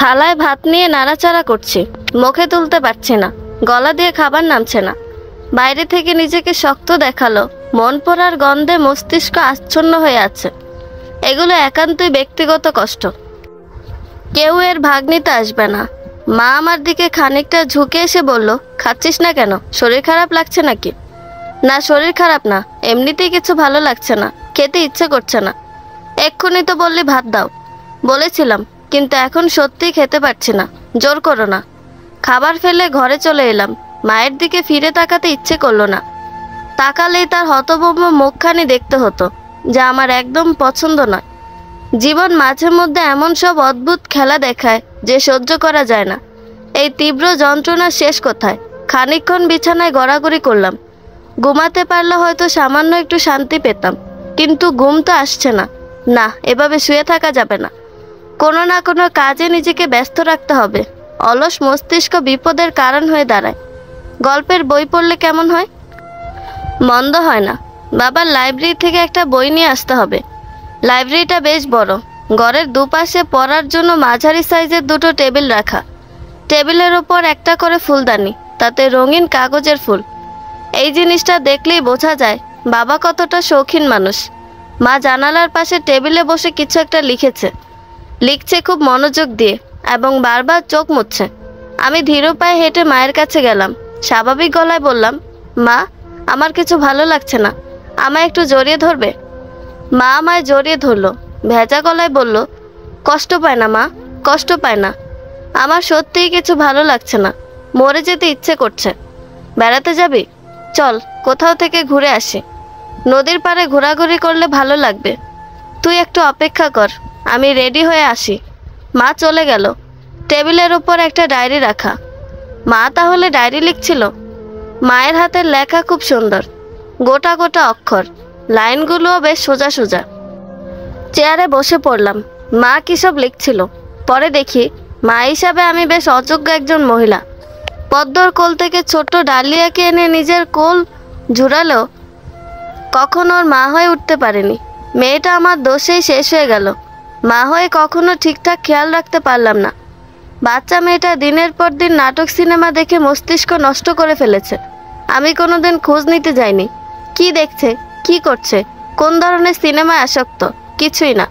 থালায় ভাত নিয়ে নাড়াচাড়া করছি, মুখে তুলতে পারছি না, গলা দিয়ে খাবার নামছে না। বাইরে থেকে নিজেকে শক্ত দেখালো, মন পোড়ার গন্ধে মস্তিষ্ক আচ্ছন্ন হয়ে আছে। এগুলো একান্তই ব্যক্তিগত কষ্ট, কেউ এর ভাগ নিতে আসবে না। মা আমার দিকে খানিকটা ঝুঁকে এসে বলল, খাচ্ছিস না কেন? শরীর খারাপ লাগছে নাকি? না, শরীর খারাপ না, এমনিতেই কিছু ভালো লাগছে না, খেতে ইচ্ছে করছে না। এক্ষুনি তো বললি ভাত দাও। বলেছিলাম, কিন্তু এখন সত্যিই খেতে পারছি না, জোর করো না। খাবার ফেলে ঘরে চলে এলাম। মায়ের দিকে ফিরে তাকাতে ইচ্ছে করলো না। তাকালেই তার হতভম্ব মুখখানি দেখতে হতো, যা আমার একদম পছন্দ নয়। জীবন মাঝে মধ্যে এমন সব অদ্ভুত খেলা দেখায় যে সহ্য করা যায় না। এই তীব্র যন্ত্রণার শেষ কোথায়? খানিকক্ষণ বিছানায় গড়াগড়ি করলাম। ঘুমাতে পারলে হয়তো সামান্য একটু শান্তি পেতাম, কিন্তু ঘুম তো আসছে না। না, এভাবে শুয়ে থাকা যাবে না। কোনো না কোনো কাজে নিজেকে ব্যস্ত রাখতে হবে। অলস মস্তিষ্ক বিপদের কারণ হয়ে দাঁড়ায়। গল্পের বই পড়লে কেমন হয়? মন্দ হয় না। বাবার লাইব্রেরি থেকে একটা বই নিয়ে আসতে হবে। লাইব্রেরিটা বেশ বড়। ঘরের দুপাশে পড়ার জন্য মাঝারি সাইজের দুটো টেবিল রাখা। টেবিলের ওপর একটা করে ফুলদানি, তাতে রঙিন কাগজের ফুল। এই জিনিসটা দেখলেই বোঝা যায় বাবা কতটা শৌখিন মানুষ। মা জানালার পাশে টেবিলে বসে কিছু একটা লিখছে খুব মনোযোগ দিয়ে, এবং বারবার চোখ মুছছে। আমি ধীর পায়ে হেঁটে মায়ের কাছে গেলাম। স্বাভাবিক গলায় বললাম, মা, আমার কিছু ভালো লাগছে না, আমায় একটু জড়িয়ে ধরবে? মা আমায় জড়িয়ে ধরলো, ভেজা গলায় বলল, কষ্ট পায় না মা, কষ্ট পায় না। আমার সত্যিই কিছু ভালো লাগছে না, মরে যেতে ইচ্ছে করছে। বেড়াতে যাবি? চল, কোথাও থেকে ঘুরে আসি। নদীর পাড়ে ঘোরাঘুরি করলে ভালো লাগবে। তুই একটু অপেক্ষা কর, আমি রেডি হয়ে আসি। মা চলে গেল। টেবিলের উপর একটা ডায়েরি রাখা। মা তাহলে ডায়েরি লিখছিল? মায়ের হাতের লেখা খুব সুন্দর, গোটা গোটা অক্ষর, লাইনগুলোও বেশ সোজা সোজা। চেয়ারে বসে পড়লাম। মা কী সব লিখছিল। পরে দেখি মা হিসাবে আমি বেশ অযোগ্য একজন মহিলা। পদ্মর কোল থেকে ছোট্ট ডালিয়াকে এনে নিজের কোল জুড়ালেও কখনো ওর মা হয়ে উঠতে পারেনি। মেয়েটা আমার দোষেই শেষ হয়ে গেল। মা হয়ে কখনো ঠিকঠাক খেয়াল রাখতে পারলাম না। বাচ্চা মেয়েটা দিনের পর দিন নাটক সিনেমা দেখে মস্তিষ্ক নষ্ট করে ফেলেছে। আমি কোনোদিন খোঁজ নিতে যাইনি, কি দেখছে, কি করছে, কোন ধরনের সিনেমায় আসক্ত, কিছুই না।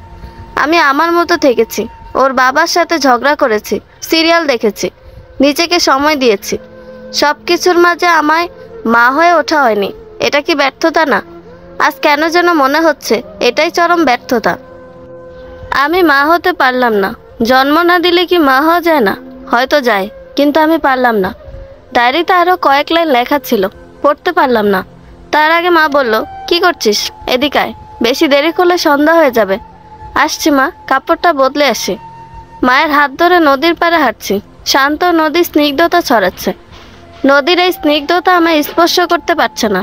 আমি আমার মতো থেকেছি। ওর বাবার সাথে ঝগড়া করেছি, সিরিয়াল দেখেছি, নিজেকে সময় দিয়েছি। সব কিছুর মাঝে আমায় মা হয়ে ওঠা হয়নি। এটা কি ব্যর্থতা না? আজ কেন যেন মনে হচ্ছে এটাই চরম ব্যর্থতা। আমি মা হতে পারলাম না। জন্ম না দিলে কি মা হওয়া যায় না? হয়তো যায়, কিন্তু আমি পারলাম না। ডায়েরিতে আরও কয়েক লাইন লেখা ছিল, পড়তে পারলাম না। তার আগে মা বলল, কি করছিস? এদিকে আয়, বেশি দেরি করলে সন্ধ্যা হয়ে যাবে। আসছি মা, কাপড়টা বদলে আসি। মায়ের হাত ধরে নদীর পাড়ে হাঁটছি। শান্ত নদী স্নিগ্ধতা ছড়াচ্ছে। নদীর এই স্নিগ্ধতা আমায় স্পর্শ করতে পারছে না।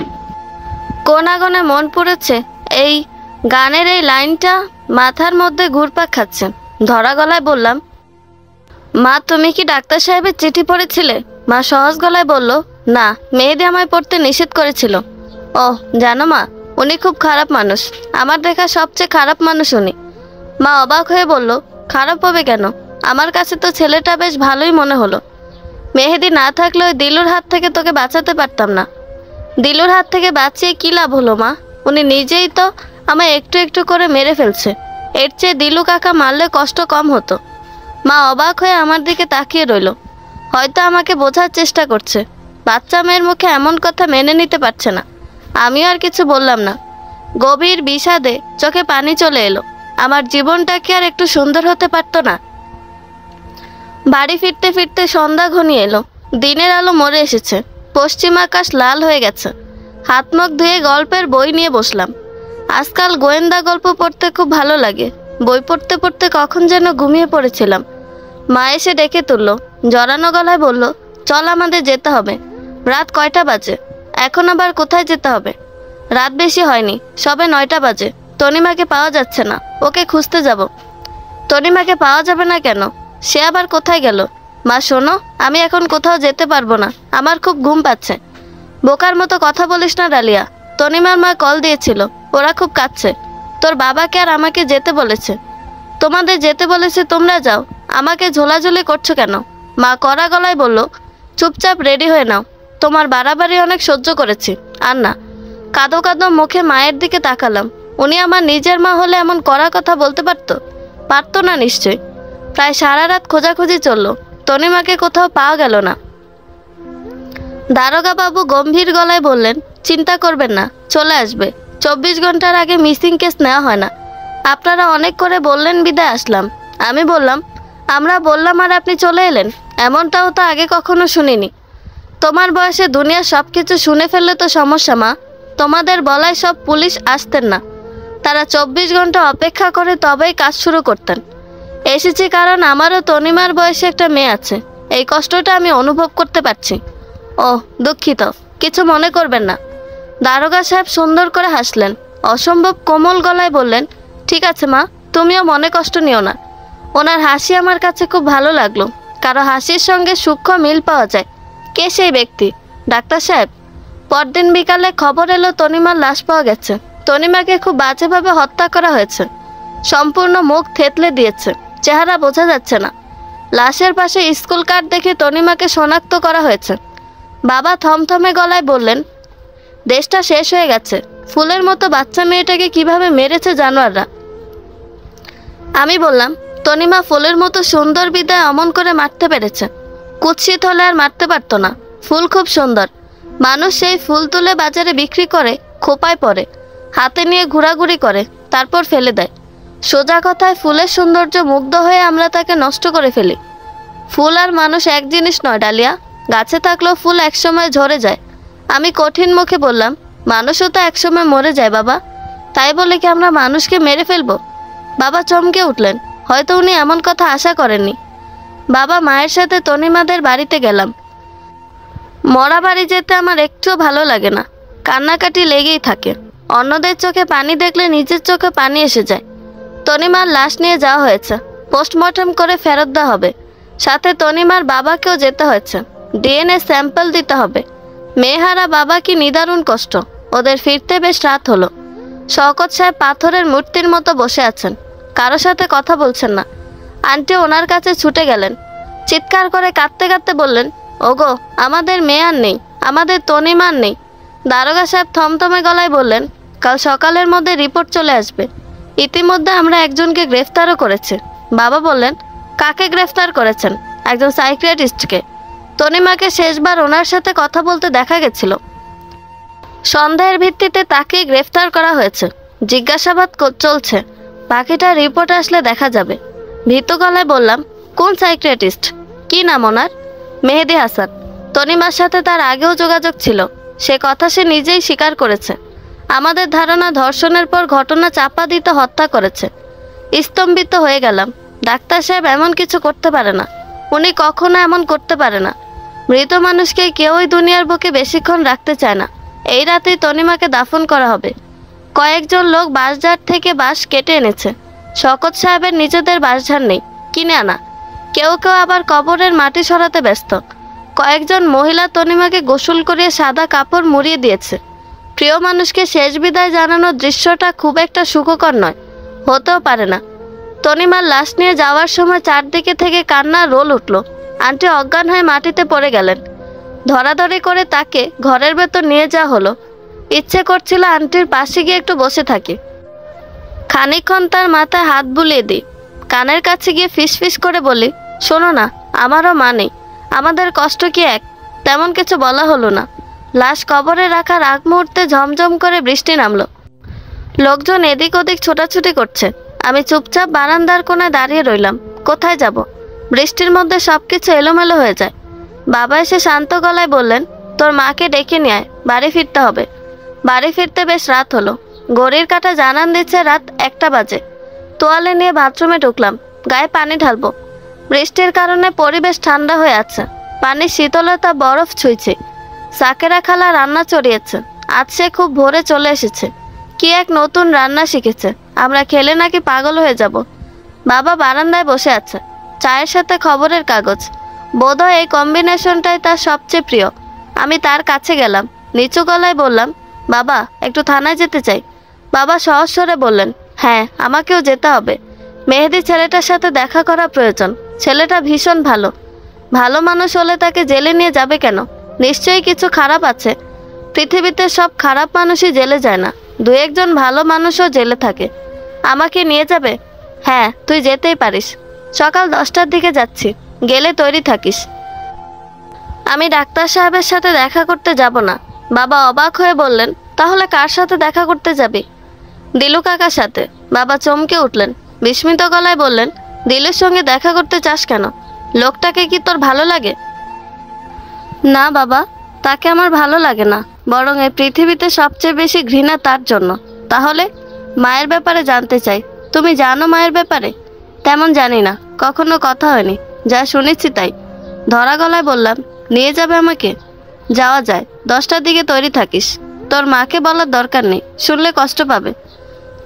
কোন আগুনে মন পুড়েছে এই গানের এই লাইনটা মাথার মধ্যে ঘুরপাক খাচ্ছে। ধরা গলায় বললাম, মা, তুমি কি ডাক্তার সাহেবের চিঠি পড়েছিলে? মা সহজ গলায় বলল, না, মেহেদি আমায় পড়তে নিষেধ করেছিল। ও, জানো মা, উনি খুব খারাপ মানুষ, আমার দেখা সবচেয়ে খারাপ মানুষ উনি। মা অবাক হয়ে বলল, খারাপ হবে কেন? আমার কাছে তো ছেলেটা বেশ ভালোই মনে হলো। মেহেদি না থাকলে ওই দিলুর হাত থেকে তোকে বাঁচাতে পারতাম না। দিলুর হাত থেকে বাঁচিয়ে কী লাভ হলো মা? উনি নিজেই তো আমায় একটু একটু করে মেরে ফেলছে। এর চেয়ে দিলু কাকা মারলে কষ্ট কম হতো। মা অবাক হয়ে আমার দিকে তাকিয়ে রইল। হয়তো আমাকে বোঝার চেষ্টা করছে। বাচ্চা মেয়ের মুখে এমন কথা মেনে নিতে পারছে না। আমি আর কিছু বললাম না। গভীর বিষাদে চোখে পানি চলে এলো। আমার জীবনটা কি আর একটু সুন্দর হতে পারতো না? বাড়ি ফিরতে ফিরতে সন্ধ্যা ঘনিয়ে এলো। দিনের আলো মরে এসেছে। পশ্চিম আকাশ লাল হয়ে গেছে। হাত মুখ ধুয়ে গল্পের বই নিয়ে বসলাম। আজকাল গোয়েন্দা গল্প পড়তে খুব ভালো লাগে। বই পড়তে পড়তে কখন যেন ঘুমিয়ে পড়েছিলাম। মা এসে ডেকে তুলল। জড়ানো গলায় বলল, চল, আমাদের যেতে হবে। রাত কয়টা বাজে? এখন আবার কোথায় যেতে হবে? রাত বেশি হয়নি, সবে 9টা বাজে। তনিমাকে পাওয়া যাচ্ছে না, ওকে খুঁজতে যাব। তনিমাকে পাওয়া যাবে না কেন? সে আবার কোথায় গেল? মা শোনো, আমি এখন কোথাও যেতে পারবো না, আমার খুব ঘুম পাচ্ছে। বোকার মতো কথা বলিস না ডালিয়া। তনিমার মা কল দিয়েছিল, ওরা খুব কাঁদছে। তোর বাবাকে আর আমাকে যেতে বলেছে। তোমাদের যেতে বলেছে, তোমরা যাও, আমাকে ঝোলাঝুলি করছো কেন? মা কড়া গলায় বলল, চুপচাপ রেডি হয়ে নাও, তোমার বাড়াবাড়ি অনেক সহ্য করেছি, আর না। কাঁদো কাঁদো মুখে মায়ের দিকে তাকালাম। উনি আমার নিজের মা হলে এমন কড়া কথা বলতে পারতো না নিশ্চয়। প্রায় সারা রাত খোঁজাখুঁজি চলল, তনিমাকে কোথাও পাওয়া গেল না। দারোগা বাবু গম্ভীর গলায় বললেন, চিন্তা করবেন না, চলে আসবে। 24 ঘন্টার আগে মিসিং কেস নেওয়া হয় না। আপনারা অনেক করে বললেন বিদায় আসলাম। আমি বললাম, আমরা বললাম আর আপনি চলে এলেন? এমনটাও তো আগে কখনো শুনিনি। তোমার বয়সে দুনিয়ার সব কিছু শুনে ফেললে তো সমস্যা মা। তোমাদের বলায় সব পুলিশ আসতেন না, তারা 24 ঘন্টা অপেক্ষা করে তবেই কাজ শুরু করতেন। এসেছি কারণ আমারও তনিমার বয়সে একটা মেয়ে আছে, এই কষ্টটা আমি অনুভব করতে পারছি। ও দুঃখিত, কিছু মনে করবেন না। দারোগা সাহেব সুন্দর করে হাসলেন, অসম্ভব কোমল গলায় বললেন, ঠিক আছে মা, তুমিও মনে কষ্ট নিও না। ওনার হাসি আমার কাছে খুব ভালো লাগলো। কারো হাসির সঙ্গে সূক্ষ্ম মিল পাওয়া যায়। কে সেই ব্যক্তি? ডাক্তার সাহেব, পরদিন বিকালে খবর এলো তনিমার লাশ পাওয়া গেছে। তনিমাকে খুব বাজেভাবে হত্যা করা হয়েছে। সম্পূর্ণ মুখ থেতলে দিয়েছে, চেহারা বোঝা যাচ্ছে না। লাশের পাশে স্কুল কার্ড দেখে তনিমাকে শনাক্ত করা হয়েছে। বাবা থমথমে গলায় বললেন, দেশটা শেষ হয়ে গেছে। ফুলের মতো বাচ্চা মেয়েটাকে কিভাবে মেরেছে জানোয়াররা। আমি বললাম, তনিমা ফুলের মতো সুন্দর বিদায় অমন করে মারতে পেরেছে। কুৎসিত হলে আর মারতে পারতো না। ফুল খুব সুন্দর, মানুষ সেই ফুল তুলে বাজারে বিক্রি করে, খোপায় পরে, হাতে নিয়ে ঘোরাঘুরি করে, তারপর ফেলে দেয়। সোজা কথায় ফুলের সৌন্দর্য মুগ্ধ হয়ে আমরা তাকে নষ্ট করে ফেলি। ফুল আর মানুষ এক জিনিস নয় ডালিয়া। গাছে থাকলেও ফুল একসময় ঝরে যায়। আমি কঠিন মুখে বললাম, মানুষও তো একসময় মরে যায় বাবা, তাই বলে কি আমরা মানুষকে মেরে ফেলবো? বাবা চমকে উঠলেন, হয়তো উনি এমন কথা আশা করেননি। বাবা মায়ের সাথে তনিমাদের বাড়িতে গেলাম। মরা বাড়ি যেতে আমার একটুও ভালো লাগে না, কান্নাকাটি লেগেই থাকে। অন্যদের চোখে পানি দেখলে নিজের চোখে পানি এসে যায়। তনিমার লাশ নিয়ে যাওয়া হয়েছে, পোস্টমর্টম করে ফেরত দেওয়া হবে। সাথে তনিমার বাবাকেও যেতে হয়েছে, ডিএনএ স্যাম্পল দিতে হবে। মেয়েহারা বাবা কি নিদারুণ কষ্ট। ওদের ফিরতে বেশ রাত হলো। শওকত সাহেব পাথরের মূর্তির মতো বসে আছেন, কারো সাথে কথা বলছেন না। আন্টি ওনার কাছে ছুটে গেলেন, চিৎকার করে কাঁদতে কাঁদতে বললেন, ওগো আমাদের মেয়ে আর নেই, আমাদের তনিমার নেই। দারোগা সাহেব থমথমে গলায় বললেন, কাল সকালের মধ্যে রিপোর্ট চলে আসবে। ইতিমধ্যে আমরা একজনকে গ্রেফতারও করেছি। বাবা বললেন, কাকে গ্রেফতার করেছেন? একজন সাইকিয়াট্রিস্টকে। তনিমাকে শেষবার ওনার সাথে কথা বলতে দেখা গেছিল। সন্দেহের ভিত্তিতে তাকে গ্রেফতার করা হয়েছে। জিজ্ঞাসাবাদ চলছে, বাকিটা রিপোর্ট আসলে দেখা যাবে। ভীত গলায় বললাম, কোন সাইকিয়াট্রিস্ট? কি নাম ওনার? মেহেদি হাসান। তনিমার সাথে তার আগেও যোগাযোগ ছিল, সে কথা সে নিজেই স্বীকার করেছে। আমাদের ধারণা ধর্ষণের পর ঘটনা চাপা দিতে হত্যা করেছে। স্তম্ভিত হয়ে গেলাম। ডাক্তার সাহেব এমন কিছু করতে পারে না, উনি কখনো এমন করতে পারে না। মৃত মানুষকে কেউই দুনিয়ার বুকে বেশিক্ষণ রাখতে চায় না। এই রাতেই তনিমাকে দাফন করা হবে। কয়েকজন লোক বাঁশঝাড় থেকে বাঁশ কেটে এনেছে। শওকত সাহেবের নিজেদের বাঁশঝাড় নেই, কিনে আনা। কেউ কেউ আবার কবরের মাটি সরাতে ব্যস্ত। কয়েকজন মহিলা তনিমাকে গোসল করিয়ে সাদা কাপড় মুড়িয়ে দিয়েছে। প্রিয় মানুষকে শেষ বিদায় জানানোর দৃশ্যটা খুব একটা সুখকর নয়, হতেও পারে না। তনিমার লাশ নিয়ে যাওয়ার সময় চারদিকে থেকে কান্নার রোল উঠল। আন্টি অজ্ঞান হয়ে মাটিতে পড়ে গেলেন। ধরাধরি করে তাকে ঘরের ভেতর নিয়ে যাওয়া হলো। ইচ্ছে করছিল আন্টির পাশে গিয়ে একটু বসে থাকি, খানিকক্ষণ তার মাথায় হাত বুলিয়ে দিই, কানের কাছে গিয়ে ফিসফিস করে বলি, শোনো না, আমারও মা নেই, আমাদের কষ্ট কি এক? তেমন কিছু বলা হলো না। লাশ কবরে রাখার আগ মুহূর্তে ঝমঝম করে বৃষ্টি নামলো। লোকজন এদিক ওদিক ছোটাছুটি করছে। আমি চুপচাপ বারান্দার কোণায় দাঁড়িয়ে রইলাম। কোথায় যাব? বৃষ্টির মধ্যে সবকিছু এলোমেলো হয়ে যায়। বাবা এসে শান্ত গলায় বললেন, তোর মাকে ডেকে নিয়ে আয়, বাড়ি ফিরতে হবে। বাড়ি ফিরতে বেশ রাত হলো। ঘড়ির কাঁটা জানান দিচ্ছে রাত 1টা বাজে। তোয়ালে নিয়ে বাথরুমে ঢুকলাম, গায়ে পানি ঢালবো। বৃষ্টির কারণে পরিবেশ ঠান্ডা হয়ে আছে, পানির শীতলতা বরফ ছুঁইছে। সাকেরা খালা রান্না চড়িয়েছে। আজ সে খুব ভোরে চলে এসেছে, কি এক নতুন রান্না শিখেছে। আমরা খেলে নাকি পাগল হয়ে যাব। বাবা বারান্দায় বসে আছে, চায়ের সাথে খবরের কাগজ। বোধহয় এই কম্বিনেশনটাই তার সবচেয়ে প্রিয়। আমি তার কাছে গেলাম, নিচু গলায় বললাম, বাবা একটু থানায় যেতে চাই। বাবা সহজ স্বরে বললেন, হ্যাঁ আমাকেও যেতে হবে, মেহেদি ছেলেটার সাথে দেখা করা প্রয়োজন। ছেলেটা ভীষণ ভালো। ভালো মানুষ হলে তাকে জেলে নিয়ে যাবে কেন? নিশ্চয়ই কিছু খারাপ আছে। পৃথিবীতে সব খারাপ মানুষই জেলে যায় না, দু একজন ভালো মানুষও জেলে থাকে। আমাকে নিয়ে যাবে? হ্যাঁ, তুই যেতেই পারিস। সকাল 10টার দিকে যাচ্ছি, গেলে তৈরি থাকিস। আমি ডাক্তার সাহেবের সাথে দেখা করতে যাব না। বাবা অবাক হয়ে বললেন, তাহলে কার সাথে দেখা করতে যাবি? দিলু কাকার সাথে। বাবা চমকে উঠলেন, বিস্মিত গলায় বললেন, দিলুর সঙ্গে দেখা করতে চাস কেন? লোকটাকে কি তোর ভালো লাগে? না বাবা, তাকে আমার ভালো লাগে না, বরং এই পৃথিবীতে সবচেয়ে বেশি ঘৃণা তার জন্য। তাহলে? মায়ের ব্যাপারে জানতে চাই। তুমি জানো মায়ের ব্যাপারে? তেমন জানি না, কখনো কথা হয়নি, যা শুনেছি তাই। ধরা গলায় বললাম, নিয়ে যাবে আমাকে? যাওয়া যায়, 10টার দিকে তৈরি থাকিস। তোর মাকে বলার দরকার নেই, শুনলে কষ্ট পাবে।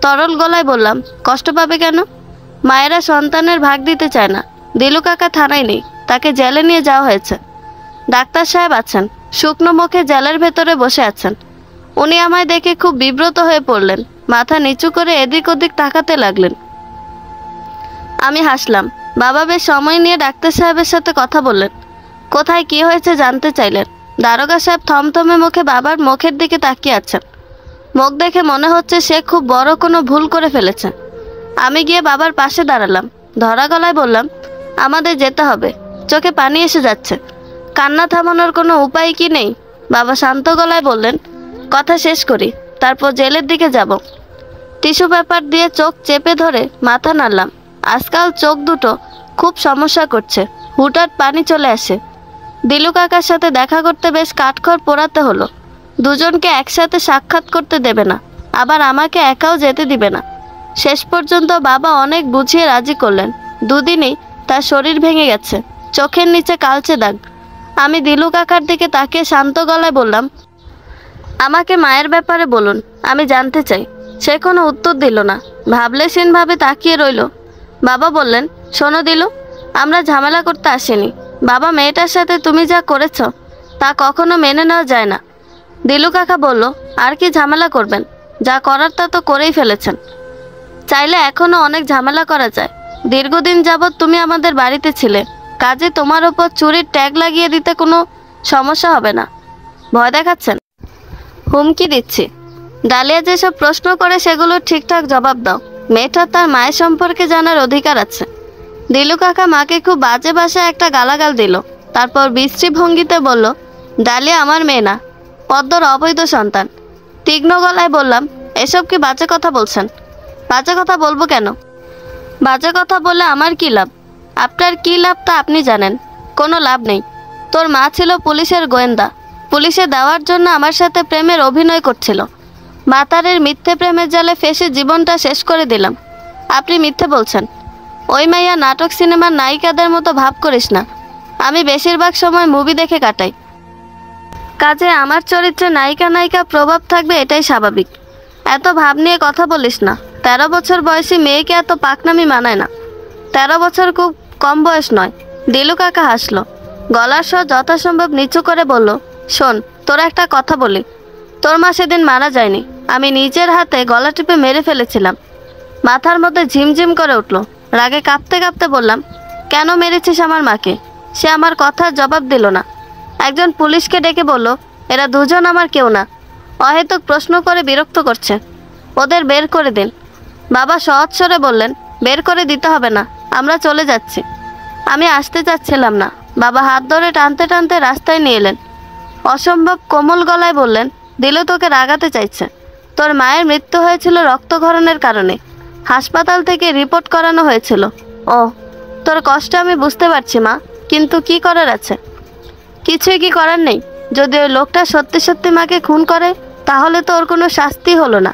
তরল গলায় বললাম, কষ্ট পাবে কেন? মায়েরা সন্তানের ভাগ দিতে চায় না। দিলু কাকা থানায় নেই, তাকে জেলে নিয়ে যাওয়া হয়েছে। ডাক্তার সাহেব আছেন, শুকনো মুখে জেলের ভেতরে বসে আছেন। উনি আমায় দেখে খুব বিব্রত হয়ে পড়লেন, মাথা নিচু করে এদিক ওদিক তাকাতে লাগলেন। আমি হাসলাম। বাবা বেশ সময় নিয়ে ডাক্তার সাহেবের সাথে কথা বললেন। কোথায় কি হয়েছে জানতে চাইলেন। দারোগা সাহেব থমথমে মুখে বাবার মুখের দিকে তাকিয়ে আছেন। মুখ দেখে মনে হচ্ছে সে খুব বড় কোনো ভুল করে ফেলেছে। আমি গিয়ে বাবার পাশে দাঁড়ালাম। ধরা গলায় বললাম, আমাদের যেতে হবে, চোখে পানি এসে যাচ্ছে। কান্না থামানোর কোনো উপায় কি নেই? বাবা শান্ত গলায় বললেন, কথা শেষ করি, তারপর জেলের দিকে যাব। টিস্যু পেপার দিয়ে চোখ চেপে ধরে মাথা নাড়লাম। আজকাল চোখ দুটো খুব সমস্যা করছে, হুটহাট পানি চলে আসে। দিলু কাকার সাথে দেখা করতে বেশ কাঠখড় পোড়াতে হলো। দুজনকে একসাথে সাক্ষাৎ করতে দেবে না, আবার আমাকে একাও যেতে দিবে না। শেষ পর্যন্ত বাবা অনেক বুঝিয়ে রাজি করলেন। দুদিনই তার শরীর ভেঙে গেছে, চোখের নিচে কালচে দাগ। আমি দিলু কাকার দিকে তাকিয়ে শান্ত গলায় বললাম, আমাকে মায়ের ব্যাপারে বলুন, আমি জানতে চাই। সে কোনো উত্তর দিল না, ভাবলেশীনভাবে তাকিয়ে রইল। বাবা বললেন, শোনো দিলু, আমরা ঝামেলা করতে আসিনি। বাবা, মেয়েটার সাথে তুমি যা করেছ তা কখনো মেনে নেওয়া যায় না। দিলু কাকা বলল, আর কি ঝামেলা করবেন? যা করার তা তো করেই ফেলেছেন। চাইলে এখনও অনেক ঝামেলা করা যায়। দীর্ঘদিন যাবৎ তুমি আমাদের বাড়িতে ছিলে, কাজে তোমার ওপর চুরির ট্যাগ লাগিয়ে দিতে কোনো সমস্যা হবে না। ভয় দেখাচ্ছেন? হুমকি দিচ্ছি। ডালিয়া যেসব প্রশ্ন করে সেগুলোর ঠিকঠাক জবাব দাও। মেয়েটার তার মায়ের সম্পর্কে জানার অধিকার আছে। দিলু কাকা মাকে খুব বাজে ভাষায় একটা গালাগাল দিল, তারপর বিশ্রী ভঙ্গিতে বলল, ডালিয়া আমার মেয়ে না, পদ্মর অবৈধ সন্তান। তীক্ষ্ণ গলায় বললাম, এসব কি বাজে কথা বলছেন? বাজে কথা বলবো কেন? বাজে কথা বলে আমার কি লাভ? আপনার কি লাভ তা আপনি জানেন। কোনো লাভ নেই। তোর মা ছিল পুলিশের গোয়েন্দা, পুলিশে দেওয়ার জন্য আমার সাথে প্রেমের অভিনয় করছিল। মাতারের মিথ্যে প্রেমের জালে ফেসে জীবনটা শেষ করে দিলাম। আপনি মিথ্যে বলছেন। ওই মাইয়া নাটক সিনেমার নায়িকাদের মতো ভাব করিস না। আমি বেশিরভাগ সময় মুভি দেখে কাটাই, কাজে আমার চরিত্রে নায়িকা প্রভাব থাকবে, এটাই স্বাভাবিক। এত ভাব নিয়ে কথা বলিস না। 13 বছর বয়সী মেয়েকে এত পাকনামি মানায় না। 13 বছর খুব কম বয়স নয়। দিলু কাকা হাসলো, গলার স্বর যথাসম্ভব নিচু করে বলল, শোন, তোরা একটা কথা বলি। তোর মা সেদিন মারা যায়নি, আমি নিজের হাতে গলা টিপে মেরে ফেলেছিলাম। মাথার মধ্যে ঝিমঝিম করে উঠল। রাগে কাঁপতে কাঁপতে বললাম, কেন মেরেছিস আমার মাকে? সে আমার কথার জবাব দিল না। একজন পুলিশকে ডেকে বলল, এরা দুজন আমার কেউ না, অহেতুক প্রশ্ন করে বিরক্ত করছে, ওদের বের করে দিন। বাবা সহজ স্বরে বললেন, বের করে দিতে হবে না, আমরা চলে যাচ্ছি। আমি আসতে চাচ্ছিলাম না। বাবা হাত ধরে টানতে টানতে রাস্তায় নিয়ে এলেন। অসম্ভব কোমল গলায় বললেন, দিলু তোকে রাগাতে চাইছে। তোর মায়ের মৃত্যু হয়েছিল রক্তক্ষরণের কারণে, হাসপাতাল থেকে রিপোর্ট করানো হয়েছিল। ও, তোর কষ্ট আমি বুঝতে পারছি মা, কিন্তু কি করার আছে? কিছুই কি করার নেই। যদি ওই লোকটা সত্যি সত্যি মাকে খুন করে, তাহলে তো ওর কোনো শাস্তি হলো না।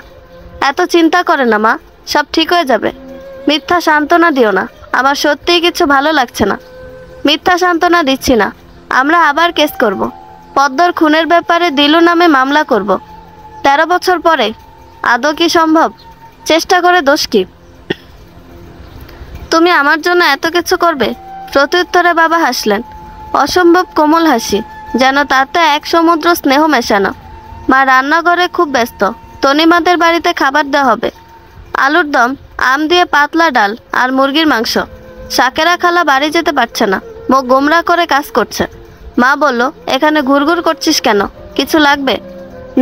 এত চিন্তা করে না মা, সব ঠিক হয়ে যাবে। মিথ্যা সান্ত্বনা দিও না, আমার সত্যিই কিছু ভালো লাগছে না। মিথ্যা সান্ত্বনা দিচ্ছি না, আমরা আবার কেস করব। পদ্মর খুনের ব্যাপারে দিলু নামে মামলা করব। 13 বছর পরে আদৌ কি সম্ভব? চেষ্টা করে দোষ কি? তুমি আমার জন্য এত কিছু করবে? প্রত্যুত্তরে বাবা হাসলেন, অসম্ভব কোমল হাসি, যেন তাতে এক সমুদ্র স্নেহ মেশানো। মা রান্নাঘরে খুব ব্যস্ত। তনিমাদের বাড়িতে খাবার দেওয়া হবে। আলুর দম, আম দিয়ে পাতলা ডাল আর মুরগির মাংস। শাকেরা খালা বাড়ি যেতে পারছে না, মুখ গোমরা করে কাজ করছে। মা বলল, এখানে ঘুরঘুর করছিস কেন, কিছু লাগবে?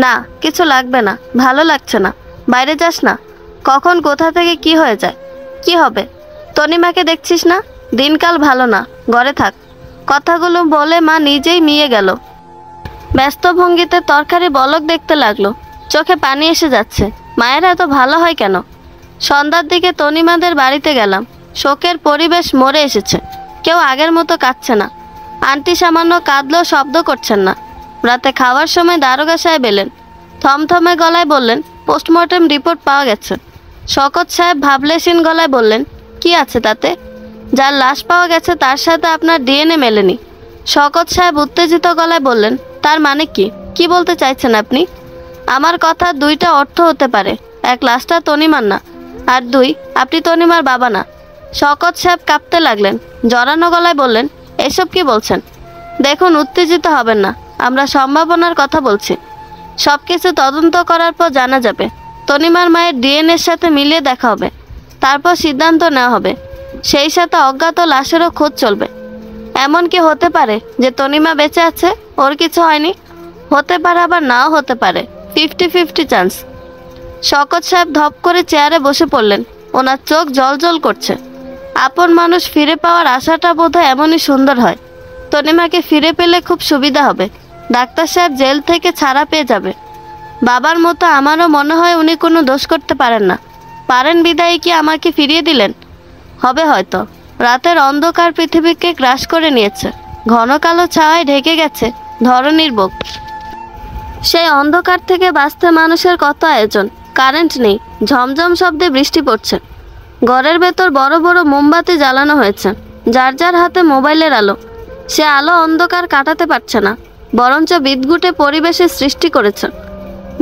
না, কিছু লাগবে না, ভালো লাগছে না। বাইরে যাস না? কখন কোথা থেকে কি হয়ে যায়। কি হবে? তনিমাকে দেখছিস না? দিনকাল ভালো না, ঘরে থাক। কথাগুলো বলে মা নিজেই মিয়ে গেল। ব্যস্ত ভঙ্গিতে তরকারি বলক দেখতে লাগলো। চোখে পানি এসে যাচ্ছে। মায়েরা এত ভালো হয় কেন? সন্ধ্যার দিকে তনিমাদের বাড়িতে গেলাম। শোকের পরিবেশ মরে এসেছে। কেউ আগের মতো কাঁদছে না। আন্টি সামান্য কাঁদলেও শব্দ করছেন না। রাতে খাওয়ার সময় দারোগা সাহেব এলেন। থমথমে গলায় বললেন, পোস্টমর্টেম রিপোর্ট পাওয়া গেছে। শওকত সাহেব ভাবলেশীন গলায় বললেন, কি আছে তাতে? যার লাশ পাওয়া গেছে তার সাথে আপনার ডিএনএ মেলেনি। শওকত সাহেব উত্তেজিত গলায় বললেন, তার মানে কি? কি বলতে চাইছেন আপনি? আমার কথা দুইটা অর্থ হতে পারে। এক, লাশটা তনিমার না, আর দুই, আপনি তনিমার বাবা না। শওকত সাহেব কাঁপতে লাগলেন। জড়ানো গলায় বললেন, এসব কি বলছেন? দেখুন, উত্তেজিত হবেন না, আমরা সম্ভাবনার কথা বলছি। সব কিছু তদন্ত করার পর জানা যাবে। তনিমার মায়ের ডিএনএর সাথে মিলিয়ে দেখা হবে, তারপর সিদ্ধান্ত নেওয়া হবে। সেই সাথে অজ্ঞাত লাশেরও খোঁজ চলবে। এমন কি হতে পারে যে তনিমা বেঁচে আছে, ওর কিছু হয়নি? হতে পারে, আবার নাও হতে পারে। 50-50 চান্স। শওকত সাহেব ধপ করে চেয়ারে বসে পড়লেন। ওনার চোখ জল করছে। আপন মানুষ ফিরে পাওয়ার আশাটা বোধহয় এমনই সুন্দর হয়। তনিমাকে ফিরে পেলে খুব সুবিধা হবে। ডাক্তার সাহেব জেল থেকে ছাড়া পেয়ে যাবে। বাবার মতো আমারও মনে হয় উনি কোনো দোষ করতে পারেন না। পারেন বিদায় কি আমাকে ফিরিয়ে দিলেন? হবে হয়তো। রাতের অন্ধকার পৃথিবীকে গ্রাস করে নিয়েছে। ঘন কালো ছায়ায় ঢেকে গেছে ধরনীর বুক। সেই অন্ধকার থেকে বাঁচতে মানুষের কত আয়োজন। কারেন্ট নেই, ঝমঝম শব্দে বৃষ্টি পড়ছে। ঘরের ভেতর বড় বড় মোমবাতি জ্বালানো হয়েছে। যার যার হাতে মোবাইলের আলো। সে আলো অন্ধকার কাটাতে পারছে না, বরঞ্চ বিদঘুটে পরিবেশের সৃষ্টি করেছে।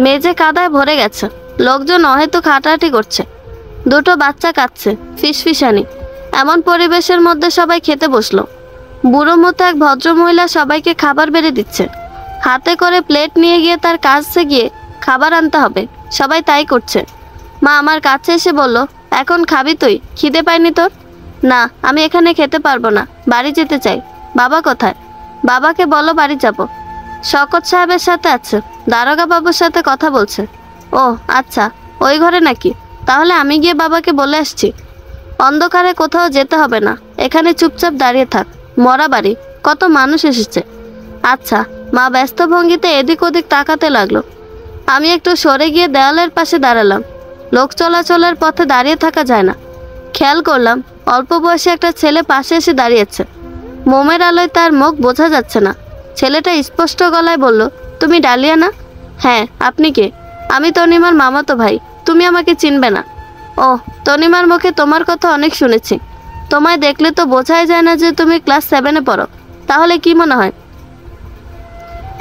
মেঝে কাদায় ভরে গেছে। লোকজন অহেতুক হাঁটাহাঁটি করছে। দুটো বাচ্চা কাঁদছে, ফিসফিসানি। এমন পরিবেশের মধ্যে সবাই খেতে বসলো। বুড়ো মতো এক ভদ্রমহিলা সবাইকে খাবার বেড়ে দিচ্ছে। হাতে করে প্লেট নিয়ে গিয়ে তার কাছে গিয়ে খাবার আনতে হবে। সবাই তাই করছে। মা আমার কাছে এসে বলল, এখন খাবি তুই? খিদে পায়নি তোর? না, আমি এখানে খেতে পারবো না, বাড়ি যেতে চাই। বাবা কোথায়? বাবাকে বলো বাড়ি যাব। শওকত সাহেবের সাথে আছে, দারোগা বাবুর সাথে কথা বলছে। ও আচ্ছা, ওই ঘরে নাকি? তাহলে আমি গিয়ে বাবাকে বলে আসছি। অন্ধকারে কোথাও যেতে হবে না, এখানে চুপচাপ দাঁড়িয়ে থাক। মরা বাড়ি, কত মানুষ এসেছে। আচ্ছা। মা ব্যস্ত ভঙ্গিতে এদিক ওদিক তাকাতে লাগলো। আমি একটু সরে গিয়ে দেওয়ালের পাশে দাঁড়ালাম। লোক চলাচলের পথে দাঁড়িয়ে থাকা যায় না। খেয়াল করলাম অল্প বয়সী একটা ছেলে পাশে এসে দাঁড়িয়েছে। মোমের আলোয় তার মুখ বোঝা যাচ্ছে না। ছেলেটা স্পষ্ট গলায় বলল, তুমি ডালিয়া না? হ্যাঁ, আপনি কে? আমি তনিমার মামাতো ভাই। তুমি আমাকে চিনবে না? ও, তনিমার মুখে তোমার কথা অনেক শুনেছি। তোমায় দেখলে তো বোঝাই যায় না যে তুমি ক্লাস 7-এ পড়ো। তাহলে কি মনে হয়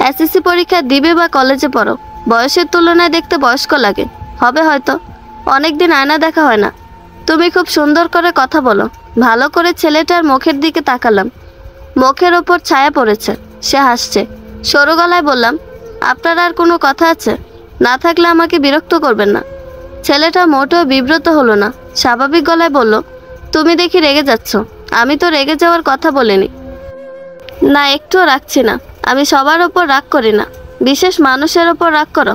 এসএসসি পরীক্ষা দিবে বা কলেজে পড়ো? বয়সের তুলনায় দেখতে বয়স্ক লাগে। হবে হয়তো। অনেক দিন আয়না দেখা হয় না। তুমি খুব সুন্দর করে কথা বলো। ভালো করে ছেলেটার মুখের দিকে তাকালাম। মুখের ওপর ছায়া পড়েছে। সে হাসছে। সরু গলায় বললাম, আপনার আর কোনো কথা আছে? না থাকলে আমাকে বিরক্ত করবেন না। ছেলেটা মোটেও বিব্রত হলো না। স্বাভাবিক গলায় বলল, তুমি দেখি রেগে যাচ্ছ। আমি তো রেগে যাওয়ার কথা বলিনি। না, একটুও রাখছি না। আমি সবার ওপর রাগ করি না। বিশেষ মানুষের ওপর রাগ করো?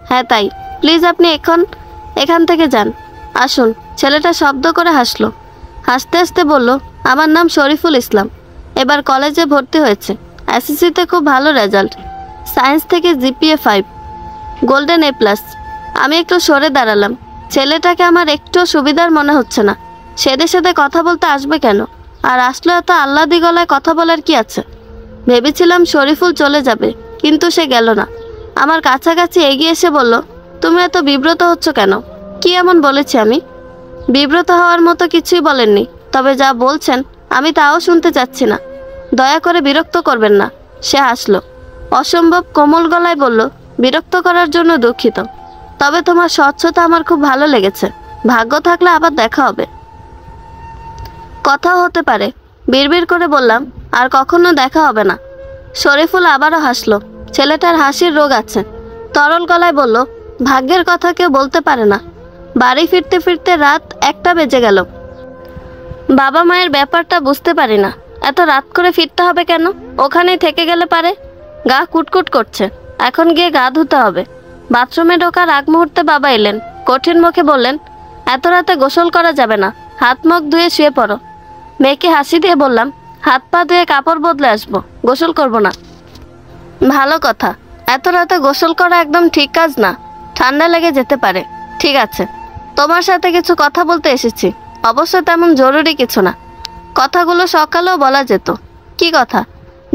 হ্যাঁ তাই। প্লিজ আপনি এখান থেকে যান। আসুন। ছেলেটা শব্দ করে হাসলো। হাসতে হাসতে বলল, আমার নাম শরীফুল ইসলাম। এবার কলেজে ভর্তি হয়েছে। এসএসসিতে খুব ভালো রেজাল্ট। সায়েন্স থেকে জিপিএ 5, গোল্ডেন A+। আমি একটু সরে দাঁড়ালাম। ছেলেটাকে আমার একটুও সুবিধার মনে হচ্ছে না। সেদের সাথে কথা বলতে আসবে কেন? আর আসলো এত আহ্লাদি গলায় কথা বলার কি আছে? ভেবেছিলাম শরীফুল চলে যাবে, কিন্তু সে গেল না। আমার কাছাকাছি এগিয়ে এসে বলল, তুমি এত বিব্রত হচ্ছ কেন? কি এমন বলেছি আমি? বিব্রত হওয়ার মতো কিছুই বলেননি। তবে যা বলছেন আমি তাও শুনতে চাচ্ছি না। দয়া করে বিরক্ত করবেন না। সে হাসলো। অসম্ভব কোমল গলায় বলল, বিরক্ত করার জন্য দুঃখিত। তবে তোমার স্বচ্ছতা আমার খুব ভালো লেগেছে। ভাগ্য থাকলে আবার দেখা হবে। কথাও হতে পারে। বিড়বিড় করে বললাম, আর কখনো দেখা হবে না। শরীফুল আবারও হাসলো। ছেলেটার হাসির রোগ আছে। তরল গলায় বলল, ভাগ্যের কথা কেউ বলতে পারে না। বাড়ি ফিরতে ফিরতে রাত 1টা বেজে গেল। বাবা মায়ের ব্যাপারটা বুঝতে পারি না, এত রাত করে ফিরতে হবে কেন? ওখানেই থেকে গেলে পারে। গা কুটকুট করছে, এখন গিয়ে গা ধুতে হবে। বাথরুমে ঢোকার আগ মুহূর্তে বাবা এলেন, কঠিন মুখে বললেন, এত রাতে গোসল করা যাবে না, হাত মুখ ধুয়ে শুয়ে পড়ো। মেয়েকে হাসি দিয়ে বললাম, হাত পা ধুয়ে কাপড় বদলে আসবো, গোসল করব না। ভালো কথা, এত রাতে গোসল করা একদম ঠিক কাজ না, ঠান্ডা লেগে যেতে পারে। ঠিক আছে, তোমার সাথে কিছু কথা বলতে এসেছি, অবশ্য তেমন জরুরি কিছু না। কথাগুলো সকালেও বলা যেত। কি কথা?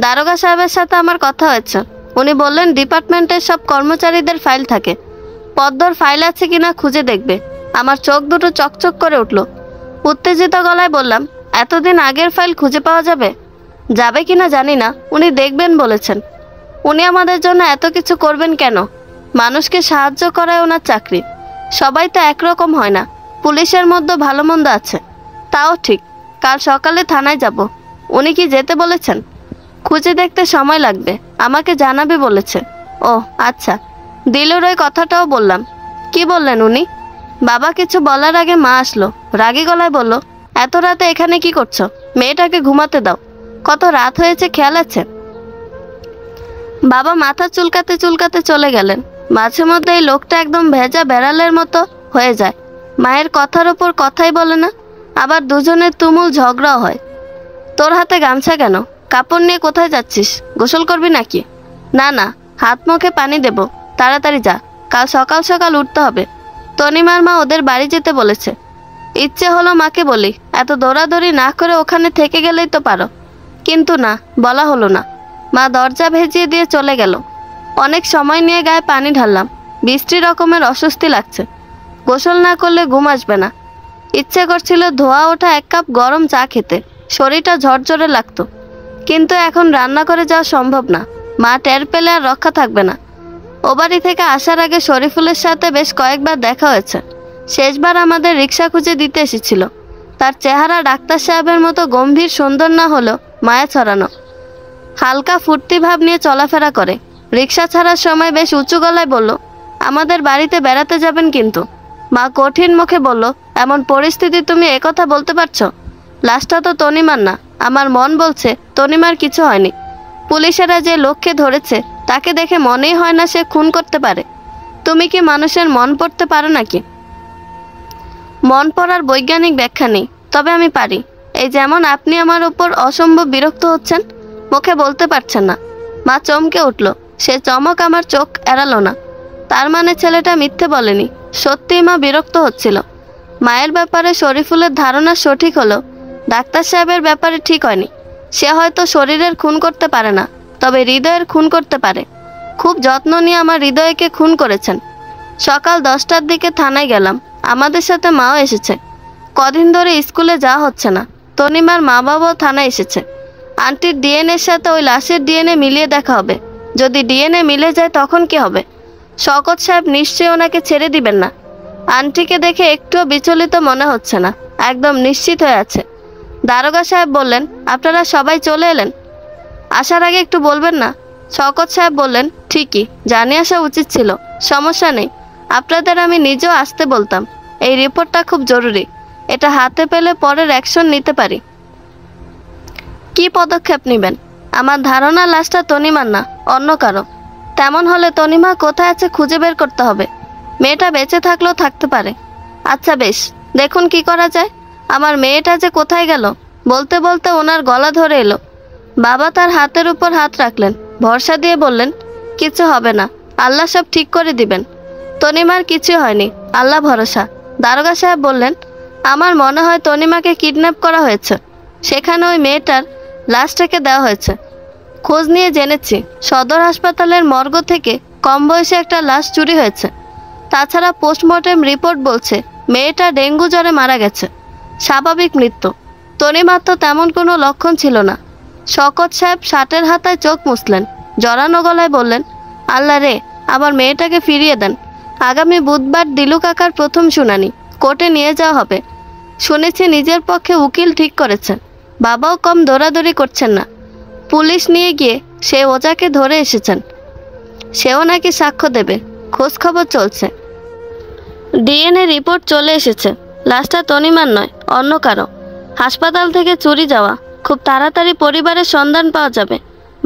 দারোগা সাহেবের সাথে আমার কথা হয়েছে, উনি বললেন ডিপার্টমেন্টের সব কর্মচারীদের ফাইল থাকে, পদ্মর ফাইল আছে কিনা খুঁজে দেখবে। আমার চোখ দুটো চকচক করে উঠল। উত্তেজিত গলায় বললাম, এতদিন আগের ফাইল খুঁজে পাওয়া যাবে? যাবে কিনা জানি না, উনি দেখবেন বলেছেন। উনি আমাদের জন্য এত কিছু করবেন কেন? মানুষকে সাহায্য করাই ওনার চাকরি। সবাই তো একরকম হয় না, পুলিশের মধ্যে ভালো মন্দ আছে। তাও ঠিক, কাল সকালে থানায় যাব। উনি কি যেতে বলেছেন? খুঁজে দেখতে সময় লাগবে, আমাকে জানাবে বলেছে। ও আচ্ছা, দিলুর ওই কথাটাও বললাম। কি বললেন উনি? বাবা কিছু বলার আগে মা আসলো, রাগী গলায় বলল, এত রাতে এখানে কি করছো? মেয়েটাকে ঘুমাতে দাও, কত রাত হয়েছে খেয়াল আছে? বাবা মাথা চুলকাতে চুলকাতে চলে গেলেন। মাঝে মধ্যে এই লোকটা একদম ভেজা বেড়ালের মতো হয়ে যায়, মায়ের কথার ওপর কথাই বলে না, আবার দুজনের তুমুল ঝগড়াও হয়। তোর হাতে গামছা কেন? কাপড় নিয়ে কোথায় যাচ্ছিস? গোসল করবি নাকি? না না, হাত মুখে পানি দেব, তাড়াতাড়ি যা, কাল সকাল সকাল উঠতে হবে। তনিমার মা ওদের বাড়ি যেতে বলেছে। ইচ্ছে হলো মাকে বলি, এত দৌড়াদৌড়ি না করে ওখানে থেকে গেলেই তো পারো, কিন্তু না, বলা হলো না। মা দরজা ভেজিয়ে দিয়ে চলে গেল। অনেক সময় নিয়ে গায়ে পানি ঢাললাম, বৃষ্টি রকমের অস্বস্তি লাগছে। গোসল না করলে ঘুম আসবে না। ইচ্ছে করছিল ধোয়া ওঠা এক কাপ গরম চা খেতে, শরীরটা ঝরঝরে লাগতো। কিন্তু এখন রান্না করে যাওয়া সম্ভব না, মা টের পেলে আর রক্ষা থাকবে না। ও বাড়ি থেকে আসার আগে শরীফুলের সাথে বেশ কয়েকবার দেখা হয়েছে। শেষবার আমাদের রিক্সা খুঁজে দিতে এসেছিল। তার চেহারা ডাক্তার সাহেবের মতো গম্ভীর সুন্দর না হলেও মায়া ছড়ানো, হালকা ফুর্তি ভাব নিয়ে চলাফেরা করে। রিক্সা ছাড়ার সময় বেশ উঁচু গলায় বলল, আমাদের বাড়িতে বেড়াতে যাবেন কিন্তু। মা কঠিন মুখে বলল, এমন পরিস্থিতি তুমি একথা বলতে পারছো? লাশটা তো তনিমার না। আমার মন বলছে তনিমার কিছু হয়নি। পুলিশেরা যে লোককে ধরেছে তাকে দেখে মনেই হয় না সে খুন করতে পারে। তুমি কি মানুষের মন পড়তে পারো নাকি? মন পড়ার বৈজ্ঞানিক ব্যাখ্যা নেই, তবে আমি পারি। এই যেমন আপনি আমার উপর অসম্ভব বিরক্ত হচ্ছেন, মুখে বলতে পারছেন না। মা চমকে উঠল, সে চমক আমার চোখ এড়ালো না। তার মানে ছেলেটা মিথ্যে বলেনি, সত্যিই মা বিরক্ত হচ্ছিল। মায়ের ব্যাপারে শরীফুলের ধারণা সঠিক হলো, ডাক্তার সাহেবের ব্যাপারে ঠিক হয়নি। সে হয়তো শরীরের খুন করতে পারে না, তবে হৃদয়ের খুন করতে পারে। খুব যত্ন নিয়ে আমার হৃদয়কে খুন করেছেন। সকাল 10টার দিকে থানায় গেলাম, আমাদের সাথে মাও এসেছে। কদিন ধরে স্কুলে যাওয়া হচ্ছে না। তনিমার মা বাবাও থানায় এসেছে। আন্টির ডিএনএর সাথে ওই লাশের ডিএনএ মিলিয়ে দেখা হবে। যদি ডিএনএ মিলে যায় তখন কি হবে? শওকত সাহেব নিশ্চয়ই ওনাকে ছেড়ে দিবেন না। আন্টিকে দেখে একটুও বিচলিত মনে হচ্ছে না, একদম নিশ্চিত হয়ে আছে। দারোগা সাহেব বললেন, আপনারা সবাই চলে এলেন, আসার আগে একটু বলবেন না? শওকত সাহেব বললেন, ঠিকই, জানে আসা উচিত ছিল, সমস্যা নেই। আপনাদের আমি নিজেও আসতে বলতাম। এই রিপোর্টটা খুব জরুরি, এটা হাতে পেলে পরের অ্যাকশন নিতে পারি। কি পদক্ষেপ নেবেন? আমার ধারণা লাশটা তনিমার না, অন্য কারো। তেমন হলে তনিমা কোথায় আছে খুঁজে বের করতে হবে। মেয়েটা বেঁচে থাকলেও থাকতে পারে। আচ্ছা বেশ, দেখুন কি করা যায়। আমার মেয়েটা যে কোথায় গেল? বলতে বলতে ওনার গলা ধরে এলো। বাবা তার হাতের উপর হাত রাখলেন, ভরসা দিয়ে বললেন, কিছু হবে না, আল্লাহ সব ঠিক করে দিবেন। তনিমার কিছু হয়নি, আল্লাহ ভরসা। দারোগা সাহেব বললেন, আমার মনে হয় তনিমাকে কিডন্যাপ করা হয়েছে। সেখানে ওই মেয়েটার লাশটাকে দেওয়া হয়েছে। খোঁজ নিয়ে জেনেছি সদর হাসপাতালের মর্গ থেকে কম বয়সে একটা লাশ চুরি হয়েছে। তাছাড়া পোস্টমর্টেম রিপোর্ট বলছে মেয়েটা ডেঙ্গু জ্বরে মারা গেছে, স্বাভাবিক মৃত্যু। তনিমার তো তেমন কোনো লক্ষণ ছিল না। শওকত সাহেব শার্টের হাতায় চোখ মুছলেন, জড়ানো গলায় বললেন, আল্লাহ রে, আমার মেয়েটাকে ফিরিয়ে দেন। আগামী বুধবার দিলু কাকার প্রথম শুনানি, কোর্টে নিয়ে যাওয়া হবে। শুনেছি নিজের পক্ষে উকিল ঠিক করেছেন। বাবাও কম দৌড়াদৌড়ি করছেন না। পুলিশ নিয়ে গিয়ে সে ওজাকে ধরে এসেছেন। সেও নাকি সাক্ষ্য দেবে, খোঁজ খবর চলছে। ডিএনএ রিপোর্ট চলে এসেছে, লাশটা তনিমার নয়, অন্য কারো। হাসপাতাল থেকে চুরি যাওয়া, খুব তাড়াতাড়ি পরিবারের সন্ধান পাওয়া যাবে।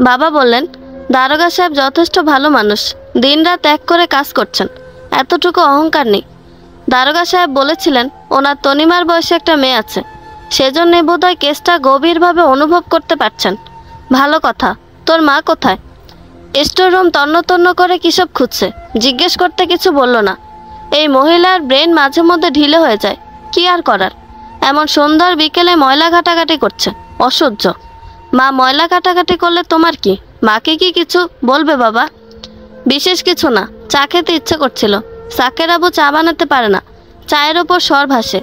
বাবা বললেন, দারোগা সাহেব যথেষ্ট ভালো মানুষ, দিনরাত এক করে কাজ করছেন, এতটুকু অহংকার নেই। দারোগা সাহেব বলেছিলেন ওনার তনিমার বয়সে একটা মেয়ে আছে, সেজন্যই বোধহয় কেসটা গভীরভাবে অনুভব করতে পারছেন। ভালো কথা, তোর মা কোথায়? স্টোর রুম তন্ন তন্ন করে কিসব খুঁজছে, জিজ্ঞেস করতে কিছু বলল না। এই মহিলার ব্রেন মাঝে মধ্যে ঢিলে হয়ে যায়, কি আর করার। এমন সুন্দর বিকেলে ময়লা ঘাটাঘাটি করছে, অসহ্য। মা ময়লা ঘাটাঘাটি করলে তোমার কি? মাকে কি কিছু বলবে বাবা? বিশেষ কিছু না, চা খেতে ইচ্ছে করছিল। সাকের আবু চা বানাতে পারে না, চায়ের ওপর সর ভাসে।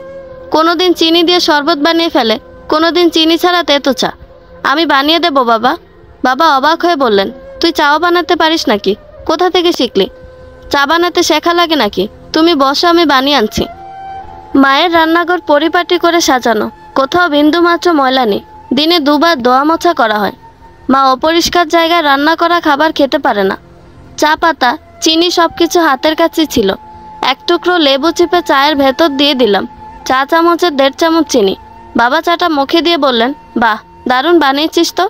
কোনোদিন চিনি দিয়ে শরবত বানিয়ে ফেলে, কোনোদিন চিনি ছাড়া তেতো চা। আমি বানিয়ে দেবো বাবা। বাবা অবাক হয়ে বললেন, তুই চাও বানাতে পারিস নাকি? কোথা থেকে শিখলি? চা বানাতে শেখা লাগে নাকি? তুমি বসো, আমি বানিয়ে আনছি। মায়ের রান্নাঘর পরিপাটি করে সাজানো, কোথাও বিন্দুমাত্র ময়লা নেই। দিনে দুবার ধোয়া মোছা করা হয়। মা অপরিষ্কার জায়গায় রান্না করা খাবার খেতে পারে না। চা পাতা, চিনি সব কিছু হাতের কাছে ছিল। এক টুকরো লেবু চিপে চায়ের ভেতর দিয়ে দিলাম, চা চামচের 1.5 চামচ চিনি। বাবা চাটা মুখে দিয়ে বললেন, বাহ, দারুণ বানিয়েছিস তো,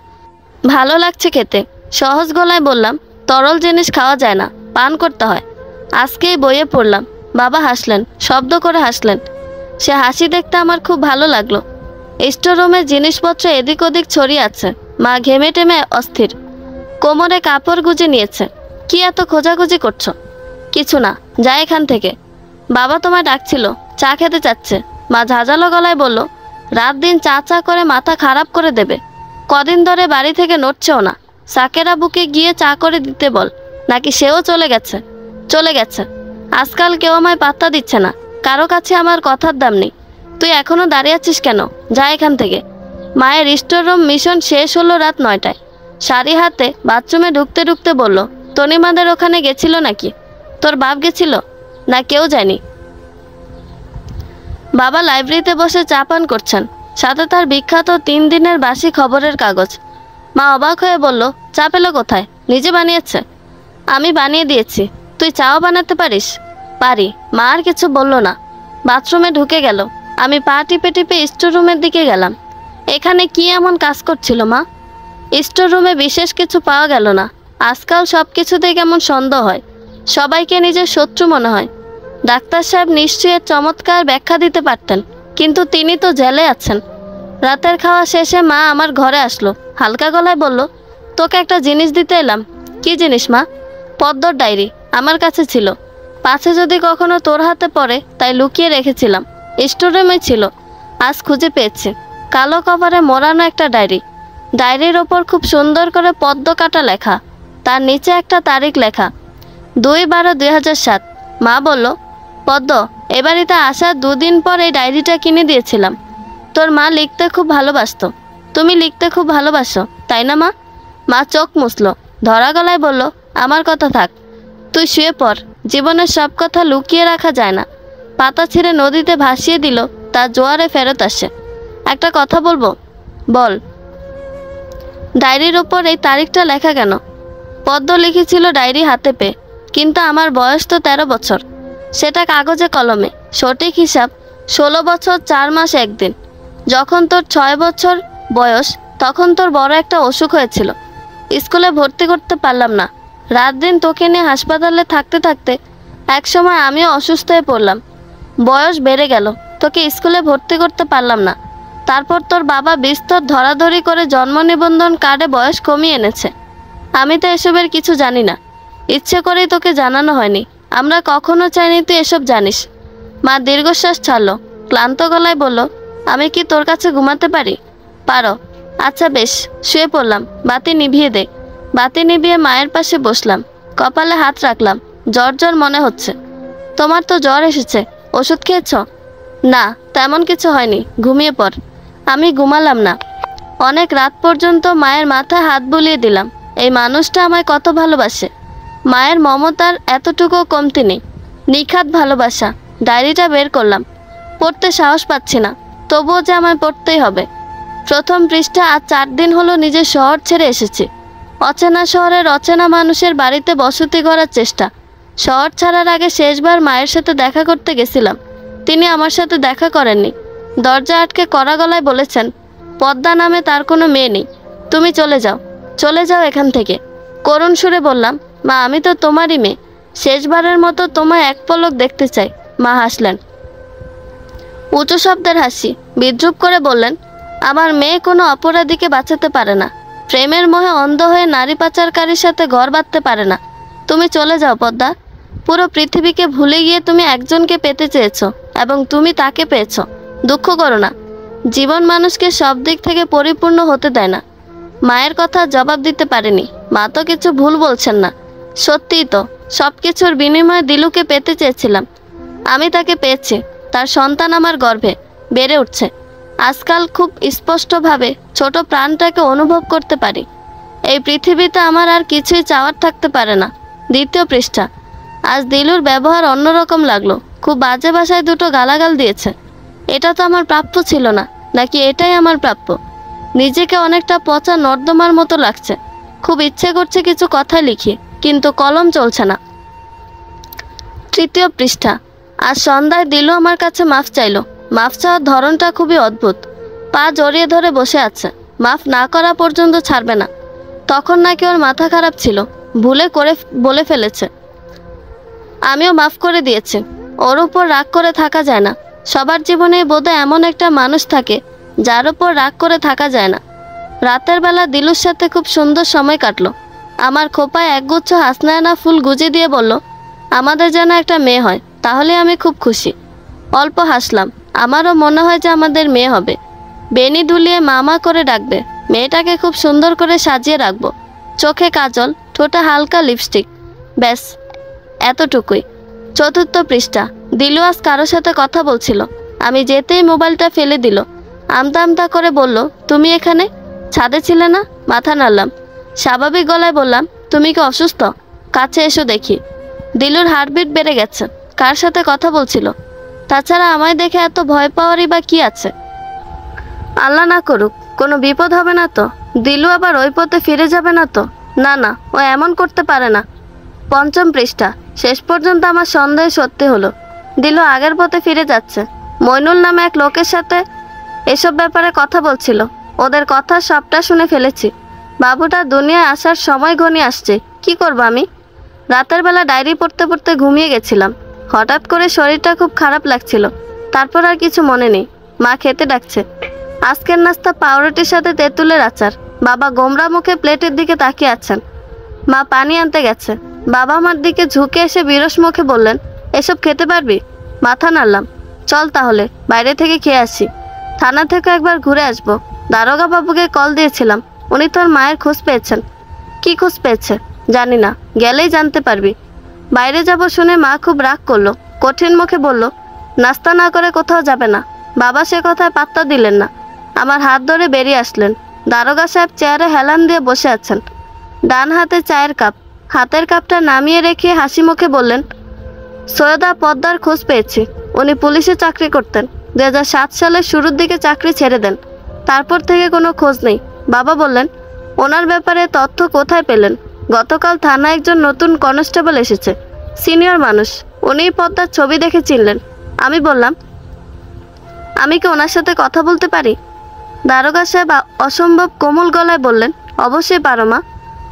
ভালো লাগছে খেতে। সহজ গলায় বললাম, তরল জিনিস খাওয়া যায় না, পান করতে হয়। আজকেই বইয়ে পড়লাম। বাবা হাসলেন, শব্দ করে হাসলেন। সে হাসি দেখতে আমার খুব ভালো লাগলো। স্টোর রুমের জিনিসপত্র এদিক ওদিক ছড়িয়ে আছে। মা ঘেমে টেমে অস্থির, কোমরে কাপড় গুজে নিয়েছে। কি এত খোঁজাখুঁজি করছো? কিছু না, যা এখান থেকে। বাবা তোমায় ডাকছিল, চা খেতে চাচ্ছে। মা ঝাঁঝালো গলায় বলল, রাত দিন চা চা করে মাথা খারাপ করে দেবে। কদিন ধরে বাড়ি থেকে নড়ছেও না। সাকের আবুকে গিয়ে চা করে দিতে বল। নাকি সেও চলে গেছে? চলে গেছে। আজকাল কেউ আমায় পাত্তা দিচ্ছে না, কারো কাছে আমার কথার দাম নেই। তুই এখনো দাঁড়িয়ে আছিস কেন? যা এখান থেকে। মায়ের স্টোর রুম মিশন শেষ হলো রাত 9টায়। শাড়ি হাতে বাথরুমে ঢুকতে ঢুকতে বলল, তনিমাদের ওখানে গেছিল নাকি? তোর বাপ গেছিল? না, কেউ যায়নি। বাবা লাইব্রেরিতে বসে চা পান করছেন, সাথে তার বিখ্যাত 3 দিনের বাসি খবরের কাগজ। মা অবাক হয়ে বলল, চা পেলো কোথায়? নিজে বানিয়েছে? আমি বানিয়ে দিয়েছি। তুই চাও বানাতে পারিস? পারি। মা আর কিছু বলল না, বাথরুমে ঢুকে গেল। আমি পা টিপে টিপে স্টোর রুমের দিকে গেলাম। এখানে কি এমন কাজ করছিল মা? স্টোর রুমে বিশেষ কিছু পাওয়া গেল না। আজকাল সব কিছুতেই কেমন সন্দেহ হয়, সবাইকে নিজের শত্রু মনে হয়। ডাক্তার সাহেব নিশ্চয়ই এর চমৎকার ব্যাখ্যা দিতে পারতেন, কিন্তু তিনি তো জেলে আছেন। রাতের খাওয়া শেষে মা আমার ঘরে আসলো, হালকা গলায় বলল, তোকে একটা জিনিস দিতে এলাম। কি জিনিস মা? পদ্মর ডায়েরি আমার কাছে ছিল, পাছে যদি কখনো তোর হাতে পড়ে তাই লুকিয়ে রেখেছিলাম। স্টোর রুমে ছিল, আজ খুঁজে পেয়েছি। কালো কভারে মোড়ানো একটা ডায়েরি। ডায়েরির ওপর খুব সুন্দর করে পদ্ম কাটা লেখা, তার নিচে একটা তারিখ লেখা, 2/12/2007। মা বলল, পদ্ম, এ বাড়িতে আসার 2 দিন পর এই ডায়েরিটা কিনে দিয়েছিলাম। তোর মা লিখতে খুব ভালোবাসতো। তুমি লিখতে খুব ভালোবাসো, তাই না মা? মা চোখ মুছল, ধরা গলায় বলল, আমার কথা থাক, তুই শুয়ে পড়। জীবনের সব কথা লুকিয়ে রাখা যায় না। পাতা ছিঁড়ে নদীতে ভাসিয়ে দিল, তার জোয়ারে ফেরত আসে। একটা কথা বলবো? বল। ডায়েরির ওপর এই তারিখটা লেখা কেন? পদ্ম লিখেছিল ডায়েরি হাতে পেয়ে, কিন্তু আমার বয়স তো 13 বছর। সেটা কাগজে কলমে। সঠিক হিসাব 16 বছর 4 মাস 1 দিন। যখন তোর 6 বছর বয়স, তখন তোর বড় একটা অসুখ হয়েছিল। স্কুলে ভর্তি করতে পারলাম না। রাত দিন তোকে নিয়ে হাসপাতালে থাকতে থাকতে একসময় আমিও অসুস্থ হয়ে পড়লাম। বয়স বেড়ে গেল, তোকে স্কুলে ভর্তি করতে পারলাম না। তারপর তোর বাবা বিস্তর ধরাধরি করে জন্ম নিবন্ধন কার্ডে বয়স কমিয়ে এনেছে। আমি তো এসবের কিছু জানি না, ইচ্ছে করেই তোকে জানানো হয়নি। আমরা কখনো চাইনি তুই এসব জানিস। মা দীর্ঘশ্বাস ছাড়ল, ক্লান্ত গলায় বলল, আমি কি তোর কাছে ঘুমাতে পারি? পারো। আচ্ছা বেশ, শুয়ে পড়লাম। বাতি নিভিয়ে দে। বাতি নিভিয়ে মায়ের পাশে বসলাম, কপালে হাত রাখলাম। জ্বর জ্বর মনে হচ্ছে। তোমার তো জ্বর এসেছে, ওষুধ খেয়েছ? না, তেমন কিছু হয়নি, ঘুমিয়ে পড়। আমি ঘুমালাম না। অনেক রাত পর্যন্ত মায়ের মাথায় হাত বুলিয়ে দিলাম। এই মানুষটা আমায় কত ভালোবাসে। মায়ের মমতার এতটুকু কমতি নেই, নিখাত ভালোবাসা। ডায়েরিটা বের করলাম, পড়তে সাহস পাচ্ছি না, তবুও যে আমায় পড়তেই হবে। প্রথম পৃষ্ঠা। আজ 4 দিন হলো নিজের শহর ছেড়ে এসেছি। অচেনা শহরের অচেনা মানুষের বাড়িতে বসতি করার চেষ্টা। শহর ছাড়ার আগে শেষবার মায়ের সাথে দেখা করতে গেছিলাম, তিনি আমার সাথে দেখা করেননি। দরজা আটকে কড়া গলায় বলেছেন, পদ্মা নামে তার কোনো মেয়ে নেই, তুমি চলে যাও, চলে যাও এখান থেকে। করুণ সুরে বললাম, মা আমি তো তোমারই মেয়ে, শেষবারের মতো তোমায় এক পলক দেখতে চাই। মা হাসলেন, উঁচু শব্দের হাসি। বিদ্রুপ করে বললেন, আমার মেয়ে কোনো অপরাধীকে বাঁচাতে পারে না, প্রেমের মোহে অন্ধ হয়ে নারী পাচারকারীর সাথে ঘর বাঁধতে পারে না। তুমি চলে যাও পদ্মা। পুরো পৃথিবীকে ভুলে গিয়ে তুমি একজনকে পেতে চেয়েছো এবং তুমি তাকে পেয়েছো। দুঃখ করো না, জীবন মানুষকে সব দিক থেকে পরিপূর্ণ হতে দেয় না। মায়ের কথা জবাব দিতে পারেনি। মা তো কিছু ভুল বলছেন না, সত্যিই তো সব কিছুর বিনিময়ে দিলুকে পেতে চেয়েছিলাম। আমি তাকে পেয়েছি, তার সন্তান আমার গর্ভে বেড়ে উঠছে। আজকাল খুব স্পষ্টভাবে ছোট প্রাণটাকে অনুভব করতে পারি। এই পৃথিবীতে আমার আর কিছুই চাওয়ার থাকতে পারে না। দ্বিতীয় পৃষ্ঠা। আজ দিলুর ব্যবহার অন্যরকম লাগলো। খুব বাজে ভাষায় দুটো গালাগাল দিয়েছে। এটা তো আমার প্রাপ্য ছিল না, নাকি এটাই আমার প্রাপ্য? নিজেকে অনেকটা পচা নর্দমার মতো লাগছে। খুব ইচ্ছে করছে কিছু কথা লিখি, কিন্তু কলম চলছে না। তৃতীয় পৃষ্ঠা। আজ সন্ধ্যায় দিলু আমার কাছে মাফ চাইলো। মাফ চাওয়ার ধরনটা খুবই অদ্ভুত। পা জড়িয়ে ধরে বসে আছে, মাফ না করা পর্যন্ত ছাড়বে না। তখন নাকি ওর মাথা খারাপ ছিল, ভুলে করে বলে ফেলেছে। আমিও মাফ করে দিয়েছি। ওর উপর রাগ করে থাকা যায় না। সবার জীবনে বোধহয় এমন একটা মানুষ থাকে যার উপর রাগ করে থাকা যায় না। রাতের বেলা দিলুর সাথে খুব সুন্দর সময় কাটলো। আমার খোপায় একগুচ্ছ হাসনায়না ফুল গুজে দিয়ে বলল, আমাদের যেন একটা মেয়ে হয়, তাহলে আমি খুব খুশি। অল্প হাসলাম। আমারও মনে হয় যে আমাদের মেয়ে হবে। বেনি দুলিয়ে মামা করে ডাকবে। মেয়েটাকে খুব সুন্দর করে সাজিয়ে রাখবো। চোখে কাজল, ঠোঁটে হালকা লিপস্টিক, ব্যাস এতটুকুই। চতুর্থ পৃষ্ঠা। দিলু আজ কারোর সাথে কথা বলছিল। আমি যেতেই মোবাইলটা ফেলে দিল। আমতা আমতা করে বলল, তুমি এখানে? ছাদে ছিলে না? মাথা নাড়লাম। স্বাভাবিক গলায় বললাম, তুমি কি অসুস্থ? কাছে এসো দেখি। দিলুর হার্টবিট বেড়ে গেছে। কার সাথে কথা বলছিল? তাছাড়া আমায় দেখে এত ভয় পাওয়ারই বা কি আছে? আল্লাহ না করুক, কোনো বিপদ হবে না তো? দিলু আবার ওই পথে ফিরে যাবে না তো? না না, ও এমন করতে পারে না। পঞ্চম পৃষ্ঠা। শেষ পর্যন্ত আমার সন্দেহ সত্যি হলো। দিলু আগের পথে ফিরে যাচ্ছে। মইনুল নামে এক লোকের সাথে এসব ব্যাপারে কথা বলছিল। ওদের কথা সবটা শুনে ফেলেছি। বাবুটা দুনিয়ায় আসার সময় ঘনিয়ে আসছে। কি করব আমি? রাতের বেলা ডায়েরি পড়তে পড়তে ঘুমিয়ে গেছিলাম। হঠাৎ করে শরীরটা খুব খারাপ লাগছিল। তারপর আর কিছু মনে নেই। মা খেতে ডাকছে। আজকের নাস্তা পাউরুটির সাথে তেঁতুলের আচার। বাবা গোমরা মুখে প্লেটের দিকে তাকিয়ে আছেন। মা পানি আনতে গেছে। বাবা আমার দিকে ঝুঁকে এসে বিরস মুখে বললেন, এসব খেতে পারবি? মাথা নাড়লাম। চল তাহলে বাইরে থেকে খেয়ে আসি। থানা থেকে একবার ঘুরে আসবো। দারোগা বাবুকে কল দিয়েছিলাম। উনি তোর মায়ের খোঁজ পেয়েছেন। কি খোঁজ পেয়েছে জানি না, গেলেই জানতে পারবি। বাইরে যাব শুনে মা খুব রাগ করলো। কঠিন মুখে বলল, নাস্তা না করে কোথাও যাবে না। বাবা সে কথায় পাত্তা দিলেন না। আমার হাত ধরে বেরিয়ে আসলেন। দারোগা সাহেব চেয়ারে হেলান দিয়ে বসে আছেন। ডান হাতে চায়ের কাপ। হাতের কাপটা নামিয়ে রেখে হাসি মুখে বললেন, সৈয়দা পদ্মার খোঁজ পেয়েছি। উনি পুলিশে চাকরি করতেন। 2007 সালের শুরুর দিকে চাকরি ছেড়ে দেন। তারপর থেকে কোনো খোঁজ নেই। বাবা বললেন, ওনার ব্যাপারে তথ্য কোথায় পেলেন? গতকাল থানায় একজন নতুন কনস্টেবল এসেছে, সিনিয়র মানুষ। উনিই পদ্মার ছবি দেখে চিনলেন। আমি বললাম, আমি কি ওনার সাথে কথা বলতে পারি? দারোগা সাহেব অসম্ভব কোমল গলায় বললেন, অবশ্যই পারো মা,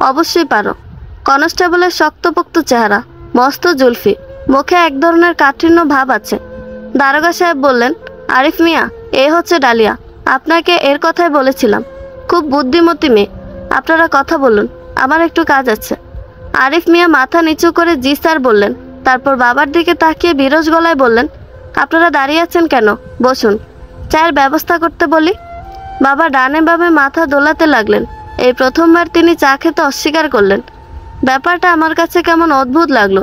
অবশ্যই পারো। কনস্টেবলের শক্তপোক্ত চেহারা, মস্ত জুলফি, মুখে এক ধরনের কাঠিন্য ভাব আছে। দারোগা সাহেব বললেন, আরিফ মিয়া, এ হচ্ছে ডালিয়া। আপনাকে এর কথাই বলেছিলাম। খুব বুদ্ধিমতী মেয়ে। আপনারা কথা বলুন, আমার একটু কাজ আছে। আরিফ মিয়া মাথা নিচু করে জি স্যার বললেন। তারপর বাবার দিকে তাকিয়ে বিরস গলায় বললেন, আপনারা দাঁড়িয়ে আছেন কেন? বসুন, চায়ের ব্যবস্থা করতে বলি। বাবা ডানে বামে মাথা দোলাতে লাগলেন। এই প্রথমবার তিনি চা খেতে অস্বীকার করলেন। ব্যাপারটা আমার কাছে কেমন অদ্ভুত লাগলো।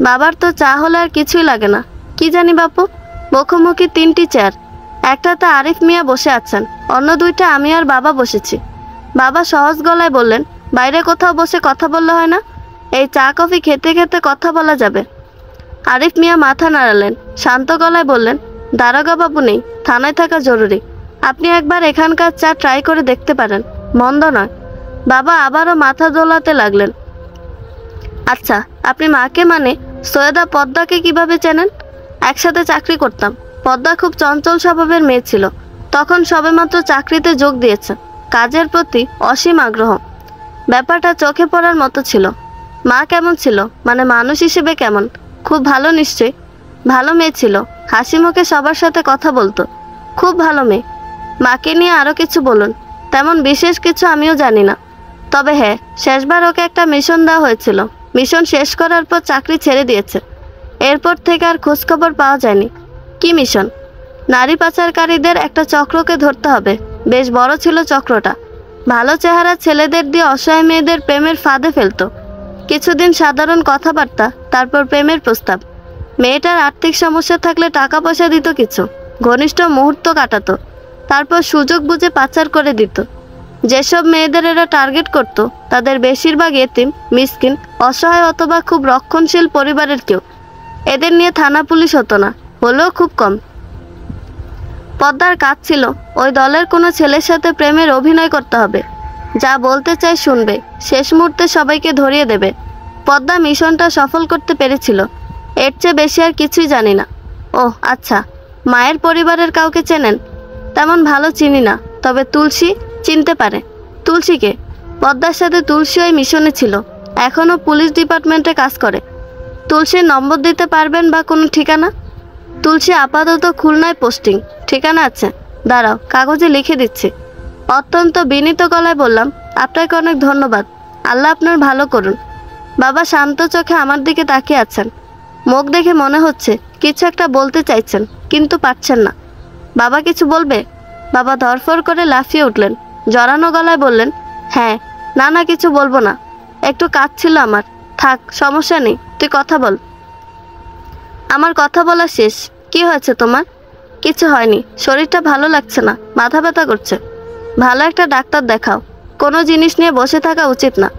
বাবার তো চা হলে আর কিছুই লাগে না। কি জানি বাপু, মুখোমুখি 3টি চেয়ার। একটাতে আরিফ মিয়া বসে আছেন, অন্য 2টা আমি আর বাবা বসেছি। বাবা সহজ গলায় বললেন, বাইরে কোথাও বসে কথা বললে হয় না? এই চা কফি খেতে খেতে কথা বলা যাবে। আরিফ মিয়া মাথা নাড়ালেন। শান্ত গলায় বললেন, দারোগা বাবু নেই, থানায় থাকা জরুরি। আপনি একবার এখানকার চা ট্রাই করে দেখতে পারেন, মন্দ নয়। বাবা আবারও মাথা দোলাতে লাগলেন। আচ্ছা, আপনি মাকে মানে সৈয়দা পদ্মাকে কিভাবে চেনেন? একসাথে চাকরি করতাম। পদ্মা খুব চঞ্চল স্বভাবের মেয়ে ছিল। তখন সবেমাত্র চাকরিতে যোগ দিয়েছে, কাজের প্রতি অসীম আগ্রহ। ব্যাপারটা চোখে পড়ার মতো ছিল। মা কেমন ছিল, মানে মানুষ হিসেবে কেমন? খুব ভালো নিশ্চয়ই। ভালো মেয়ে ছিল, হাসি মুখে সবার সাথে কথা বলতো। খুব ভালো মেয়ে। মাকে নিয়ে আরও কিছু বলুন। তেমন বিশেষ কিছু আমিও জানি না, তবে হ্যাঁ, শেষবার ওকে একটা মিশন দেওয়া হয়েছিল। মিশন শেষ করার পর চাকরি ছেড়ে দিয়েছে। এরপর থেকে আর খোঁজখবর পাওয়া যায়নি। কি মিশন? নারী পাচারকারীদের একটা চক্রকে ধরতে হবে। বেশ বড় ছিল চক্রটা। ভালো চেহারা ছেলেদের দিয়ে অসহায় মেয়েদের প্রেমের ফাঁদে ফেলতো। কিছুদিন সাধারণ কথাবার্তা, তারপর প্রেমের প্রস্তাব। মেয়েটার আর্থিক সমস্যা থাকলে টাকা পয়সা দিত কিছু, ঘনিষ্ঠ মুহূর্ত কাটাতো, তারপর সুযোগ বুঝে পাচার করে দিত। যেসব মেয়েদের এরা টার্গেট করত তাদের বেশিরভাগ এতিম, মিসকিন, অসহায় অথবা খুব রক্ষণশীল পরিবারের কেউ। এদের নিয়ে থানা পুলিশ হতো না, হলেও খুব কম। পদ্মার কাজ ছিল ওই দলের কোনো ছেলের সাথে প্রেমের অভিনয় করতে হবে। যা বলতে চায় শুনবে, শেষ মুহূর্তে সবাইকে ধরিয়ে দেবে। পদ্মা মিশনটা সফল করতে পেরেছিল। এর চেয়ে বেশি আর কিছুই জানি না। ওহ আচ্ছা, মায়ের পরিবারের কাউকে চেনেন? তেমন ভালো চিনি না, তবে তুলসী চিনতে পারে। তুলসীকে? পদ্মার সাথে তুলসী ওই মিশনে ছিল, এখনও পুলিশ ডিপার্টমেন্টে কাজ করে। তুলসীর নম্বর দিতে পারবেন বা কোনো ঠিকানা? তুলসী আপাতত খুলনায় পোস্টিং, ঠিকানা আছে। দাঁড়াও, কাগজে লিখে দিচ্ছি। অত্যন্ত বিনীত গলায় বললাম, আপনাকে অনেক ধন্যবাদ, আল্লাহ আপনার ভালো করুন। বাবা শান্ত চোখে আমার দিকে তাকিয়ে আছেন। মুখ দেখে মনে হচ্ছে কিছু একটা বলতে চাইছেন, কিন্তু পারছেন না। বাবা কিছু বলবে? বাবা ধরফর করে লাফিয়ে উঠলেন, জড়ানো গলায় বললেন, হ্যাঁ। না কিছু বলবো না, একটু কাজ ছিল আমার। থাক, সমস্যা নেই, তুই কথা বল। আমার কথা বলা শেষ। কি হয়েছে তোমার? কিছু হয়নি, শরীরটা ভালো লাগছে না, মাথা ব্যথা করছে। ভালো একটা ডাক্তার দেখাও। কোনো জিনিস নিয়ে বসে থাকা উচিত না,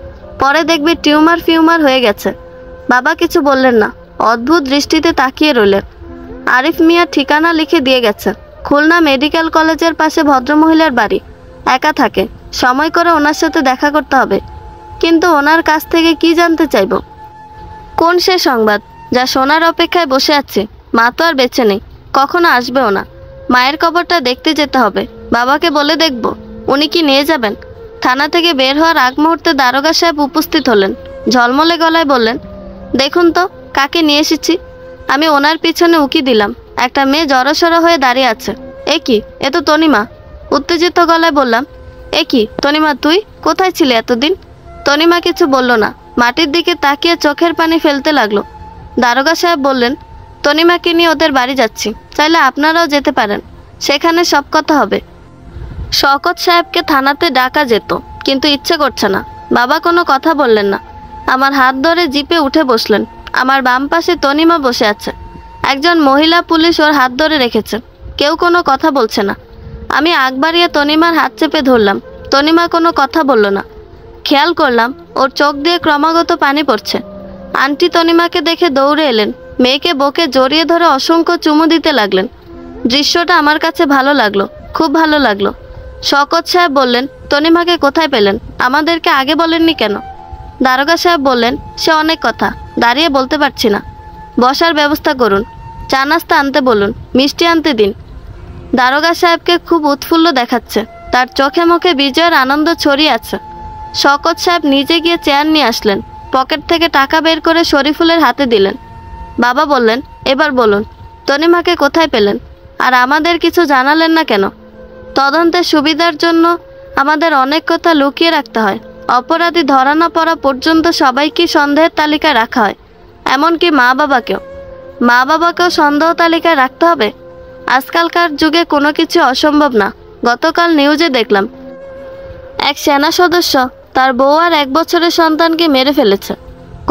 পরে দেখবি টিউমার হয়ে গেছে। বাবা কিছু বললেন না, অদ্ভুত দৃষ্টিতে তাকিয়ে রইলেন। আরিফ মিয়ার ঠিকানা লিখে দিয়ে গেছে, খুলনা মেডিকেল কলেজের পাশে ভদ্রমহিলার বাড়ি। একা থাকে, সময় করে ওনার সাথে দেখা করতে হবে। কিন্তু ওনার কাছ থেকে কি জানতে চাইব? কোন সে সংবাদ যা শোনার অপেক্ষায় বসে আছে? মা তো আর বেঁচে নেই, কখনো আসবেও না। মায়ের কবরটা দেখতে যেতে হবে। বাবাকে বলে দেখব, উনি কি নিয়ে যাবেন? থানা থেকে বের হওয়ার আগ মুহূর্তে দারোগা সাহেব উপস্থিত হলেন। ঝলমলে গলায় বললেন, দেখুন তো কাকে নিয়ে এসেছি। আমি ওনার পিছনে উকি দিলাম। একটা মেয়ে জড়সড় হয়ে দাঁড়িয়ে আছে। এ কি, এ তো তনিমা। উত্তেজিত গলায় বললাম, এ কি তনিমা, তুই কোথায় ছিলে এতদিন? তনিমা কিছু বলল না, মাটির দিকে তাকিয়ে চোখের পানি ফেলতে লাগলো। দারোগা সাহেব বললেন, তনিমাকে নিয়ে ওদের বাড়ি যাচ্ছি, চাইলে আপনারাও যেতে পারেন, সেখানে সব কথা হবে। শওকত সাহেবকে থানাতে ডাকা যেত, কিন্তু ইচ্ছে করছে না। বাবা কোনো কথা বললেন না, আমার হাত ধরে জিপে উঠে বসলেন। আমার বাম পাশে তনিমা বসে আছে। একজন মহিলা পুলিশ ওর হাত ধরে রেখেছে। কেউ কোনো কথা বলছে না। আমি আগ বাড়িয়ে তনিমার হাত চেপে ধরলাম। তনিমা কোনো কথা বলল না। খেয়াল করলাম ওর চোখ দিয়ে ক্রমাগত পানি পড়ছে। আন্টি তনিমাকে দেখে দৌড়ে এলেন, মেয়েকে বুকে জড়িয়ে ধরে অসংখ্য চুমু দিতে লাগলেন। দৃশ্যটা আমার কাছে ভালো লাগলো, খুব ভালো লাগলো। শওকত সাহেব বললেন, তনিমাকে কোথায় পেলেন? আমাদেরকে আগে বলেননি কেন? দারোগা সাহেব বললেন, সে অনেক কথা, দাঁড়িয়ে বলতে পারছি না। বসার ব্যবস্থা করুন, চা নাস্তা আনতে বলুন, মিষ্টি আনতে দিন। দারোগা সাহেবকে খুব উৎফুল্ল দেখাচ্ছে, তার চোখে মুখে বিজয়ের আনন্দ ছড়িয়ে আছে। শওকত সাহেব নিজে গিয়ে চেয়ার নিয়ে আসলেন, পকেট থেকে টাকা বের করে শরীফুলের হাতে দিলেন। বাবা বললেন, এবার বলুন, তনিমাকে কোথায় পেলেন? আর আমাদের কিছু জানালেন না কেন? তদন্তের সুবিধার জন্য আমাদের অনেক কথা লুকিয়ে রাখতে হয়। অপরাধী ধরা না পড়া পর্যন্ত সবাইকে সন্দেহের তালিকায় রাখা হয়, এমনকি মা বাবাকেও সন্দেহ তালিকায় রাখতে হবে। আজকালকার যুগে কোনো কিছু অসম্ভব না। গতকাল নিউজে দেখলাম এক সেনা সদস্য তার বউ আর 1 বছরের সন্তানকে মেরে ফেলেছে।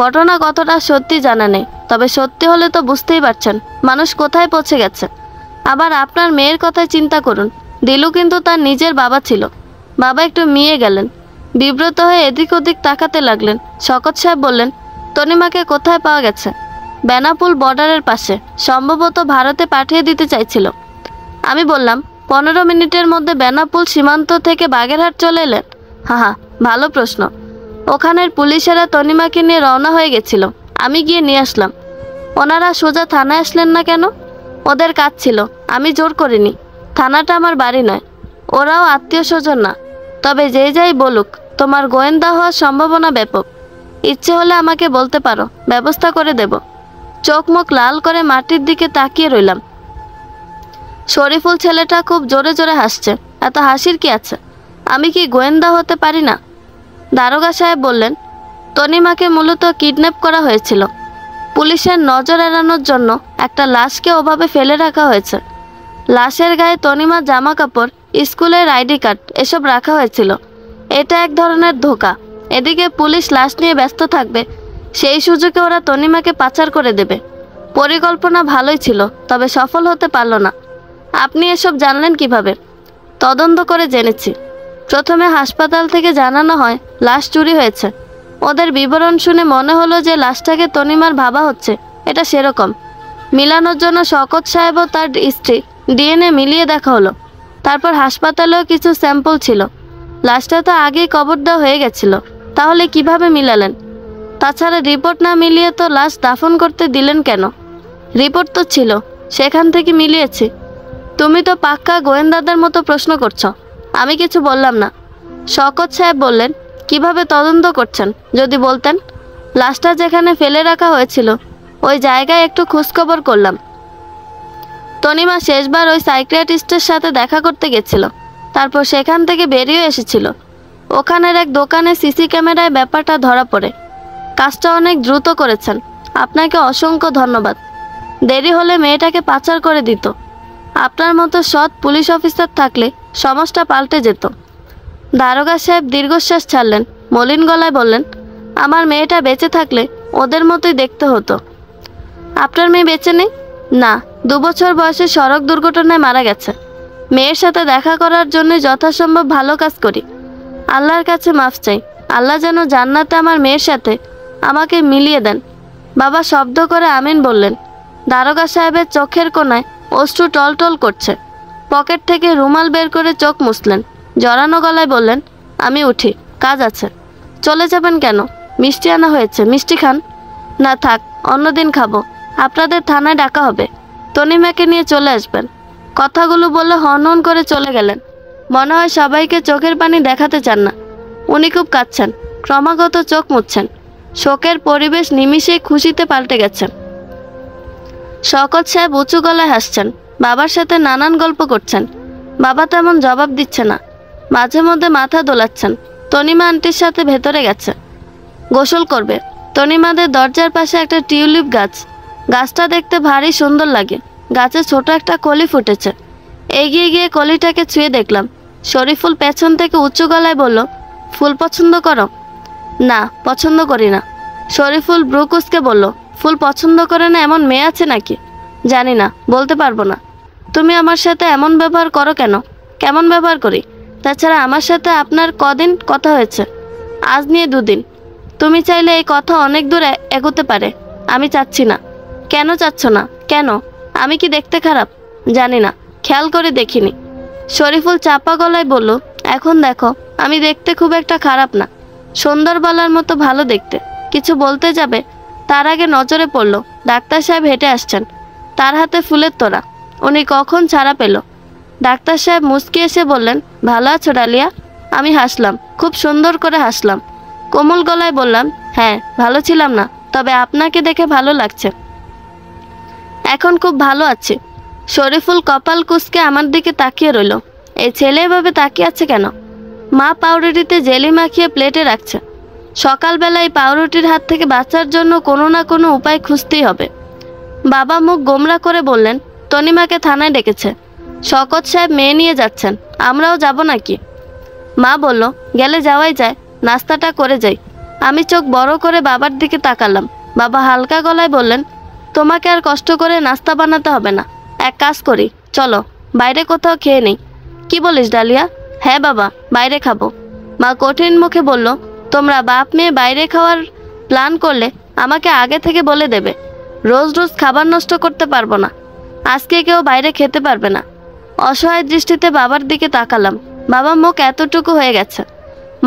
ঘটনা কতটা সত্যি জানা নেই, তবে সত্যি হলে তো বুঝতেই পারছেন মানুষ কোথায় পৌঁছে গেছে। আবার আপনার মেয়ের কথায় চিন্তা করুন, দিলু কিন্তু তার নিজের বাবা ছিল। বাবা একটু মিয়ে গেলেন, বিব্রত হয়ে এদিক ওদিক তাকাতে লাগলেন। শওকত সাহেব বললেন, তনিমাকে কোথায় পাওয়া গেছে? বেনাপুল বর্ডারের পাশে, সম্ভবত ভারতে পাঠিয়ে দিতে চাইছিল। আমি বললাম, 15 মিনিটের মধ্যে বেনাপুল সীমান্ত থেকে বাগেরহাট চলে এলেন? হা, ভালো প্রশ্ন। ওখানের পুলিশেরা তনিমাকে নিয়ে রওনা হয়ে গেছিল, আমি গিয়ে নিয়ে আসলাম। ওনারা সোজা থানায় আসলেন না কেন? ওদের কাজ ছিল, আমি জোর করিনি। থানাটা আমার বাড়ি নয়, ওরাও আত্মীয় স্বজন না। তবে যে যাই বলুক, তোমার গোয়েন্দা হওয়ার সম্ভাবনা ব্যাপক। ইচ্ছে হলে আমাকে বলতে পারো, ব্যবস্থা করে দেব। চোখ মুখ লাল করে মাটির দিকে তাকিয়ে রইলাম। শরীফুল ছেলেটা খুব জোরে জোরে হাসছে। এত হাসির কি আছে? আমি কি গোয়েন্দা হতে পারি না? দারোগা সাহেব বললেন, তনিমাকে মূলত কিডন্যাপ করা হয়েছিল। পুলিশের নজর এড়ানোর জন্য একটা লাশকে ওভাবে ফেলে রাখা হয়েছে। লাশের গায়ে তনিমার জামা কাপড়, স্কুলের আইডি কার্ড এসব রাখা হয়েছিল। এটা এক ধরনের ধোঁকা। এদিকে পুলিশ লাশ নিয়ে ব্যস্ত থাকবে, সেই সুযোগে ওরা তনিমাকে পাচার করে দেবে। পরিকল্পনা ভালোই ছিল, তবে সফল হতে পারল না। আপনি এসব জানলেন কিভাবে? তদন্ত করে জেনেছি। প্রথমে হাসপাতাল থেকে জানানো হয় লাশ চুরি হয়েছে। ওদের বিবরণ শুনে মনে হলো যে লাশটাকে তনিমার ভাবা হচ্ছে। এটা সেরকম। মিলানোর জন্য শওকত সাহেব ও তার স্ত্রী ডিএনএ মিলিয়ে দেখা হলো। তারপর হাসপাতালেও কিছু স্যাম্পল ছিল। লাশটা তো আগেই কবর দেওয়া হয়ে গেছিল, তাহলে কিভাবে মিলালেন? তাছাড়া রিপোর্ট না মিলিয়ে তো লাশ দাফন করতে দিলেন কেন? রিপোর্ট তো ছিল, সেখান থেকে মিলিয়েছি। তুমি তো পাক্কা গোয়েন্দাদের মতো প্রশ্ন করছো। আমি কিছু বললাম না। শওকত সাহেব বললেন, কিভাবে তদন্ত করছেন যদি বলতেন? লাশটা যেখানে ফেলে রাখা হয়েছিল ওই জায়গায় একটু খোঁজখবর করলাম। তনিমা শেষবার ওই সাইকিয়াট্রিস্টের সাথে দেখা করতে গেছিল, তারপর সেখান থেকে বেরিয়ে এসেছিল। ওখানের এক দোকানে সিসি ক্যামেরায় ব্যাপারটা ধরা পড়ে। কাজটা অনেক দ্রুত করেছেন, আপনাকে অসংখ্য ধন্যবাদ। দেরি হলে মেয়েটাকে পাচার করে দিত। আপনার মতো সৎ পুলিশ অফিসার থাকলে সমাজটা পাল্টে যেত। দারোগা সাহেব দীর্ঘশ্বাস ছাড়লেন, মলিন গলায় বললেন, আমার মেয়েটা বেঁচে থাকলে ওদের মতোই দেখতে হতো। আপনার মেয়ে বেঁচে নেই? না, 2 বছর বয়সে সড়ক দুর্ঘটনায় মারা গেছে। মেয়ের সাথে দেখা করার জন্য যথাসম্ভব ভালো কাজ করি। আল্লাহর কাছে মাফ চাই, আল্লাহ যেন জান্নাতে আমার মেয়ের সাথে আমাকে মিলিয়ে দেন। বাবা শব্দ করে আমিন বললেন। দারোগা সাহেবের চোখের কোণায় অশ্রু টলটল করছে। পকেট থেকে রুমাল বের করে চোখ মুছলেন। জড়ানো গলায় বললেন, আমি উঠি, কাজ আছে। চলে যাবেন কেন? মিষ্টি আনা হয়েছে, মিষ্টি খান। না থাক, অন্যদিন খাবো। আপনাদের থানায় ডাকা হবে, তনিমাকে নিয়ে চলে আসবেন। কথাগুলো বলে হনহন করে চলে গেলেন। মনে হয় সবাইকে চোখের পানি দেখাতে চান না। উনি খুব কাঁদছেন, ক্রমাগত চোখ মুছছেন। শোকের পরিবেশ নিমিষেই খুশিতে পাল্টে গেছে। শওকত সাহেব উঁচু গলায় হাসছেন, বাবার সাথে নানান গল্প করছেন। বাবা তেমন জবাব দিচ্ছে না, মাঝে মধ্যে মাথা দোলাচ্ছেন। তনিমা আন্টির সাথে ভেতরে গেছে, গোসল করবে। তনিমাদের দরজার পাশে একটা টিউলিপ গাছ। গাছটা দেখতে ভারী সুন্দর লাগে। গাছে ছোট একটা কলি ফুটেছে। এগিয়ে গিয়ে কলিটাকে ছুঁয়ে দেখলাম। শরীফুল পেছন থেকে উঁচু গলায় বলল, ফুল পছন্দ করো? না, পছন্দ করি না। শরীফুল ব্রুকুসকে বলল, ফুল পছন্দ করে না এমন মেয়ে আছে নাকি? জানি না, বলতে পারবো না। তুমি আমার সাথে এমন ব্যবহার করো কেন? কেমন ব্যবহার করি? তাছাড়া আমার সাথে আপনার কদিন কথা হয়েছে? আজ নিয়ে 2 দিন। তুমি চাইলে এই কথা অনেক দূর এগোতে পারে। আমি চাচ্ছি না। কেন চাচ্ছ না? কেন? আমি কি দেখতে খারাপ? জানি না, খেয়াল করে দেখিনি। শরীফুল চাপা গলায় বলল, এখন দেখো, আমি দেখতে খুব একটা খারাপ না, সুন্দর বলার মতো ভালো দেখতে। কিছু বলতে যাবে, তার আগে নজরে পড়ল ডাক্তার সাহেব হেঁটে আসছেন। তার হাতে ফুলের তোড়া। উনি কখন ছাড়া পেল। ডাক্তার সাহেব মুচকি এসে বললেন, ভালো আছো ডালিয়া? আমি হাসলাম, খুব সুন্দর করে হাসলাম। কোমল গলায় বললাম, হ্যাঁ, ভালো ছিলাম না, তবে আপনাকে দেখে ভালো লাগছে। এখন খুব ভালো আছি। শরীফুল কপাল কুঁচকে আমার দিকে তাকিয়ে রইল। এই ছেলে এভাবে তাকিয়ে আছে কেন? মা পাউরুটিতে জেলি মাখিয়ে প্লেটে রাখছে। সকালবেলায় পাউরুটির হাত থেকে বাঁচার জন্য কোনো না কোনো উপায় খুঁজতেই হবে। বাবা মুখ গোমরা করে বললেন, তনিমাকে থানায় ডেকেছে। শওকত সাহেব মেয়ে নিয়ে যাচ্ছেন, আমরাও যাব নাকি? মা বলল, গেলে যাওয়াই যায়, নাস্তাটা করে যাই। আমি চোখ বড় করে বাবার দিকে তাকালাম। বাবা হালকা গলায় বললেন, তোমাকে আর কষ্ট করে নাস্তা বানাতে হবে না। এক কাজ করি, চলো বাইরে কোথাও খেয়ে নেই। কি বলিস ডালিয়া? হ্যাঁ বাবা, বাইরে খাবো। মা কঠিন মুখে বলল, তোমরা বাপ মেয়ে বাইরে খাওয়ার প্ল্যান করলে আমাকে আগে থেকে বলে দেবে। রোজ রোজ খাবার নষ্ট করতে পারবো না। আজকে কেউ বাইরে খেতে পারবে না। অসহায় দৃষ্টিতে বাবার দিকে তাকালাম। বাবা মুখ এতটুকু হয়ে গেছে।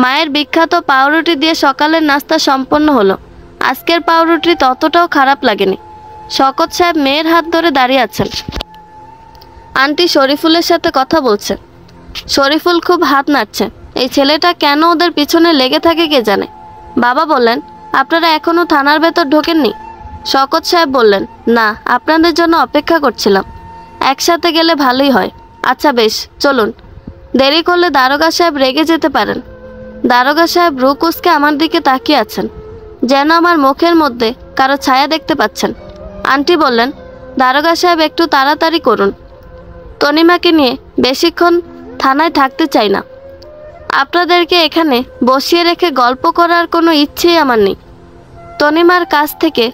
মায়ের বিখ্যাত পাউরুটি দিয়ে সকালের নাস্তা সম্পন্ন হলো। আজকের পাউরুটি ততটাও খারাপ লাগেনি। শওকত সাহেব মেয়ের হাত ধরে দাঁড়িয়ে আছেন। আন্টি শরীফুলের সাথে কথা বলছে। শরীফুল খুব হাত নাড়ছে। এই ছেলেটা কেন ওদের পিছনে লেগে থাকে কে জানে। বাবা বললেন, আপনারা এখনও থানার ভেতর ঢোকেননি? শওকত সাহেব বললেন, না, আপনাদের জন্য অপেক্ষা করছিলাম। একসাথে গেলে ভালোই হয়। আচ্ছা বেশ, চলুন। দেরি করলে দারোগা সাহেব রেগে যেতে পারেন। দারোগা সাহেব রুকুসকে আমার দিকে তাকিয়ে আছেন, যেন আমার মুখের মধ্যে কারো ছায়া দেখতে পাচ্ছেন। আন্টি বললেন, দারোগা সাহেব একটু তাড়াতাড়ি করুন। তনিমাকে নিয়ে বেশিক্ষণ থানায় থাকতে চাই না। আপনাদেরকে এখানে বসিয়ে রেখে গল্প করার কোনো ইচ্ছেই আমার নেই। তনিমার কাছ থেকে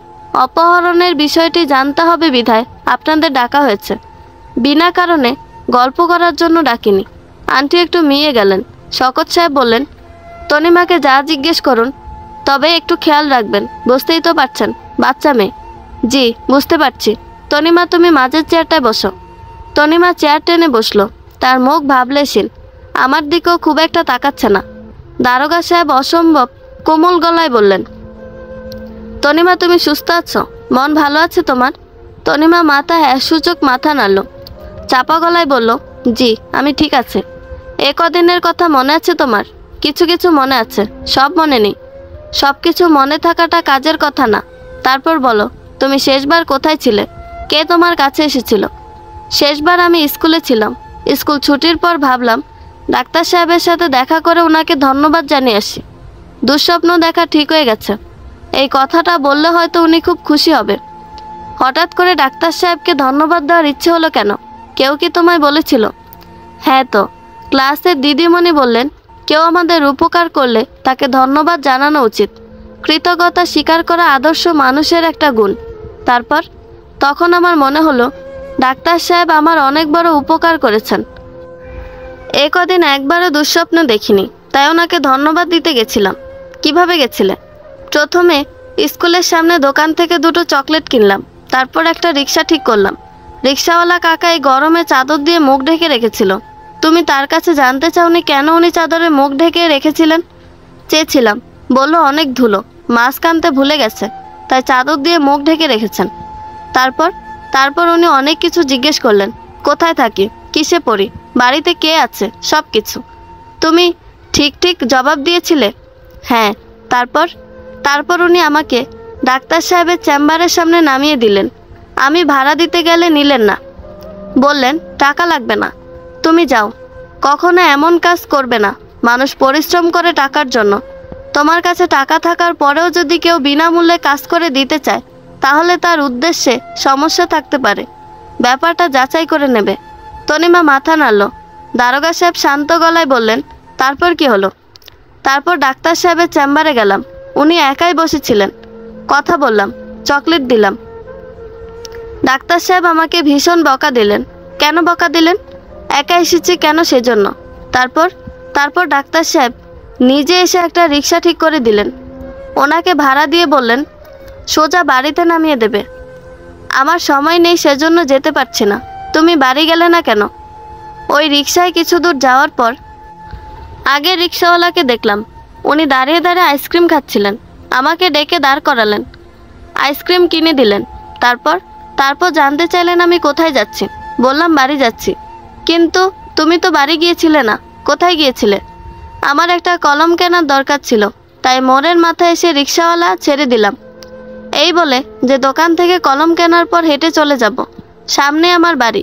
অপহরণের বিষয়টি জানতে হবে বিধায় আপনাদের ডাকা হয়েছে, বিনা কারণে গল্প করার জন্য ডাকিনি। আন্টি একটু মিয়ে গেলেন। শওকত সাহেব বললেন, তনিমাকে যা জিজ্ঞেস করুন, তবে একটু খেয়াল রাখবেন, বুঝতেই তো পারছেন বাচ্চা মেয়ে। জি বুঝতে পারছি। তনিমা, তুমি মাঝের চেয়ারটায় বসো। তনিমা চেয়ার টেনে বসলো। তার মুখ ভাবলেশীল, আমার দিকেও খুব একটা তাকাচ্ছে না। দারোগা সাহেব অসম্ভব কোমল গলায় বললেন, তনিমা, তুমি সুস্থ আছো? মন ভালো আছে তোমার? তনিমা মাথা সূচক মাথা নাড়ল। চাপা গলায় বলল, জি, আমি ঠিক আছে। এ কদিনের কথা মনে আছে তোমার? কিছু কিছু মনে আছে, সব মনে নেই। সব কিছু মনে থাকাটা কাজের কথা না। তারপর বলো, তুমি শেষবার কোথায় ছিলে? কে তোমার কাছে এসেছিল? শেষবার আমি স্কুলে ছিলাম। স্কুল ছুটির পর ভাবলাম ডাক্তার সাহেবের সাথে দেখা করে ওনাকে ধন্যবাদ জানিয়ে আসি। দুঃস্বপ্ন দেখা ঠিক হয়ে গেছে। এই কথাটা বললে হয়তো উনি খুব খুশি হবে। হঠাৎ করে ডাক্তার সাহেবকে ধন্যবাদ দেওয়ার ইচ্ছে হলো কেন? কেউ কি তোমায় বলেছিল? হ্যাঁ তো, ক্লাসের দিদিমণি বললেন, কেউ আমাদের উপকার করলে তাকে ধন্যবাদ জানানো উচিত। কৃতজ্ঞতা স্বীকার করা আদর্শ মানুষের একটা গুণ। তারপর তখন আমার মনে হলো ডাক্তার সাহেব আমার অনেক বড় উপকার করেছেন। এ কদিন একবারও দুঃস্বপ্ন দেখিনি, তাই ওনাকে ধন্যবাদ দিতে গেছিলাম। কিভাবে গেছিলে? প্রথমে স্কুলের সামনে দোকান থেকে দুটো চকলেট কিনলাম। তারপর একটা রিক্সা ঠিক করলাম। রিক্সাওয়ালা কাকা এই গরমে চাদর দিয়ে মুখ ঢেকে রেখেছিল। তুমি তার কাছে জানতে চাওনি কেন উনি চাদরে মুখ ঢেকে রেখেছিলেন? চেয়েছিলাম। বলল অনেক ধুলো, মাস্ক আনতে ভুলে গেছে, তাই চাদর দিয়ে মুখ ঢেকে রেখেছেন। তারপর তারপর উনি অনেক কিছু জিজ্ঞেস করলেন। কোথায় থাকি, কিসে পড়ি, বাড়িতে কে আছে, সব কিছু। তুমি ঠিক ঠিক জবাব দিয়েছিলে। হ্যাঁ। তারপর তারপর উনি আমাকে ডাক্তার সাহেবের চেম্বারের সামনে নামিয়ে দিলেন। আমি ভাড়া দিতে গেলে নিলেন না। বললেন, টাকা লাগবে না, তুমি যাও। কখনো এমন কাজ করবে না। মানুষ পরিশ্রম করে টাকার জন্য। তোমার কাছে টাকা থাকার পরেও যদি কেউ বিনামূল্যে কাজ করে দিতে চায়, তাহলে তার উদ্দেশ্যে সমস্যা থাকতে পারে। ব্যাপারটা যাচাই করে নেবে। তনিমা মাথা নাড়ল। দারোগা সাহেব শান্ত গলায় বললেন, তারপর কি হলো? তারপর ডাক্তার সাহেবের চেম্বারে গেলাম। উনি একাই বসেছিলেন। কথা বললাম, চকলেট দিলাম। ডাক্তার সাহেব আমাকে ভীষণ বকা দিলেন। কেন বকা দিলেন? একা এসেছি কেন সেজন্য। তারপর তারপর ডাক্তার সাহেব নিজে এসে একটা রিক্সা ঠিক করে দিলেন। ওনাকে ভাড়া দিয়ে বললেন, সোজা বাড়িতে নামিয়ে দেবে। আমার সময় নেই, সেজন্য যেতে পারছি না। তুমি বাড়ি গেলে না কেন? ওই রিক্সায় কিছু দূর যাওয়ার পর আগের রিক্সাওয়ালাকে দেখলাম। উনি দাঁড়িয়ে দাঁড়িয়ে আইসক্রিম খাচ্ছিলেন। আমাকে ডেকে দাঁড় করালেন, আইসক্রিম কিনে দিলেন। তারপর তারপর জানতে চাইলেন আমি কোথায় যাচ্ছি। বললাম, বাড়ি যাচ্ছি। কিন্তু তুমি তো বাড়ি গিয়েছিলে না, কোথায় গিয়েছিলে? আমার একটা কলম কেনার দরকার ছিল, তাই মোড়ের মাথায় এসে রিক্সাওয়ালা ছেড়ে দিলাম। এই বলে যে দোকান থেকে কলম কেনার পর হেঁটে চলে যাব। সামনে আমার বাড়ি।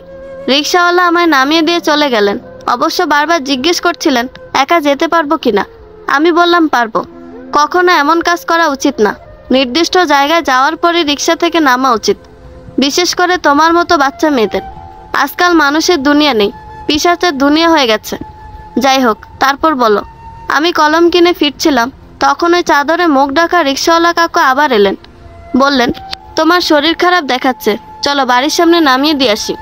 রিক্সাওয়ালা আমায় নামিয়ে দিয়ে চলে গেলেন। অবশ্য বারবার জিজ্ঞেস করছিলেন একা যেতে পারবো কিনা। আমি বললাম, পারবো। কখনো এমন কাজ করা উচিত না। নির্দিষ্ট জায়গায় যাওয়ার পরই রিক্সা থেকে নামা উচিত, বিশেষ করে তোমার মতো বাচ্চা মেয়েদের। আজকাল মানুষের দুনিয়া নেই, পিশাচের দুনিয়া হয়ে গেছে। যাই হোক, তারপর বলো। আমি কলম কিনে ফিরছিলাম, তখন ওই চাদরে মুখ ঢাকা রিক্সাওয়ালা কাকু আবার এলেন। বললেন, তোমার শরীর খারাপ দেখাচ্ছে, চলো বাড়ির সামনে নামিয়ে দিয়ে আসি।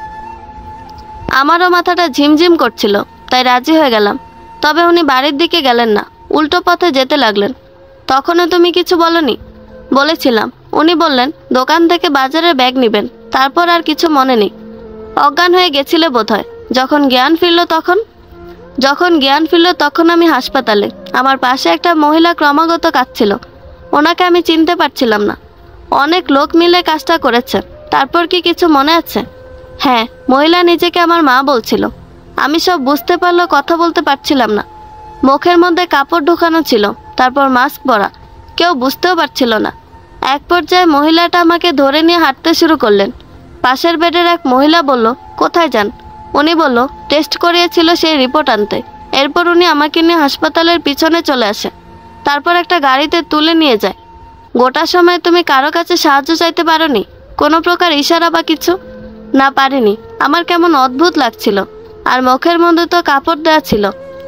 আমারও মাথাটা ঝিমঝিম করছিল, তাই রাজি হয়ে গেলাম। তবে উনি বাড়ির দিকে গেলেন না, উল্টো পথে যেতে লাগলেন। তখনও তুমি কিছু বলনি? বলেছিলাম। উনি বললেন, দোকান থেকে বাজারের ব্যাগ নেবেন। তারপর আর কিছু মনে নেই। অজ্ঞান হয়ে গেছিলে বোধহয়। যখন জ্ঞান ফিরল তখন আমি হাসপাতালে। আমার পাশে একটা মহিলা ক্রমাগত কাঁদছিল। ওনাকে আমি চিনতে পারছিলাম না। অনেক লোক মিলে কাজটা করেছে। তারপর কি কিছু মনে আছে? হ্যাঁ, মহিলা নিজেকে আমার মা বলছিল। আমি সব বুঝতে পারলেও কথা বলতে পারছিলাম না। মুখের মধ্যে কাপড় ঢোকানো ছিল, তারপর মাস্ক পরা, কেউ বুঝতেও পারছিল না। এক পর্যায়ে মহিলাটা আমাকে ধরে নিয়ে হাঁটতে শুরু করলেন। পাশের বেডের এক মহিলা বলল, কোথায় যান? উনি বলল, টেস্ট করিয়েছিল সেই রিপোর্ট আনতে। এরপর উনি আমাকে নিয়ে হাসপাতালের পিছনে চলে আসে, তারপর একটা গাড়িতে তুলে নিয়ে যায়। গোটা সময় তুমি কারো কাছে সাহায্য চাইতে পারোনি? কোনো প্রকার ইশারা বা কিছু? না, পারিনি। আমার কেমন অদ্ভুত লাগছিল, আর মুখের মধ্যে তো কাপড় দেওয়া ছিল।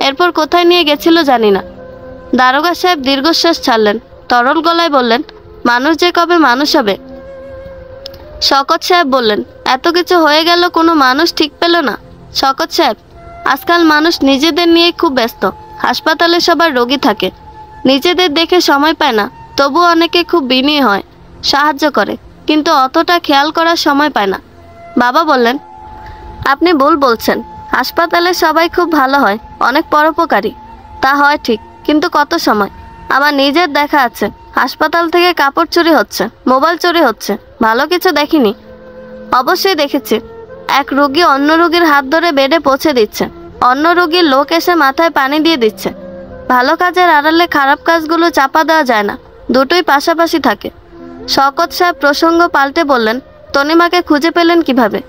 এরপর কোথায় নিয়ে গেছিল জানি না। দারোগা সাহেব দীর্ঘশ্বাস ছাড়লেন, তরল গলায় বললেন, মানুষ যে কবে মানুষ হবে। শওকত সাহেব বললেন, এত কিছু হয়ে গেল, কোনো মানুষ ঠিক পেল না? শওকত সাহেব, আজকাল মানুষ নিজেদের নিয়ে খুব ব্যস্ত। হাসপাতালে সবার রোগী থাকে, নিজেদের দেখে সময় পায় না। তবুও অনেকে খুব বিনয়ী হয়, সাহায্য করে, কিন্তু অতটা খেয়াল করার সময় পায় না। বাবা বললেন, আপনি ভুল বলছেন। হাসপাতালে সবাই খুব ভালো হয়, অনেক পরোপকারী। তা হয় ঠিক, কিন্তু কত সময়? আমার নিজের দেখা আছে, হাসপাতাল থেকে কাপড় চুরি হচ্ছে, মোবাইল চুরি হচ্ছে। ভালো কিছু দেখিনি? অবশ্যই দেখেছি। এক রোগী অন্য রোগীর হাত ধরে বেডে পৌঁছে দিচ্ছে, অন্য রোগীর লোক এসে মাথায় পানি দিয়ে দিচ্ছে। ভালো কাজের আড়ালে খারাপ কাজগুলো চাপা দেওয়া যায় না, দুটোই পাশাপাশি থাকে। শওকত সাহেব প্রসঙ্গ পাল্টে বললেন, তনিমাকে খুঁজে পেলেন কিভাবে?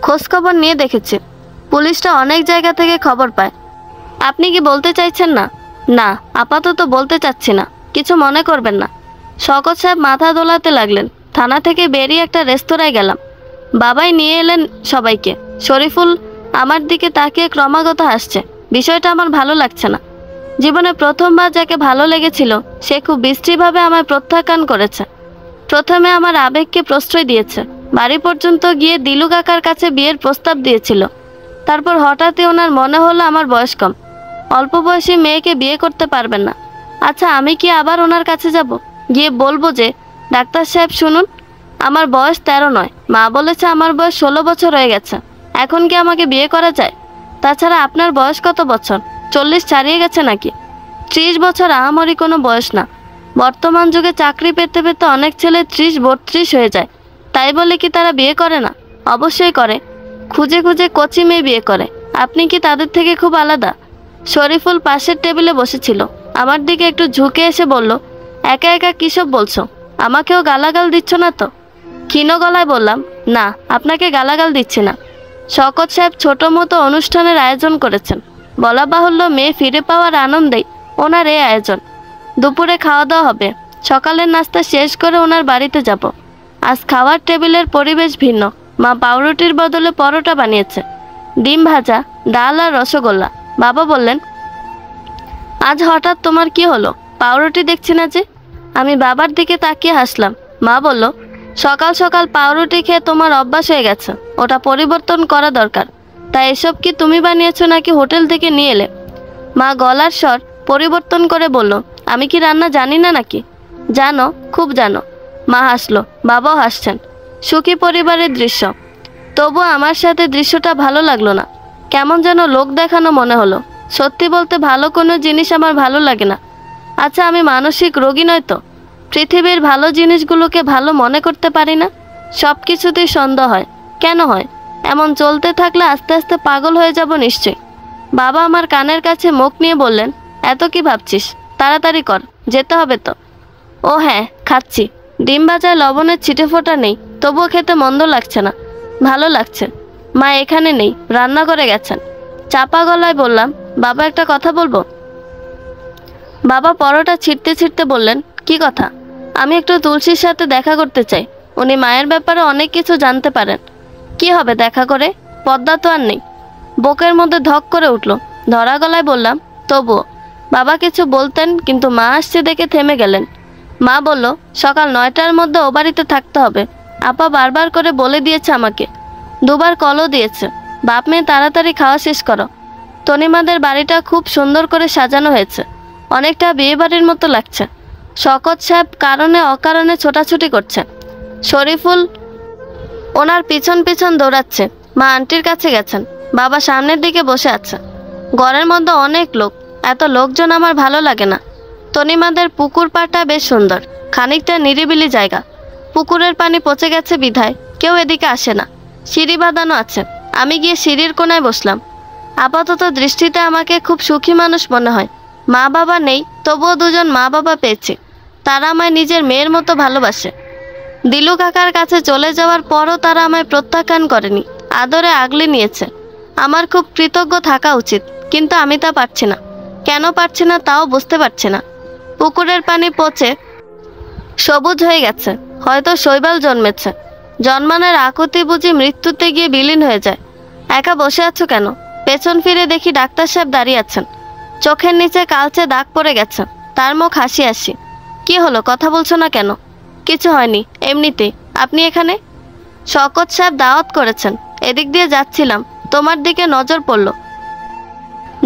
খোঁজখবর নিয়ে দেখেছি, পুলিশটা অনেক জায়গা থেকে খবর পায়। আপনি কি বলতে চাইছেন না? না, আপাতত বলতে চাচ্ছি না, কিছু মনে করবেন না। শওকত সাহেব মাথা দোলাতে লাগলেন। থানা থেকে বেরিয়ে একটা রেস্তোরাঁয় গেলাম। বাবাই নিয়ে এলেন সবাইকে। শরীফুল আমার দিকে তাকিয়ে ক্রমাগত হাসছে। বিষয়টা আমার ভালো লাগছে না। জীবনে প্রথমবার যাকে ভালো লেগেছিল সে খুব বিশ্রীভাবে আমায় প্রত্যাখ্যান করেছে। প্রথমে আমার আবেগকে প্রশ্রয় দিয়েছে, বাড়ি পর্যন্ত গিয়ে দিলু কাকার কাছে বিয়ের প্রস্তাব দিয়েছিল। তারপর হঠাৎই ওনার মনে হলো আমার বয়স কম, অল্প বয়সী মেয়েকে বিয়ে করতে পারবেন না। আচ্ছা, আমি কি আবার ওনার কাছে যাব, গিয়ে বলবো যে, ডাক্তার সাহেব শুনুন, আমার বয়স 13 নয়, মা বলেছে আমার বয়স 16 বছর হয়ে গেছে, এখন কি আমাকে বিয়ে করা যায়? তাছাড়া আপনার বয়স কত বছর? 40 ছাড়িয়ে গেছে নাকি? 30 বছর আহামরি কোনো বয়স না। বর্তমান যুগে চাকরি পেতে পেতে অনেক ছেলে 30-32 হয়ে যায়। তাই বলে কি তারা বিয়ে করে না? অবশ্যই করে। খুঁজে খুঁজে কচি মেয়ে বিয়ে করে। আপনি কি তাদের থেকে খুব আলাদা? শরীফুল পাশের টেবিলে বসেছিল, আমার দিকে একটু ঝুঁকে এসে বলল, একা একা কিসব বলছো? আমাকেও গালাগাল দিচ্ছ না তো? ক্ষীণ গলায় বললাম, না, আপনাকে গালাগাল দিচ্ছি না। শওকত সাহেব ছোট মতো অনুষ্ঠানের আয়োজন করেছেন। বলা বাহুল্য, মেয়ে ফিরে পাওয়ার আনন্দেই ওনার এই আয়োজন। দুপুরে খাওয়া দাওয়া হবে, সকালের নাস্তা শেষ করে ওনার বাড়িতে যাব। আজ খাওয়ার টেবিলের পরিবেশ ভিন্ন। মা পাউরুটির বদলে পরোটা বানিয়েছে, ডিম ভাজা, ডাল আর রসগোল্লা। বাবা বললেন, আজ হঠাৎ তোমার কি হলো? পাউরুটি দেখছি না যে? আমি বাবার দিকে তাকিয়ে হাসলাম। মা বলল, সকাল সকাল পাউরুটি খেয়ে তোমার অভ্যাস হয়ে গেছে, ওটা পরিবর্তন করা দরকার। তাই এসব কি তুমি বানিয়েছো নাকি হোটেল থেকে নিয়ে এলে? মা গলার স্বর পরিবর্তন করে বলল, আমি কি রান্না জানি না নাকি? জানো, খুব জানো। মা হাসলো, বাবাও হাসছেন। সুখী পরিবারের দৃশ্য। তবুও আমার সাথে দৃশ্যটা ভালো লাগলো না, কেমন যেন লোক দেখানো মনে হলো। সত্যি বলতে ভালো কোনো জিনিস আমার ভালো লাগে না। আচ্ছা, আমি মানসিক রোগী নয় তো? পৃথিবীর ভালো জিনিসগুলোকে ভালো মনে করতে পারি না? সব কিছুতেই সন্দেহ হয়। কেন হয়? এমন চলতে থাকলে আস্তে আস্তে পাগল হয়ে যাব নিশ্চয়ই। বাবা আমার কানের কাছে মুখ নিয়ে বললেন, এত কি ভাবছিস? তাড়াতাড়ি কর, যেতে হবে তো। ও হ্যাঁ, খাচ্ছি। ডিম ভাজায় লবণের ছিটে ফোঁটা নেই, তবুও খেতে মন্দ লাগছে না, ভালো লাগছে। মা এখানে নেই, রান্নাঘরে গেছেন। চাপা গলায় বললাম, বাবা একটা কথা বলবো। বাবা পরোটা ছিঁড়তে ছিঁড়তে বললেন, কি কথা? আমি একটু তুলসীর সাথে দেখা করতে চাই। উনি মায়ের ব্যাপারে অনেক কিছু জানতে পারেন। কি হবে দেখা করে? পদ্মা তো আর নেই। বুকের মধ্যে ধক করে উঠল। ধরা গলায় বললাম, তবুও। বাবা কিছু বলতেন, কিন্তু মা আসছে দেখে থেমে গেলেন। মা বলল, সকাল 9টার মধ্যে ও বাড়িতে থাকতে হবে। আপা বারবার করে বলে দিয়েছে আমাকে, 2বার কলও দিয়েছে। বাপ মেয়ে তাড়াতাড়ি খাওয়া শেষ করো। তনিমাদের বাড়িটা খুব সুন্দর করে সাজানো হয়েছে, অনেকটা বিয়ে বাড়ির মতো লাগছে। শওকত সাহেব কারণে অকারণে ছোটাছুটি করছে। শরীফুল ওনার পিছন পিছন দৌড়াচ্ছে। মা আন্টির কাছে গেছেন, বাবা সামনের দিকে বসে আছে। ঘরের মধ্যে অনেক লোক, এত লোকজন আমার ভালো লাগে না। তনিমাদের পুকুর পাড়টা বেশ সুন্দর, খানিকটা নিরিবিলি জায়গা। পুকুরের পানি পচে গেছে বিধায় কেউ এদিকে আসে না। সিঁড়ি বাঁধানো আছে। আমি গিয়ে সিঁড়ির কোণায় বসলাম। আপাতত দৃষ্টিতে আমাকে খুব সুখী মানুষ মনে হয়। মা বাবা নেই, তবুও দুজন মা বাবা পেয়েছি। তারা আমায় নিজের মেয়ের মতো ভালোবাসে। দিলু কাকার কাছে চলে যাওয়ার পরও তারা আমায় প্রত্যাখ্যান করেনি, আদরে আগলে নিয়েছে। আমার খুব কৃতজ্ঞ থাকা উচিত, কিন্তু আমি তা পারছি না। কেন পারছি না তাও বুঝতে পারছি না। পুকুরের পানি পচে সবুজ হয়ে গেছে, হয়তো শৈবাল জন্মেছে। জন্মানোর আকুতি বুঝি মৃত্যুতে গিয়ে বিলীন হয়ে যায়। একা বসে আছো কেন? পেছন ফিরে দেখি ডাক্তার সাহেব দাঁড়িয়ে আছেন। চোখের নিচে কালচে দাগ পড়ে গেছে। তার মুখ হাসি হাসি। কি হলো, কথা বলছো না কেন? কিছু হয়নি, এমনিতেই। আপনি এখানে? শওকত সাহেব দাওয়াত করেছেন, এদিক দিয়ে যাচ্ছিলাম, তোমার দিকে নজর পড়ল।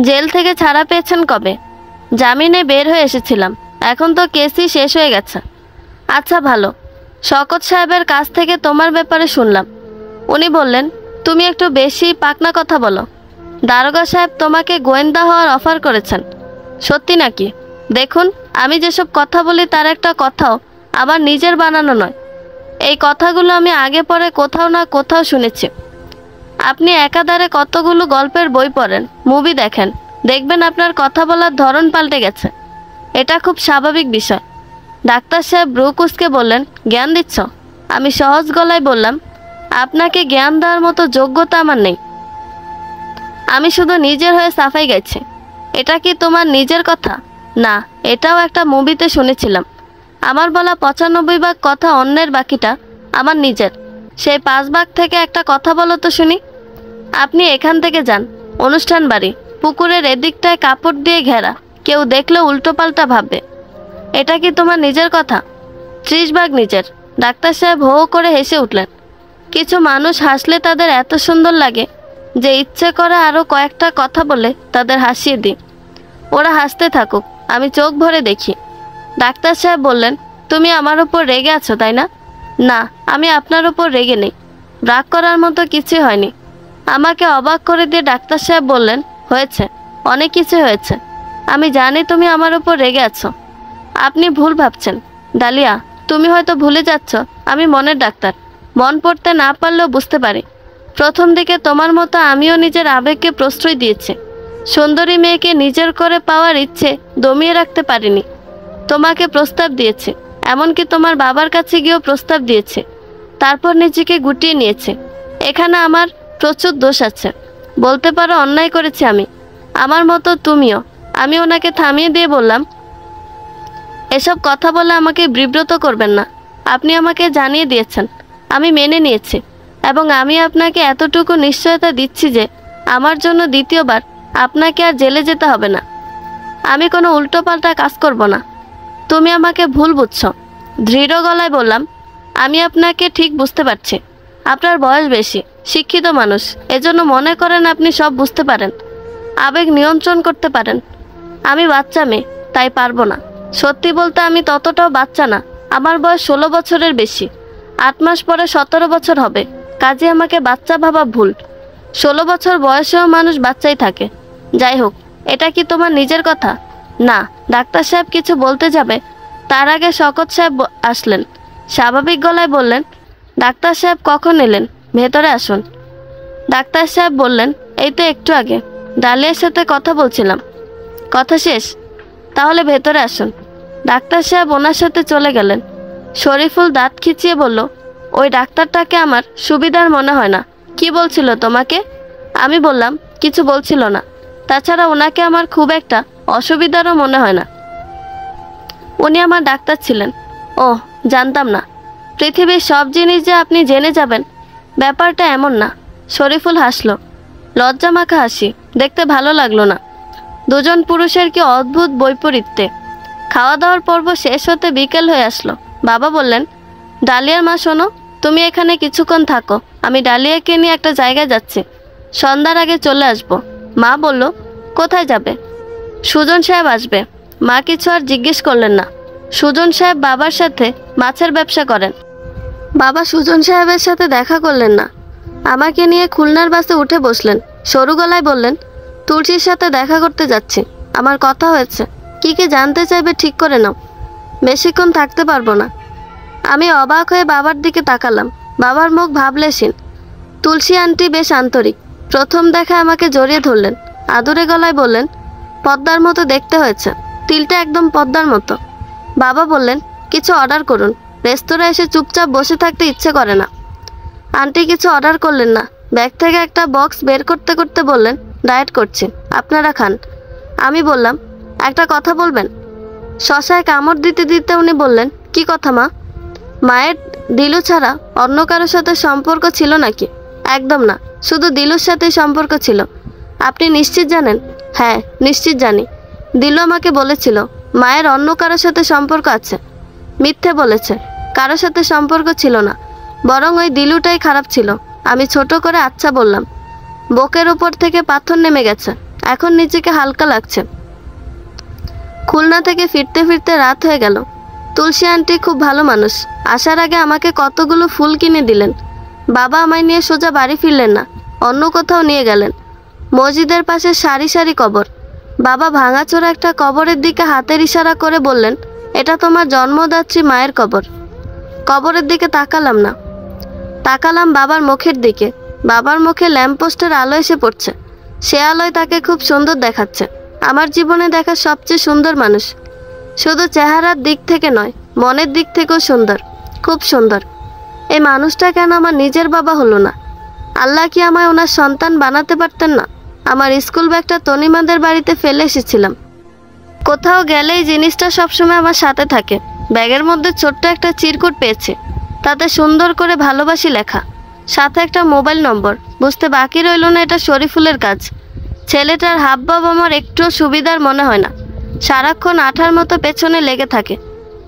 জেল থেকে ছাড়া পেয়েছেন কবে? জামিনে বের হয়ে এসেছিলাম, এখন তো কেসই শেষ হয়ে গেছে। আচ্ছা ভালো। শওকত সাহেবের কাছ থেকে তোমার ব্যাপারে শুনলাম। উনি বললেন তুমি একটু বেশি পাকনা কথা বলো। দারোগা সাহেব তোমাকে গোয়েন্দা হওয়ার অফার করেছেন। সত্যি নাকি? দেখুন, আমি যেসব কথা বলি তার একটা কথাও আমার নিজের বানানো নয়। এই কথাগুলো আমি আগে পরে কোথাও না কোথাও শুনেছি। আপনি একাধারে কতগুলো গল্পের বই পড়েন, মুভি দেখেন, দেখবেন আপনার কথা বলার ধরন পাল্টে গেছে। এটা খুব স্বাভাবিক বিষয়। ডাক্তার সাহেব ব্রু কুঁচকে বললেন, জ্ঞান দিচ্ছ? আমি সহজ গলায় বললাম, আপনাকে জ্ঞান দেওয়ার মতো যোগ্যতা আমার নেই। আমি শুধু নিজের হয়ে সাফাই গাইছি। এটা কি তোমার নিজের কথা? না, এটাও একটা মুভিতে শুনেছিলাম। আমার বলা 95 ভাগ কথা অন্যের, বাকিটা আমার নিজের। সেই 5 ভাগ থেকে একটা কথা বলো তো শুনি। আপনি এখান থেকে যান। অনুষ্ঠান বাড়ি, পুকুরের এদিকটায় কাপড় দিয়ে ঘেরা, কেউ দেখলে উল্টোপাল্টা ভাববে। এটা কি তোমার নিজের কথা? 30 ভাগ নিজের। ডাক্তার সাহেব হো করে হেসে উঠলেন। কিছু মানুষ হাসলে তাদের এত সুন্দর লাগে যে ইচ্ছে করে আরও কয়েকটা কথা বলে তাদের হাসিয়ে দিই। ওরা হাসতে থাকুক, আমি চোখ ভরে দেখি। ডাক্তার সাহেব বললেন, তুমি আমার উপর রেগে আছো তাই না? না, আমি আপনার উপর রেগে নেই। রাগ করার মতো কিছুই হয়নি। আমাকে অবাক করে দিয়ে ডাক্তার সাহেব বললেন, হয়েছে, অনেক কিছু হয়েছে। আমি জানি তুমি আমার উপর রেগে আছো। আপনি ভুল ভাবছেন ডালিয়া। তুমি হয়তো ভুলে যাচ্ছ আমি মনের ডাক্তার। মন পড়তে না পারলেও বুঝতে পারি। প্রথম দিকে তোমার মতো আমিও নিজের আবেগকে প্রশ্রয় দিয়েছি। সুন্দরী মেয়েকে নিজের করে পাওয়ার ইচ্ছে দমিয়ে রাখতে পারিনি। তোমাকে প্রস্তাব দিয়েছে, এমনকি তোমার বাবার কাছে গিয়েও প্রস্তাব দিয়েছে। তারপর নিজেকে গুটিয়ে নিয়েছে। এখানে আমার প্রচুর দোষ আছে, বলতে পারো অন্যায় করেছি আমি। আমার মতো তুমিও। আমি ওনাকে থামিয়ে দিয়ে বললাম, এসব কথা বলে আমাকে বিব্রত করবেন না। আপনি আমাকে জানিয়ে দিয়েছেন, আমি মেনে নিয়েছি, এবং আমি আপনাকে এতটুকু নিশ্চয়তা দিচ্ছি যে আমার জন্য দ্বিতীয়বার আপনাকে আর জেলে যেতে হবে না। আমি কোনো উল্টোপাল্টা কাজ করব না। তুমি আমাকে ভুল বুঝছো। দৃঢ় গলায় বললাম, আমি আপনাকে ঠিক বুঝতে পারছি। আপনার বয়স বেশি, শিক্ষিত মানুষ, এজন্য মনে করেন আপনি সব বুঝতে পারেন, আবেগ নিয়ন্ত্রণ করতে পারেন। আমি বাচ্চা মেয়ে, তাই পারবো না। সত্যি বলতে আমি ততটাও বাচ্চা না। আমার বয়স 16 বছরের বেশি। 8 মাস পরে 17 বছর হবে। কাজে আমাকে বাচ্চা ভাবা ভুল। 16 বছর বয়সেও মানুষ বাচ্চাই থাকে। যাই হোক, এটা কি তোমার নিজের কথা? না। ডাক্তার সাহেব কিছু বলতে যাবে, তার আগে শওকত সাহেব আসলেন। স্বাভাবিক গলায় বললেন, ডাক্তার সাহেব কখন এলেন? ভেতরে আসুন। ডাক্তার সাহেব বললেন, এই তো একটু আগে ডালিয়ার সাথে কথা বলছিলাম। কথা শেষ? তাহলে ভেতরে আসুন। ডাক্তার সাহেব ওনার সাথে চলে গেলেন। শরীফুল দাঁত খিচিয়ে বলল, ওই ডাক্তারটাকে আমার সুবিধার মনে হয় না। কি বলছিল তোমাকে? আমি বললাম, কিছু বলছিল না। তাছাড়া ওনাকে আমার খুব একটা অসুবিধারও মনে হয় না। উনি আমার ডাক্তার ছিলেন। ওহ, জানতাম না। পৃথিবীর সব জিনিস যে আপনি জেনে যাবেন, ব্যাপারটা এমন না। শরীফুল হাসল, লজ্জামাখা হাসি। দেখতে ভালো লাগলো না। দুজন পুরুষের কি অদ্ভুত বৈপরীত্যে। খাওয়া দাওয়ার পর্ব শেষ হতে বিকেল হয়ে আসলো। বাবা বললেন, ডালিয়ার মা শোনো, তুমি এখানে কিছুক্ষণ থাকো, আমি ডালিয়াকে নিয়ে একটা জায়গায় যাচ্ছি, সন্ধ্যার আগে চলে আসব। মা বলল, কোথায় যাবে? সুজন সাহেব আসবে। মা কিছু আর জিজ্ঞেস করলেন না। সুজন সাহেব বাবার সাথে মাছের ব্যবসা করেন। বাবা সুজন সাহেবের সাথে দেখা করলেন না। আমাকে নিয়ে খুলনার বাসে উঠে বসলেন। সরু গলায় বললেন, তুলসীর সাথে দেখা করতে যাচ্ছি। আমার কথা হয়েছে। কি কি জানতে চাইবে ঠিক করে নাও। বেশিক্ষণ থাকতে পারবো না। আমি অবাক হয়ে বাবার দিকে তাকালাম। বাবার মুখ ভাবলেশীন। তুলসী আন্টি বেশ আন্তরিক। প্রথম দেখা আমাকে জড়িয়ে ধরলেন, আদুরে গলায় বললেন, পদ্মার মতো দেখতে হয়েছে, তিলটা একদম পদ্মার মতো। বাবা বললেন, কিছু অর্ডার করুন, রেস্তোরাঁ এসে চুপচাপ বসে থাকতে ইচ্ছে করে না। আন্টি কিছু অর্ডার করলেন না, ব্যাগ থেকে একটা বক্স বের করতে করতে বললেন, ডায়েট করছি, আপনারা খান। আমি বললাম, একটা কথা বলবেন। শশায় কামড় দিতে দিতে উনি বললেন, কি কথা মা? মায়ের দিলু ছাড়া অন্য কারোর সাথে সম্পর্ক ছিল নাকি? একদম না, শুধু দিলুর সাথেই সম্পর্ক ছিল। আপনি নিশ্চিত জানেন? হ্যাঁ, নিশ্চিত জানি। দিলু আমাকে বলেছিল মায়ের অন্য কারোর সাথে সম্পর্ক আছে। মিথ্যে বলেছে, কারোর সাথে সম্পর্ক ছিল না, বরং ওই দিলুটাই খারাপ ছিল। আমি ছোট করে আচ্ছা বললাম। বুকের উপর থেকে পাথর নেমে গেছে, এখন নিজেকে হালকা লাগছে। খুলনা থেকে ফিরতে ফিরতে রাত হয়ে গেল। তুলসী আন্টি খুব ভালো মানুষ, আসার আগে আমাকে কতগুলো ফুল কিনে দিলেন। বাবা আমায় নিয়ে সোজা বাড়ি ফিরলেন না, অন্য কোথাও নিয়ে গেলেন। মসজিদের পাশে সারি সারি কবর। বাবা ভাঙাচোরা একটা কবরের দিকে হাতের ইশারা করে বললেন, এটা তোমার জন্মদাত্রী মায়ের কবর। কবরের দিকে তাকালাম না, তাকালাম বাবার মুখের দিকে। বাবার মুখে ল্যাম্পপোস্টের আলো এসে পড়ছে, সে আলোয় তাকে খুব সুন্দর দেখাচ্ছে। আমার জীবনে দেখা সবচেয়ে সুন্দর মানুষ, শুধু চেহারার দিক থেকে নয়, মনের দিক থেকেও সুন্দর, খুব সুন্দর। এই মানুষটা কেন আমার নিজের বাবা হলো না? আল্লাহ কি আমায় ওনার সন্তান বানাতে পারতেন না? আমার স্কুল ব্যাগটা তনিমাদের বাড়িতে ফেলে এসেছিলাম। কোথাও গেলেই জিনিসটা সবসময় আমার সাথে থাকে। ব্যাগের মধ্যে ছোট্ট একটা চিরকুট পেয়েছি, তাতে সুন্দর করে ভালোবাসি লেখা, সাথে একটা মোবাইল নম্বর। বুঝতে বাকি রইল না এটা শরীফুলের কাজ। ছেলেটার হাবভাব আমার একটুও সুবিধার মনে হয় না, সারাক্ষণ আঠার মতো পেছনে লেগে থাকে।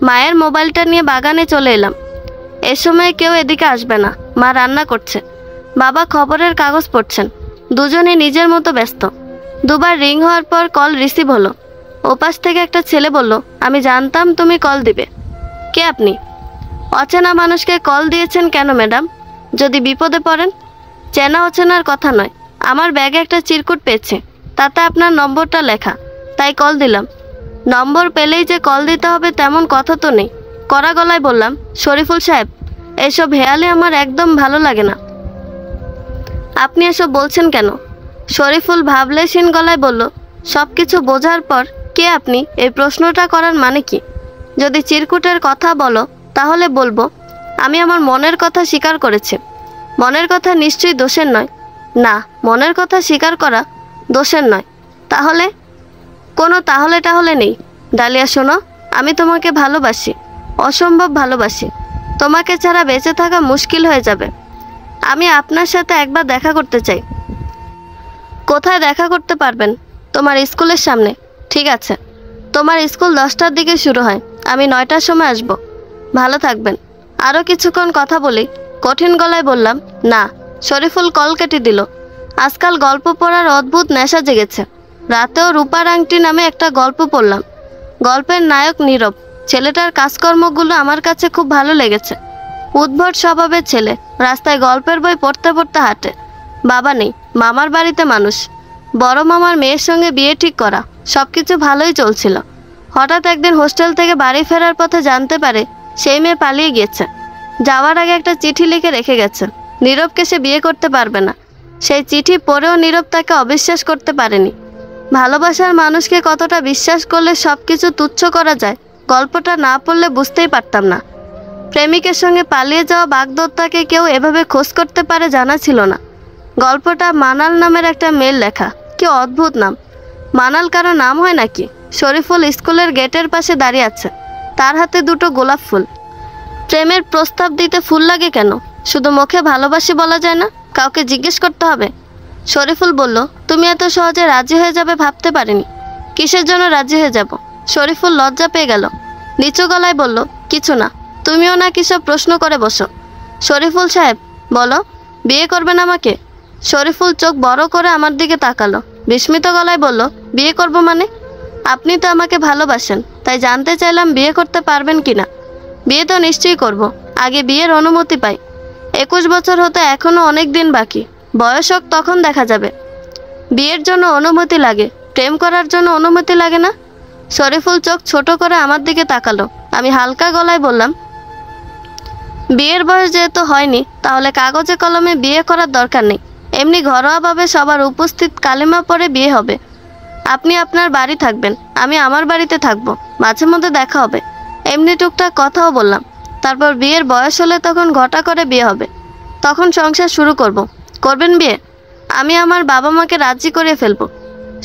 মায়ের মোবাইলটা নিয়ে বাগানে চলে এলাম। এ সময় কেউ এদিকে আসবে না, মা রান্না করছে, বাবা খবরের কাগজ পড়ছেন। দুজনে নিজের মতো ব্যস্ত। দুবার রিং হওয়ার পর কল রিসিভ হলো। ওপাশ থেকে একটা ছেলে বলল, আমি জানতাম তুমি কল দিবে। কে আপনি? অচেনা মানুষকে কল দিয়েছেন কেন ম্যাডাম? যদি বিপদে পড়েন? চেনা অচেনার কথা নয়, আমার ব্যাগে একটা চিরকুট পেয়েছে, তাতে আপনার নম্বরটা লেখা, তাই কল দিলাম। নম্বর পেলেই যে কল দিতে হবে তেমন কথা তো নেই। কড়া গলায় বললাম, শরীফুল সাহেব, এসব হেয়ালে আমার একদম ভালো লাগে না। আপনি এসব বলছেন কেন? শরীফুল ভাবলেশীন গলায় বলল, সব কিছু বোঝার পর কে আপনি এই প্রশ্নটা করার মানে কি? যদি চিরকুটের কথা বলো তাহলে বলবো আমি আমার মনের কথা স্বীকার করেছি। মনের কথা নিশ্চয়ই দোষের নয়। না, মনের কথা স্বীকার করা দোষের নয়। তাহলে? কোনো তাহলে টাহলে নেই। ডালিয়া শোনো, আমি তোমাকে ভালোবাসি, অসম্ভব ভালোবাসি। তোমাকে ছাড়া বেঁচে থাকা মুশকিল হয়ে যাবে। আমি আপনার সাথে একবার দেখা করতে চাই। কোথায় দেখা করতে পারবেন? তোমার স্কুলের সামনে। ঠিক আছে, তোমার স্কুল 10টার দিকে শুরু হয়, আমি 9টার সময় আসব। ভালো থাকবেন। আরও কিছুক্ষণ কথা বলি। কঠিন গলায় বললাম, না। শরীফুল কল কেটে দিল। আজকাল গল্প পড়ার অদ্ভুত নেশা জেগেছে। রাতেও রূপার আংটি নামে একটা গল্প পড়লাম। গল্পের নায়ক নীরব। ছেলেটার কাজকর্মগুলো আমার কাছে খুব ভালো লেগেছে। উদ্ভট স্বভাবের ছেলে, রাস্তায় গল্পের বই পড়তে পড়তে হাঁটে। বাবা নেই, মামার বাড়িতে মানুষ। বড় মামার মেয়ের সঙ্গে বিয়ে ঠিক করা, সব কিছু ভালোই চলছিল। হঠাৎ একদিন হোস্টেল থেকে বাড়ি ফেরার পথে জানতে পারে সেই মেয়ে পালিয়ে গিয়েছে। যাওয়ার আগে একটা চিঠি লিখে রেখে গেছে, নীরবকে সে বিয়ে করতে পারবে না। সেই চিঠি পড়েও নীরব তাকে অবিশ্বাস করতে পারেনি। ভালোবাসার মানুষকে কতটা বিশ্বাস করলে সব কিছু তুচ্ছ করা যায়, গল্পটা না পড়লে বুঝতেই পারতাম না। প্রেমিকের সঙ্গে পালিয়ে যাওয়া বাগদত্তাকে কেউ এভাবে খোঁজ করতে পারে জানা ছিল না। গল্পটা মানাল নামের একটা মেয়ের লেখা। কি অদ্ভুত নাম! মানাল কারো নাম হয় নাকি? শরীফুল স্কুলের গেটের পাশে দাঁড়িয়ে আছে, তার হাতে দুটো গোলাপ ফুল। প্রেমের প্রস্তাব দিতে ফুল লাগে কেন? শুধু মুখে ভালোবাসি বলা যায় না? কাউকে জিজ্ঞেস করতে হবে? শরীফুল বলল, তুমি এত সহজে রাজি হয়ে যাবে ভাবতে পারিনি। কিসের জন্য রাজি হয়ে যাব? শরীফুল লজ্জা পেয়ে গেল, নিচু গলায় বলল, কিছু না। তুমিও না কিসব প্রশ্ন করে বসো। শরীফুল সাহেব, বলো, বিয়ে করবেন আমাকে? শরীফুল চোখ বড় করে আমার দিকে তাকালো, বিস্মিত গলায় বলল, বিয়ে করব মানে? আপনি তো আমাকে ভালোবাসেন, তাই জানতে চাইলাম বিয়ে করতে পারবেন কিনা। বিয়ে তো নিশ্চয়ই করব, আগে বিয়ের অনুমতি পাই। 21 বছর হতে এখনো অনেক দিন বাকি, বয়স হোক তখন দেখা যাবে। বিয়ের জন্য অনুমতি লাগে, প্রেম করার জন্য অনুমতি লাগে না? শরীফুল চোখ ছোট করে আমার দিকে তাকালো। আমি হালকা গলায় বললাম, বিয়ের বয়স যেহেতু হয়নি, তাহলে কাগজে কলমে বিয়ে করার দরকার নেই। এমনি ঘরোয়াভাবে সবার উপস্থিত কালিমা পড়ে বিয়ে হবে। আপনি আপনার বাড়ি থাকবেন, আমি আমার বাড়িতে থাকবো, মাঝে মধ্যে দেখা হবে, এমনি টুকটাক কথাও বললাম। তারপর বিয়ের বয়স হলে তখন ঘটা করে বিয়ে হবে, তখন সংসার শুরু করব। করবেন বিয়ে? আমি আমার বাবা মাকে রাজি করে ফেলবো।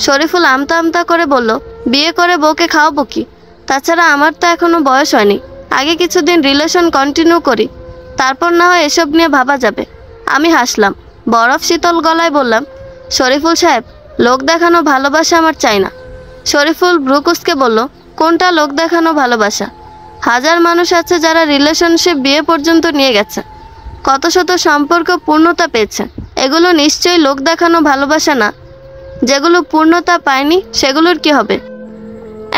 শরীফুল আমতা আমতা করে বলল, বিয়ে করে বউকে খাওয়াবো কি? তাছাড়া আমার তো এখনো বয়স হয়নি, আগে কিছুদিন রিলেশন কন্টিনিউ করি, তারপর না হয় এসব নিয়ে ভাবা যাবে। আমি হাসলাম, বরফ শীতল গলায় বললাম, শরীফুল সাহেব, লোক দেখানো ভালোবাসা আমার চাই না। শরীফুল ব্রুকুসকে বলল, কোনটা লোক দেখানো ভালোবাসা? হাজার মানুষ আছে যারা রিলেশনশিপ বিয়ে পর্যন্ত নিয়ে গেছে, কত শত সম্পর্ক পূর্ণতা পেয়েছে। এগুলো নিশ্চয়ই লোক দেখানো ভালোবাসা না। যেগুলো পূর্ণতা পায়নি সেগুলোর কি হবে?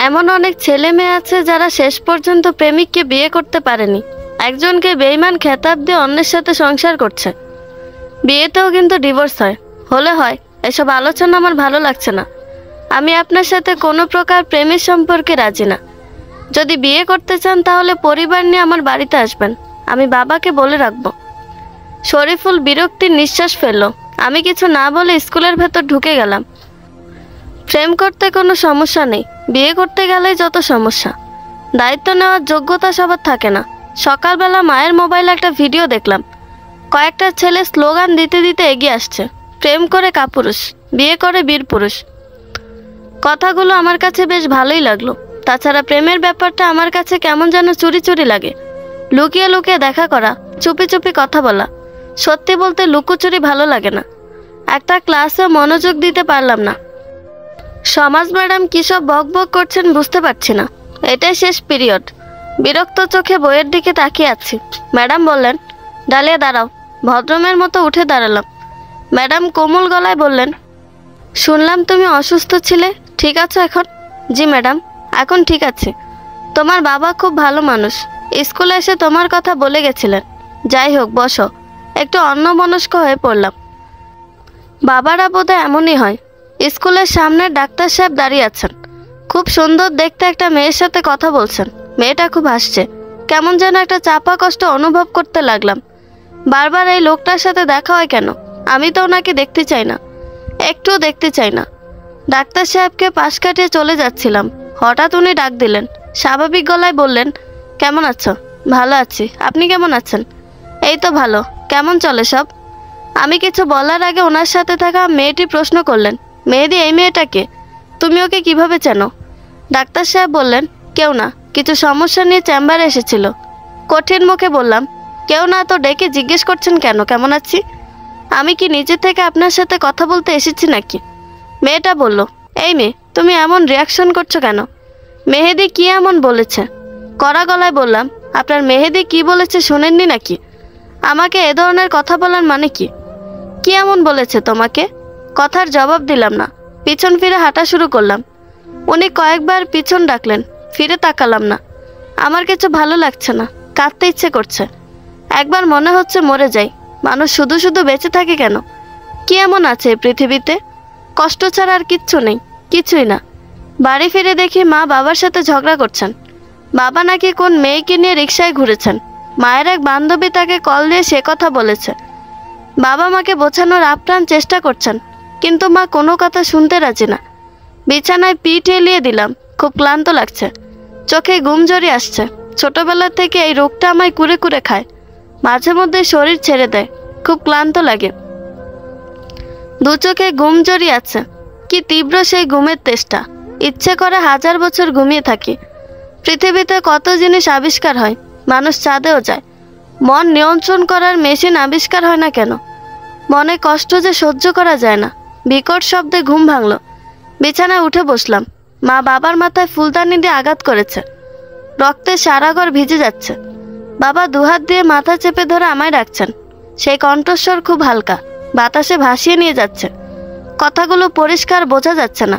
এমন অনেক ছেলে মেয়ে আছে যারা শেষ পর্যন্ত প্রেমিককে বিয়ে করতে পারেনি, একজনকে বেঈমান খেতাব দিয়ে অন্যের সাথে সংসার করছে। বিয়েতেও কিন্তু ডিভোর্স হয়, হলে হয়। এসব আলোচনা আমার ভালো লাগছে না। আমি আপনার সাথে কোনো প্রকার প্রেমের সম্পর্কে রাজি না। যদি বিয়ে করতে চান তাহলে পরিবার নিয়ে আমার বাড়িতে আসবেন, আমি বাবাকে বলে রাখবো। শরীফুল বিরক্তির নিঃশ্বাস ফেলল। আমি কিছু না বলে স্কুলের ভেতর ঢুকে গেলাম। প্রেম করতে কোনো সমস্যা নেই, বিয়ে করতে গেলেই যত সমস্যা। দায়িত্ব নেওয়ার যোগ্যতা সবার থাকে না। সকালবেলা মায়ের মোবাইলে একটা ভিডিও দেখলাম, কয়েকটা ছেলে স্লোগান দিতে দিতে এগিয়ে আসছে, প্রেম করে কাপুরুষ, বিয়ে করে বীর পুরুষ। কথাগুলো আমার কাছে বেশ ভালোই লাগলো। তাছাড়া প্রেমের ব্যাপারটা আমার কাছে কেমন যেন চুরি চুরি লাগে। লুকিয়ে লুকিয়ে দেখা করা, চুপি চুপি কথা বলা। সত্যি বলতে লুকোচুরি ভালো লাগে না। একটা ক্লাসে মনোযোগ দিতে পারলাম না। সমাজ ম্যাডাম কী সব বক বক করছেন বুঝতে পারছি না। এটাই শেষ পিরিয়ড। বিরক্ত চোখে বইয়ের দিকে তাকিয়ে আছি। ম্যাডাম বললেন, ডালিয়া দাঁড়াও। ভদ্রমের মতো উঠে দাঁড়ালাম। ম্যাডাম কোমল গলায় বললেন, শুনলাম তুমি অসুস্থ ছিলে, ঠিক আছো এখন? জি ম্যাডাম, এখন ঠিক আছে। তোমার বাবা খুব ভালো মানুষ, স্কুলে এসে তোমার কথা বলে গেছিলেন। যাই হোক, বসো। একটু অন্যমনস্ক হয়ে পড়লাম। বাবারা বোধহয় এমনই হয়। স্কুলের সামনে ডাক্তার সাহেব দাঁড়িয়ে আছেন। খুব সুন্দর দেখতে একটা মেয়ের সাথে কথা বলছেন। মেয়েটা খুব হাসছে। কেমন যেন একটা চাপা কষ্ট অনুভব করতে লাগলাম। বারবার এই লোকটার সাথে দেখা হয় কেন? আমি তো ওনাকে দেখতে চাই না, একটুও দেখতে চাই না। ডাক্তার সাহেবকে পাশ কাটিয়ে চলে যাচ্ছিলাম, হঠাৎ উনি ডাক দিলেন। স্বাভাবিক গলায় বললেন, কেমন আছো? ভালো আছি, আপনি কেমন আছেন? এই তো ভালো। কেমন চলে সব? আমি কিছু বলার আগে ওনার সাথে থাকা মেয়েটি প্রশ্ন করলেন, মেহেদি, এই মেয়েটাকে তুমি ওকে কিভাবে চেনো? ডাক্তার সাহেব বললেন, কেউ না, কিছু সমস্যা নিয়ে চেম্বারে এসেছিল। কঠিন মুখে বললাম, কেউ না তো ডেকে জিজ্ঞেস করছেন কেন কেমন আছি? আমি কি নিজে থেকে আপনার সাথে কথা বলতে এসেছি নাকি? মেয়েটা বলল, এই মেয়ে, তুমি এমন রিয়াকশন করছো কেন? মেহেদি কি এমন বলেছে? কড়া গলায় বললাম, আপনার মেহেদি কি বলেছে শোনেননি নাকি? আমাকে এ ধরনের কথা বলার মানে কি? কি এমন বলেছে তোমাকে? কথার জবাব দিলাম না। পিছন ফিরে হাঁটা শুরু করলাম। উনি কয়েকবার পিছন ডাকলেন, ফিরে তাকালাম না। আমার কিছু ভালো লাগছে না, কাঁদতে ইচ্ছে করছে। একবার মনে হচ্ছে মরে যাই। মানুষ শুধু শুধু বেঁচে থাকে কেন? কি এমন আছে এই পৃথিবীতে? কষ্ট ছাড়া আর কিচ্ছু নেই, কিছুই না। বাড়ি ফিরে দেখি মা বাবার সাথে ঝগড়া করছেন। বাবা নাকি কোন মেয়েকে নিয়ে রিকশায় ঘুরেছেন। মায়ের এক বান্ধবী তাকে কল দিয়ে সে কথা বলেছে। বাবা মাকে বোঝানোর আপ্রাণ চেষ্টা করছেন, কিন্তু মা কোনো কথা শুনতে রাজি না। বিছানায় পিঠ এলিয়ে দিলাম, খুব ক্লান্ত লাগছে। চোখে ঘুম জড়িয়ে আসছে। ছোটবেলা থেকে এই রোগটা আমায় কুরে কুরে খায়। মাঝে মধ্যে শরীর ছেড়ে দেয়, খুব ক্লান্ত লাগে। দু চোখে ঘুম জড়িয়ে আছে। কি তীব্র সেই ঘুমের তেষ্টা! ইচ্ছে করে 1000 বছর ঘুমিয়ে থাকি। পৃথিবীতে কত জিনিস আবিষ্কার হয়, মানুষ চাঁদেও যায়। মন নিয়ন্ত্রণ করার মেশিন আবিষ্কার হয় না কেন? মনে কষ্ট যে সহ্য করা যায় না। বিকট শব্দে ঘুম ভাঙল। বিছানায় উঠে বসলাম। মা বাবার মাথায় ফুলদানি দিয়ে আঘাত করেছে। রক্তে সারা ঘর ভিজে যাচ্ছে। বাবা দুহাত দিয়ে মাথা চেপে ধরে আমায় ডাকছেন। সেই কণ্ঠস্বর খুব হালকা, বাতাসে ভাসিয়ে নিয়ে যাচ্ছে। কথাগুলো পরিষ্কার বোঝা যাচ্ছে না।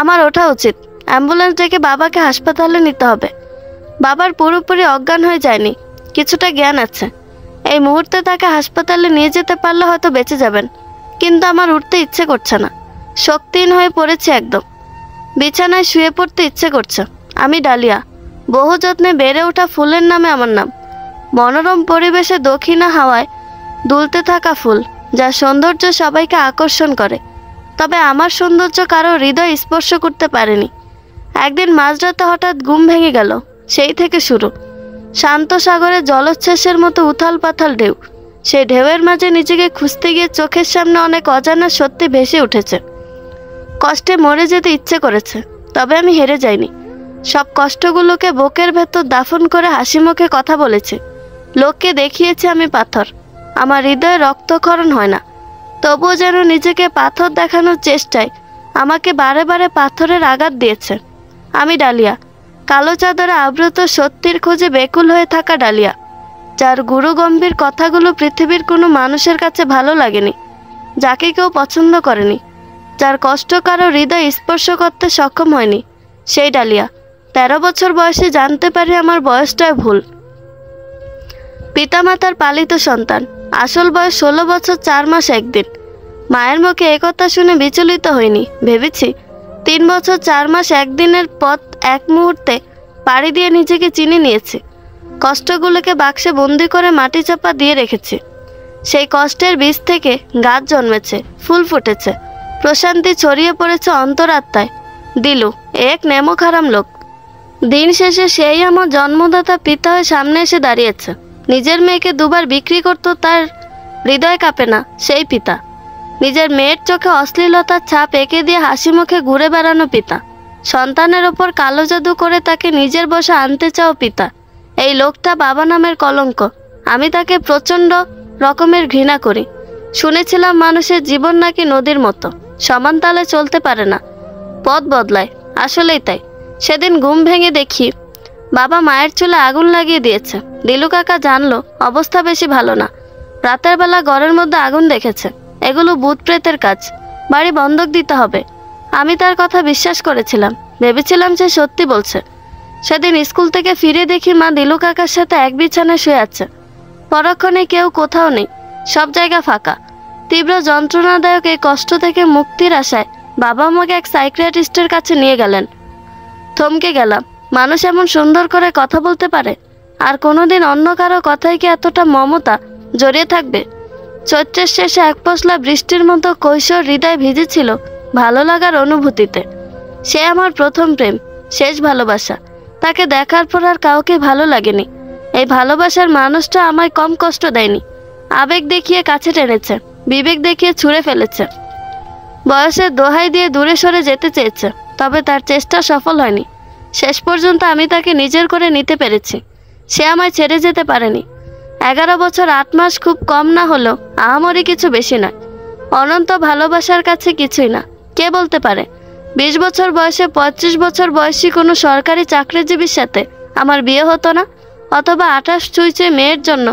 আমার ওঠা উচিত। অ্যাম্বুলেন্স ডেকে বাবাকে হাসপাতালে নিতে হবে। বাবার পুরোপুরি অজ্ঞান হয়ে যায়নি, কিছুটা জ্ঞান আছে। এই মুহূর্তে তাকে হাসপাতালে নিয়ে যেতে পারলে হয়তো বেঁচে যাবেন, কিন্তু আমার উঠতে ইচ্ছে করছে না। শক্তিহীন হয়ে পড়েছি একদম। বিছানায় শুয়ে পড়তে ইচ্ছে করছে। আমি ডালিয়া, বহু যত্নে বেড়ে ওঠা ফুলের নামে আমার নাম। মনোরম পরিবেশে দক্ষিণা হাওয়ায় দুলতে থাকা ফুল, যার সৌন্দর্য সবাইকে আকর্ষণ করে, তবে আমার সৌন্দর্য কারো হৃদয় স্পর্শ করতে পারেনি। একদিন মাঝরাতে হঠাৎ ঘুম ভেঙে গেল। সেই থেকে শুরু শান্ত সাগরের জলোচ্ছ্বাসের মতো উথাল পাথাল ঢেউ। সেই ঢেউয়ের মাঝে নিজেকে খুঁজতে গিয়ে চোখের সামনে অনেক অজানা সত্যি ভেসে উঠেছে। কষ্টে মরে যেতে ইচ্ছে করেছে, তবে আমি হেরে যাইনি। সব কষ্টগুলোকে বুকের ভেতর দাফন করে হাসি মুখে কথা বলেছি। লোককে দেখিয়েছি আমি পাথর, আমার হৃদয়ে রক্তক্ষরণ হয় না। তবুও যেন নিজেকে পাথর দেখানোর চেষ্টায় আমাকে বারে বারে পাথরের আঘাত দিয়েছে। আমি ডালিয়া, কালো চাদরে আবৃত সত্যির খোঁজে বেকুল হয়ে থাকা ডালিয়া, যার গুরু গম্ভীর কথাগুলো পৃথিবীর কোনো মানুষের কাছে ভালো লাগেনি, যাকে কেউ পছন্দ করেনি, যার কষ্ট কারো হৃদয় স্পর্শ করতে সক্ষম হয়নি। সেই ডালিয়া 13 বছর বয়সে জানতে পারি আমার বয়সটাই ভুল। পিতামাতার পালিত সন্তান, আসল বয়স 16 বছর 4 মাস 1 দিন। মায়ের মুখে একথা শুনে বিচলিত হইনি। ভেবেছি 3 বছর 4 মাস 1 দিনের পথ এক মুহূর্তে পাড়ি দিয়ে নিজেকে চিনে নিয়েছি। কষ্টগুলোকে বাক্সে বন্দি করে মাটি চাপা দিয়ে রেখেছি। সেই কষ্টের বীজ থেকে গাছ জন্মেছে, ফুল ফুটেছে, প্রশান্তি ছড়িয়ে পড়েছে অন্তরাত্মায়। দিলু এক নেমো খারাম লোক। দিন শেষে সেই আমার জন্মদাতা পিতা হয়ে সামনে এসে দাঁড়িয়েছে। নিজের মেয়েকে দুবার বিক্রি করতো, তার হৃদয় কাঁপে না সেই পিতা। নিজের মেয়ের চোখে অশ্লীলতার ছাপ এঁকে দিয়ে হাসি মুখে ঘুরে বেড়ানো পিতা। সন্তানের ওপর কালো জাদু করে তাকে নিজের বশে আনতে চাও পিতা। এই লোকটা বাবা নামের কলঙ্ক। আমি তাকে প্রচণ্ড রকমের ঘৃণা করি। শুনেছিলাম মানুষের জীবন নাকি নদীর মতো, সমান তালে চলতে পারে না, পথ বদলায়। আসলেই তাই। সেদিন ঘুম ভেঙে দেখি বাবা মায়ের চুলে আগুন লাগিয়ে দিয়েছে। দিলু কাকা জানলো অবস্থা বেশি ভালো না। রাতের বেলা ঘরের মধ্যে আগুন দেখেছে। এগুলো ভূত প্রেতের কাজ, বাড়ি বন্ধক দিতে হবে। আমি তার কথা বিশ্বাস করেছিলাম, ভেবেছিলাম সে সত্যি বলছে। সেদিন স্কুল থেকে ফিরে দেখি মা দিলু কাকার সাথে এক বিছানায় শুয়ে আছে। পরক্ষণে কেউ কোথাও নেই, সব জায়গা ফাঁকা। তীব্র যন্ত্রণাদায়ক এই কষ্ট থেকে মুক্তির আশায় বাবা আমাকে এক সাইকিয়াট্রিস্টের কাছে নিয়ে গেলেন। থমকে গেলাম। মানুষ এমন সুন্দর করে কথা বলতে পারে? আর কোনোদিন অন্য কারো কথায় কি এতটা মমতা জড়িয়ে থাকবে? চৈত্রের শেষে এক পশলা বৃষ্টির মতো কৈশোর হৃদয় ভিজেছিল ভালো লাগার অনুভূতিতে। সে আমার প্রথম প্রেম, শেষ ভালোবাসা। তাকে দেখার পর আর কাউকে ভালো লাগেনি। এই ভালোবাসার মানুষটা আমায় কম কষ্ট দেয়নি। আবেগ দেখিয়ে কাছে টেনেছে, বিবেক দেখিয়ে ছুঁড়ে ফেলেছে। বয়সের দোহাই দিয়ে দূরে সরে যেতে চেয়েছে, তবে তার চেষ্টা সফল হয়নি। শেষ পর্যন্ত আমি তাকে নিজের করে নিতে পেরেছি। সে আমায় ছেড়ে যেতে পারেনি। 11 বছর 8 মাস খুব কম না হলেও আহামরি কিছু বেশি নয়। অনন্ত ভালোবাসার কাছে কিছুই না। কে বলতে পারে 20 বছর বয়সে 35 বছর বয়সী কোনো সরকারি চাকরিজীবীর সাথে আমার বিয়ে হতো না? অথবা 28 ছুঁই মেয়ের জন্য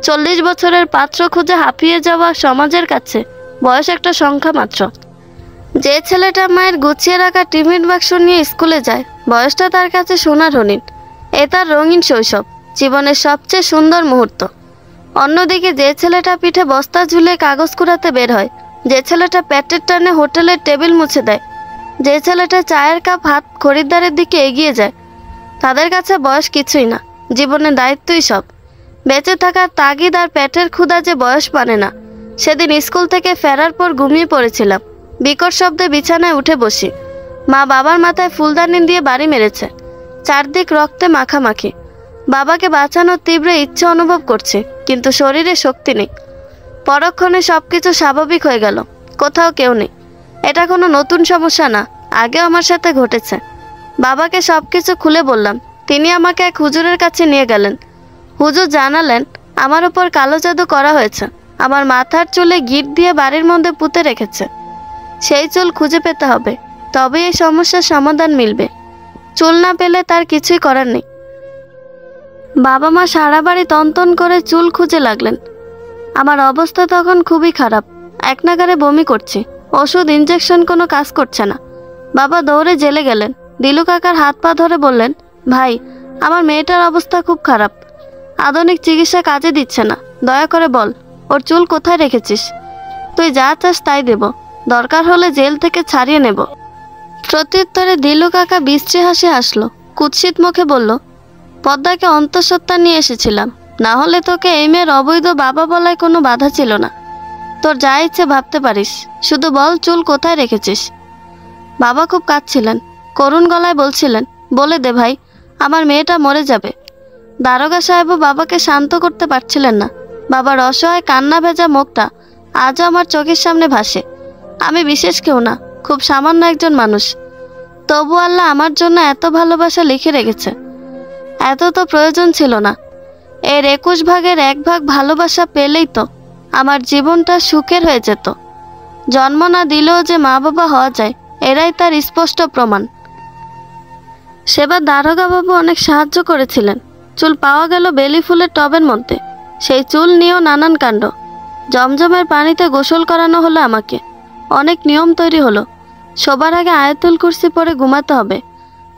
40 বছরের পাত্র খুঁজে হাঁপিয়ে যাওয়া সমাজের কাছে বয়স একটা সংখ্যা মাত্র। যে ছেলেটা মায়ের গুছিয়ে রাখা টিফিন বাক্স নিয়ে স্কুলে যায়, বয়সটা তার কাছে সোনার হরিণ। এ তার রঙিন শৈশব, জীবনের সবচেয়ে সুন্দর মুহূর্ত। অন্যদিকে যে ছেলেটা পিঠে বস্তা ঝুলে কাগজ কুড়াতে বের হয়, যে ছেলেটা পেটের টানে হোটেলের টেবিল মুছে দেয়, যে ছেলেটা চায়ের কাপ হাত খরিদ্দারের দিকে এগিয়ে যায়, তাদের কাছে বয়স কিছুই না, জীবনের দায়িত্বই সব। বেঁচে থাকার তাগিদ আর পেটের ক্ষুধা যে বয়স মানে না। সেদিন স্কুল থেকে ফেরার পর ঘুমিয়ে পড়েছিলাম। বিকট শব্দে বিছানায় উঠে বসি। মা বাবার মাথায় ফুলদানি দিয়ে বাড়ি মেরেছে। চারদিক রক্তে মাখামাখি। বাবাকে বাঁচানোর তীব্র ইচ্ছে অনুভব করছে, কিন্তু শরীরে শক্তি নেই। পরক্ষণে সবকিছু স্বাভাবিক হয়ে গেল। কোথাও কেউ নেই। এটা কোনো নতুন সমস্যা না, আগেও আমার সাথে ঘটেছে। বাবাকে সবকিছু খুলে বললাম। তিনি আমাকে এক হুজুরের কাছে নিয়ে গেলেন। হুজুর জানালেন আমার উপর কালো জাদু করা হয়েছে। আমার মাথার চুলে গিট দিয়ে বাড়ির মধ্যে পুঁতে রেখেছে। সেই চুল খুঁজে পেতে হবে, তবে এই সমস্যার সমাধান মিলবে। চুল না পেলে তার কিছুই করার নেই। বাবা মা সারা বাড়ি তন্তন করে চুল খুঁজে লাগলেন। আমার অবস্থা তখন খুবই খারাপ। এক নাগারে বমি করছি। ওষুধ ইঞ্জেকশন কোনো কাজ করছে না। বাবা দৌড়ে জেলে গেলেন। দিলু কাকার হাত পা ধরে বললেন, ভাই, আমার মেয়েটার অবস্থা খুব খারাপ। আধুনিক চিকিৎসা কাজে দিচ্ছে না। দয়া করে বল, ওর চুল কোথায় রেখেছিস? তুই যা চাস তাই দেব, দরকার হলে জেল থেকে ছাড়িয়ে নেব। প্রত্যুত্তরে দিলু কাকা বিশ্রী হাসি হাসলো। কুৎসিত মুখে বলল, পদ্মাকে অন্তঃসত্ত্বা নিয়ে এসেছিলাম। না হলে তোকে এই মেয়ের অবৈধ বাবা বলায় কোনো বাধা ছিল না। তোর যা ইচ্ছে ভাবতে পারিস, শুধু বল চুল কোথায় রেখেছিস। বাবা খুব কাঁদছিলেন, করুণ গলায় বলছিলেন, বলে দে ভাই, আমার মেয়েটা মরে যাবে। দারোগা সাহেবও বাবাকে শান্ত করতে পারছিলেন না। বাবার অসহায় কান্না ভেজা মুখটা আজও আমার চোখের সামনে ভাসে। আমি বিশেষ কেউ না, খুব সামান্য একজন মানুষ, তবু আল্লাহ আমার জন্য এত ভালোবাসা লিখে রেখেছে। এত তো প্রয়োজন ছিল না। এর 21 ভাগের 1 ভাগ ভালোবাসা পেলেই তো আমার জীবনটা সুখের হয়ে যেত। জন্ম না দিলেও যে মা বাবা হওয়া যায়, এরাই তার স্পষ্ট প্রমাণ। সেবার দারোগা বাবু অনেক সাহায্য করেছিলেন। চুল পাওয়া গেল বেলি ফুলের টবের মধ্যে। সেই চুল নিয়েও নানান কাণ্ড। জমজমের পানিতে গোসল করানো হলো আমাকে। অনেক নিয়ম তৈরি হলো। সবার আগে আয়াতুল কুরসি পড়ে ঘুমাতে হবে।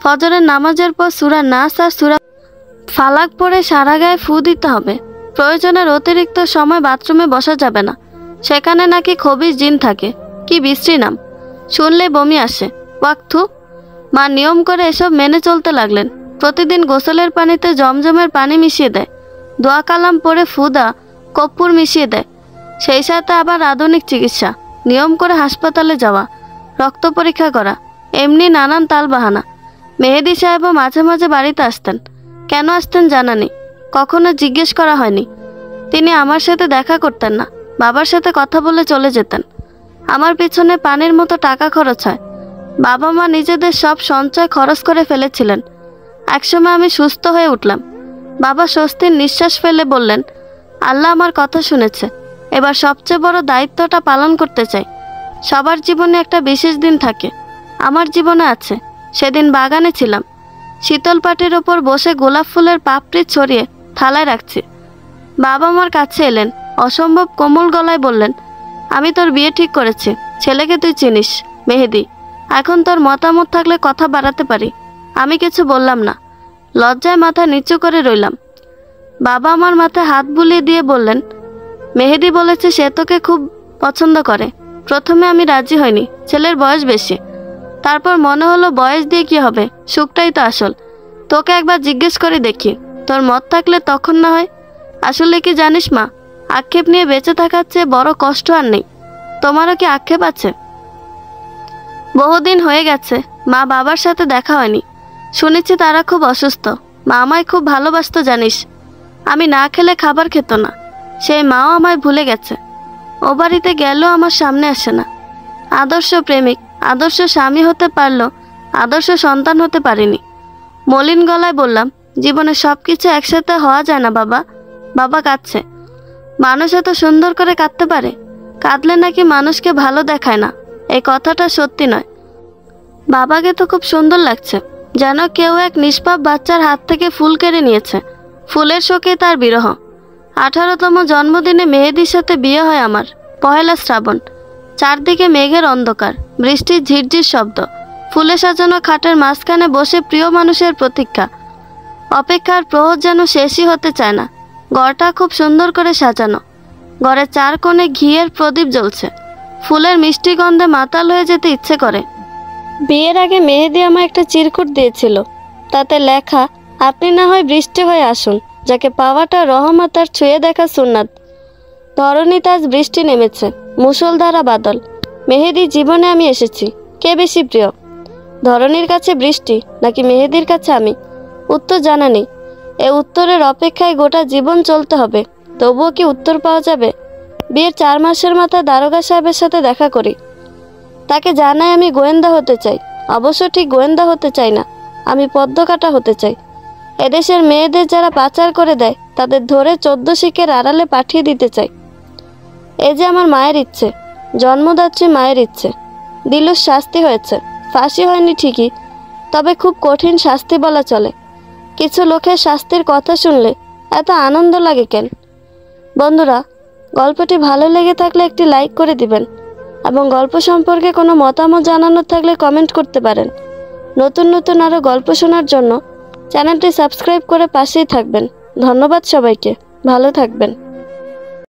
ফজরের নামাজের পর সূরা নাস আর সূরা ফালাক পড়ে সারা গায়ে ফু দিতে হবে। প্রয়োজনের অতিরিক্ত সময় বাথরুমে বসা যাবে না, সেখানে নাকি খবিশ জিন থাকে। কি বিশ্রী নাম, শুনলে বমি আসে। ওয়াক্থু। মা নিয়ম করে এসব মেনে চলতে লাগলেন। প্রতিদিন গোসলের পানিতে জমজমের পানি মিশিয়ে দেয়, দোয়া কালাম পড়ে ফুদা কর্পূর মিশিয়ে দেয়। সেই সাথে আবার আধুনিক চিকিৎসা, নিয়ম করে হাসপাতালে যাওয়া, রক্ত পরীক্ষা করা, এমনি নানান তালবাহানা। মেহেদি সাহেবও মাঝে মাঝে বাড়িতে আসতেন। কেন আসতেন জানা নেই, কখনো জিজ্ঞেস করা হয়নি। তিনি আমার সাথে দেখা করতেন না, বাবার সাথে কথা বলে চলে যেতেন। আমার পিছনে পানির মতো টাকা খরচ হয়। বাবা মা নিজেদের সব সঞ্চয় খরচ করে ফেলেছিলেন। একসময় আমি সুস্থ হয়ে উঠলাম। বাবা স্বস্তির নিঃশ্বাস ফেলে বললেন, আল্লাহ আমার কথা শুনেছে, এবার সবচেয়ে বড় দায়িত্বটা পালন করতে চাই। সবার জীবনে একটা বিশেষ দিন থাকে, আমার জীবনে আছে। সেদিন বাগানে ছিলাম, শীতল পাটির ওপর বসে গোলাপ ফুলের পাপড়ি ছড়িয়ে থালায় রাখছি। বাবা আমার কাছে এলেন, অসম্ভব কোমল গলায় বললেন, আমি তোর বিয়ে ঠিক করেছি। ছেলেকে তুই চিনিস, মেহেদি। এখন তোর মতামত থাকলে কথা বাড়াতে পারি। আমি কিছু বললাম না, লজ্জায় মাথা নিচু করে রইলাম। বাবা আমার মাথায় হাত বুলিয়ে দিয়ে বললেন, মেহেদি বলেছে সে তোকে খুব পছন্দ করে। প্রথমে আমি রাজি হইনি, ছেলের বয়স বেশি। তারপর মনে হলো বয়স দিয়ে কি হবে, সুখটাই তো আসল। তোকে একবার জিজ্ঞেস করে দেখি, তোর মত থাকলে তখন না হয়। আসলে কি জানিস মা, আক্ষেপ নিয়ে বেঁচে থাকার চেয়ে বড় কষ্ট আর নেই। তোমারও কি আক্ষেপ আছে? বহুদিন হয়ে গেছে মা বাবার সাথে দেখা হয়নি। শুনেছি তারা খুব অসুস্থ। মা আমায় খুব ভালোবাসতো জানিস। আমি না খেলে খাবার খেত না। সেই মাও আমায় ভুলে গেছে। ও বাড়িতে গেলেও আমার সামনে আসে না। আদর্শ প্রেমিক, আদর্শ স্বামী হতে পারলো, আদর্শ সন্তান হতে পারিনি। মলিন গলায় বললাম, জীবনে সব কিছু একসাথে হওয়া যায় না বাবা। বাবা কাঁদছে। মানুষ এত সুন্দর করে কাঁদতে পারে? কাঁদলে নাকি মানুষকে ভালো দেখায় না, এই কথাটা সত্যি নয়। বাবাকে তো খুব সুন্দর লাগছে, যেন কেউ এক নিষ্পাপ বাচ্চার হাত থেকে ফুল কেড়ে নিয়েছে। ফুলের শোকে তার বিরহ। 18তম জন্মদিনে মেহেদির সাথে বিয়ে হয় আমার। 1 শ্রাবণ। চারদিকে মেঘের অন্ধকার, বৃষ্টির ঝিরঝির শব্দ। ফুলে সাজানো খাটের মাঝখানে বসে প্রিয় মানুষের প্রতীক্ষা। অপেক্ষার প্রহর যেন শেষই হতে চায় না। ঘরটা খুব সুন্দর করে সাজানো। ঘরের 4 কোণে ঘিয়ের প্রদীপ জ্বলছে। ফুলের মিষ্টি গন্ধে মাতাল হয়ে যেতে ইচ্ছে করে। বিয়ের আগে মেহেদি আমায় একটা চিরকুট দিয়েছিল, তাতে লেখা, আপনি না হয় বৃষ্টি হয়ে আসুন, যাকে পাওয়াটা রহমত আর ছুঁয়ে দেখা সুন্নাত। ধরণীতে আজ বৃষ্টি নেমেছে, মুষলধারা বাদল। মেহেদি জীবনে আমি এসেছি। কে বেশি প্রিয়, ধরণীর কাছে বৃষ্টি নাকি মেহেদির কাছে আমি? উত্তর জানা নেই। এ উত্তরের অপেক্ষায় গোটা জীবন চলতে হবে। তবুও কি উত্তর পাওয়া যাবে? বিয়ের 4 মাসের মাথায় দারোগা সাহেবের সাথে দেখা করি। তাকে জানাই আমি গোয়েন্দা হতে চাই। অবশ্য ঠিক গোয়েন্দা হতে চাই না, আমি পদ্মকাটা হতে চাই। এদেশের মেয়েদের যারা পাচার করে দেয়, তাদের ধরে 14 শিখের আড়ালে পাঠিয়ে দিতে চাই। এ যে আমার মায়ের ইচ্ছে, জন্মদাত্রী মায়ের ইচ্ছে। দিলুর শাস্তি হয়েছে, ফাঁসি হয়নি ঠিকই, তবে খুব কঠিন শাস্তি বলা চলে। কিছু লোকের শাস্তির কথা শুনলে এত আনন্দ লাগে কেন? বন্ধুরা, গল্পটি ভালো লেগে থাকলে একটি লাইক করে দিবেন এবং গল্প সম্পর্কে কোনো মতামত জানানোর থাকলে কমেন্ট করতে পারেন। নতুন নতুন আরও গল্প শোনার জন্য চ্যানেলটি সাবস্ক্রাইব করে পাশেই থাকবেন। ধন্যবাদ সবাইকে, ভালো থাকবেন।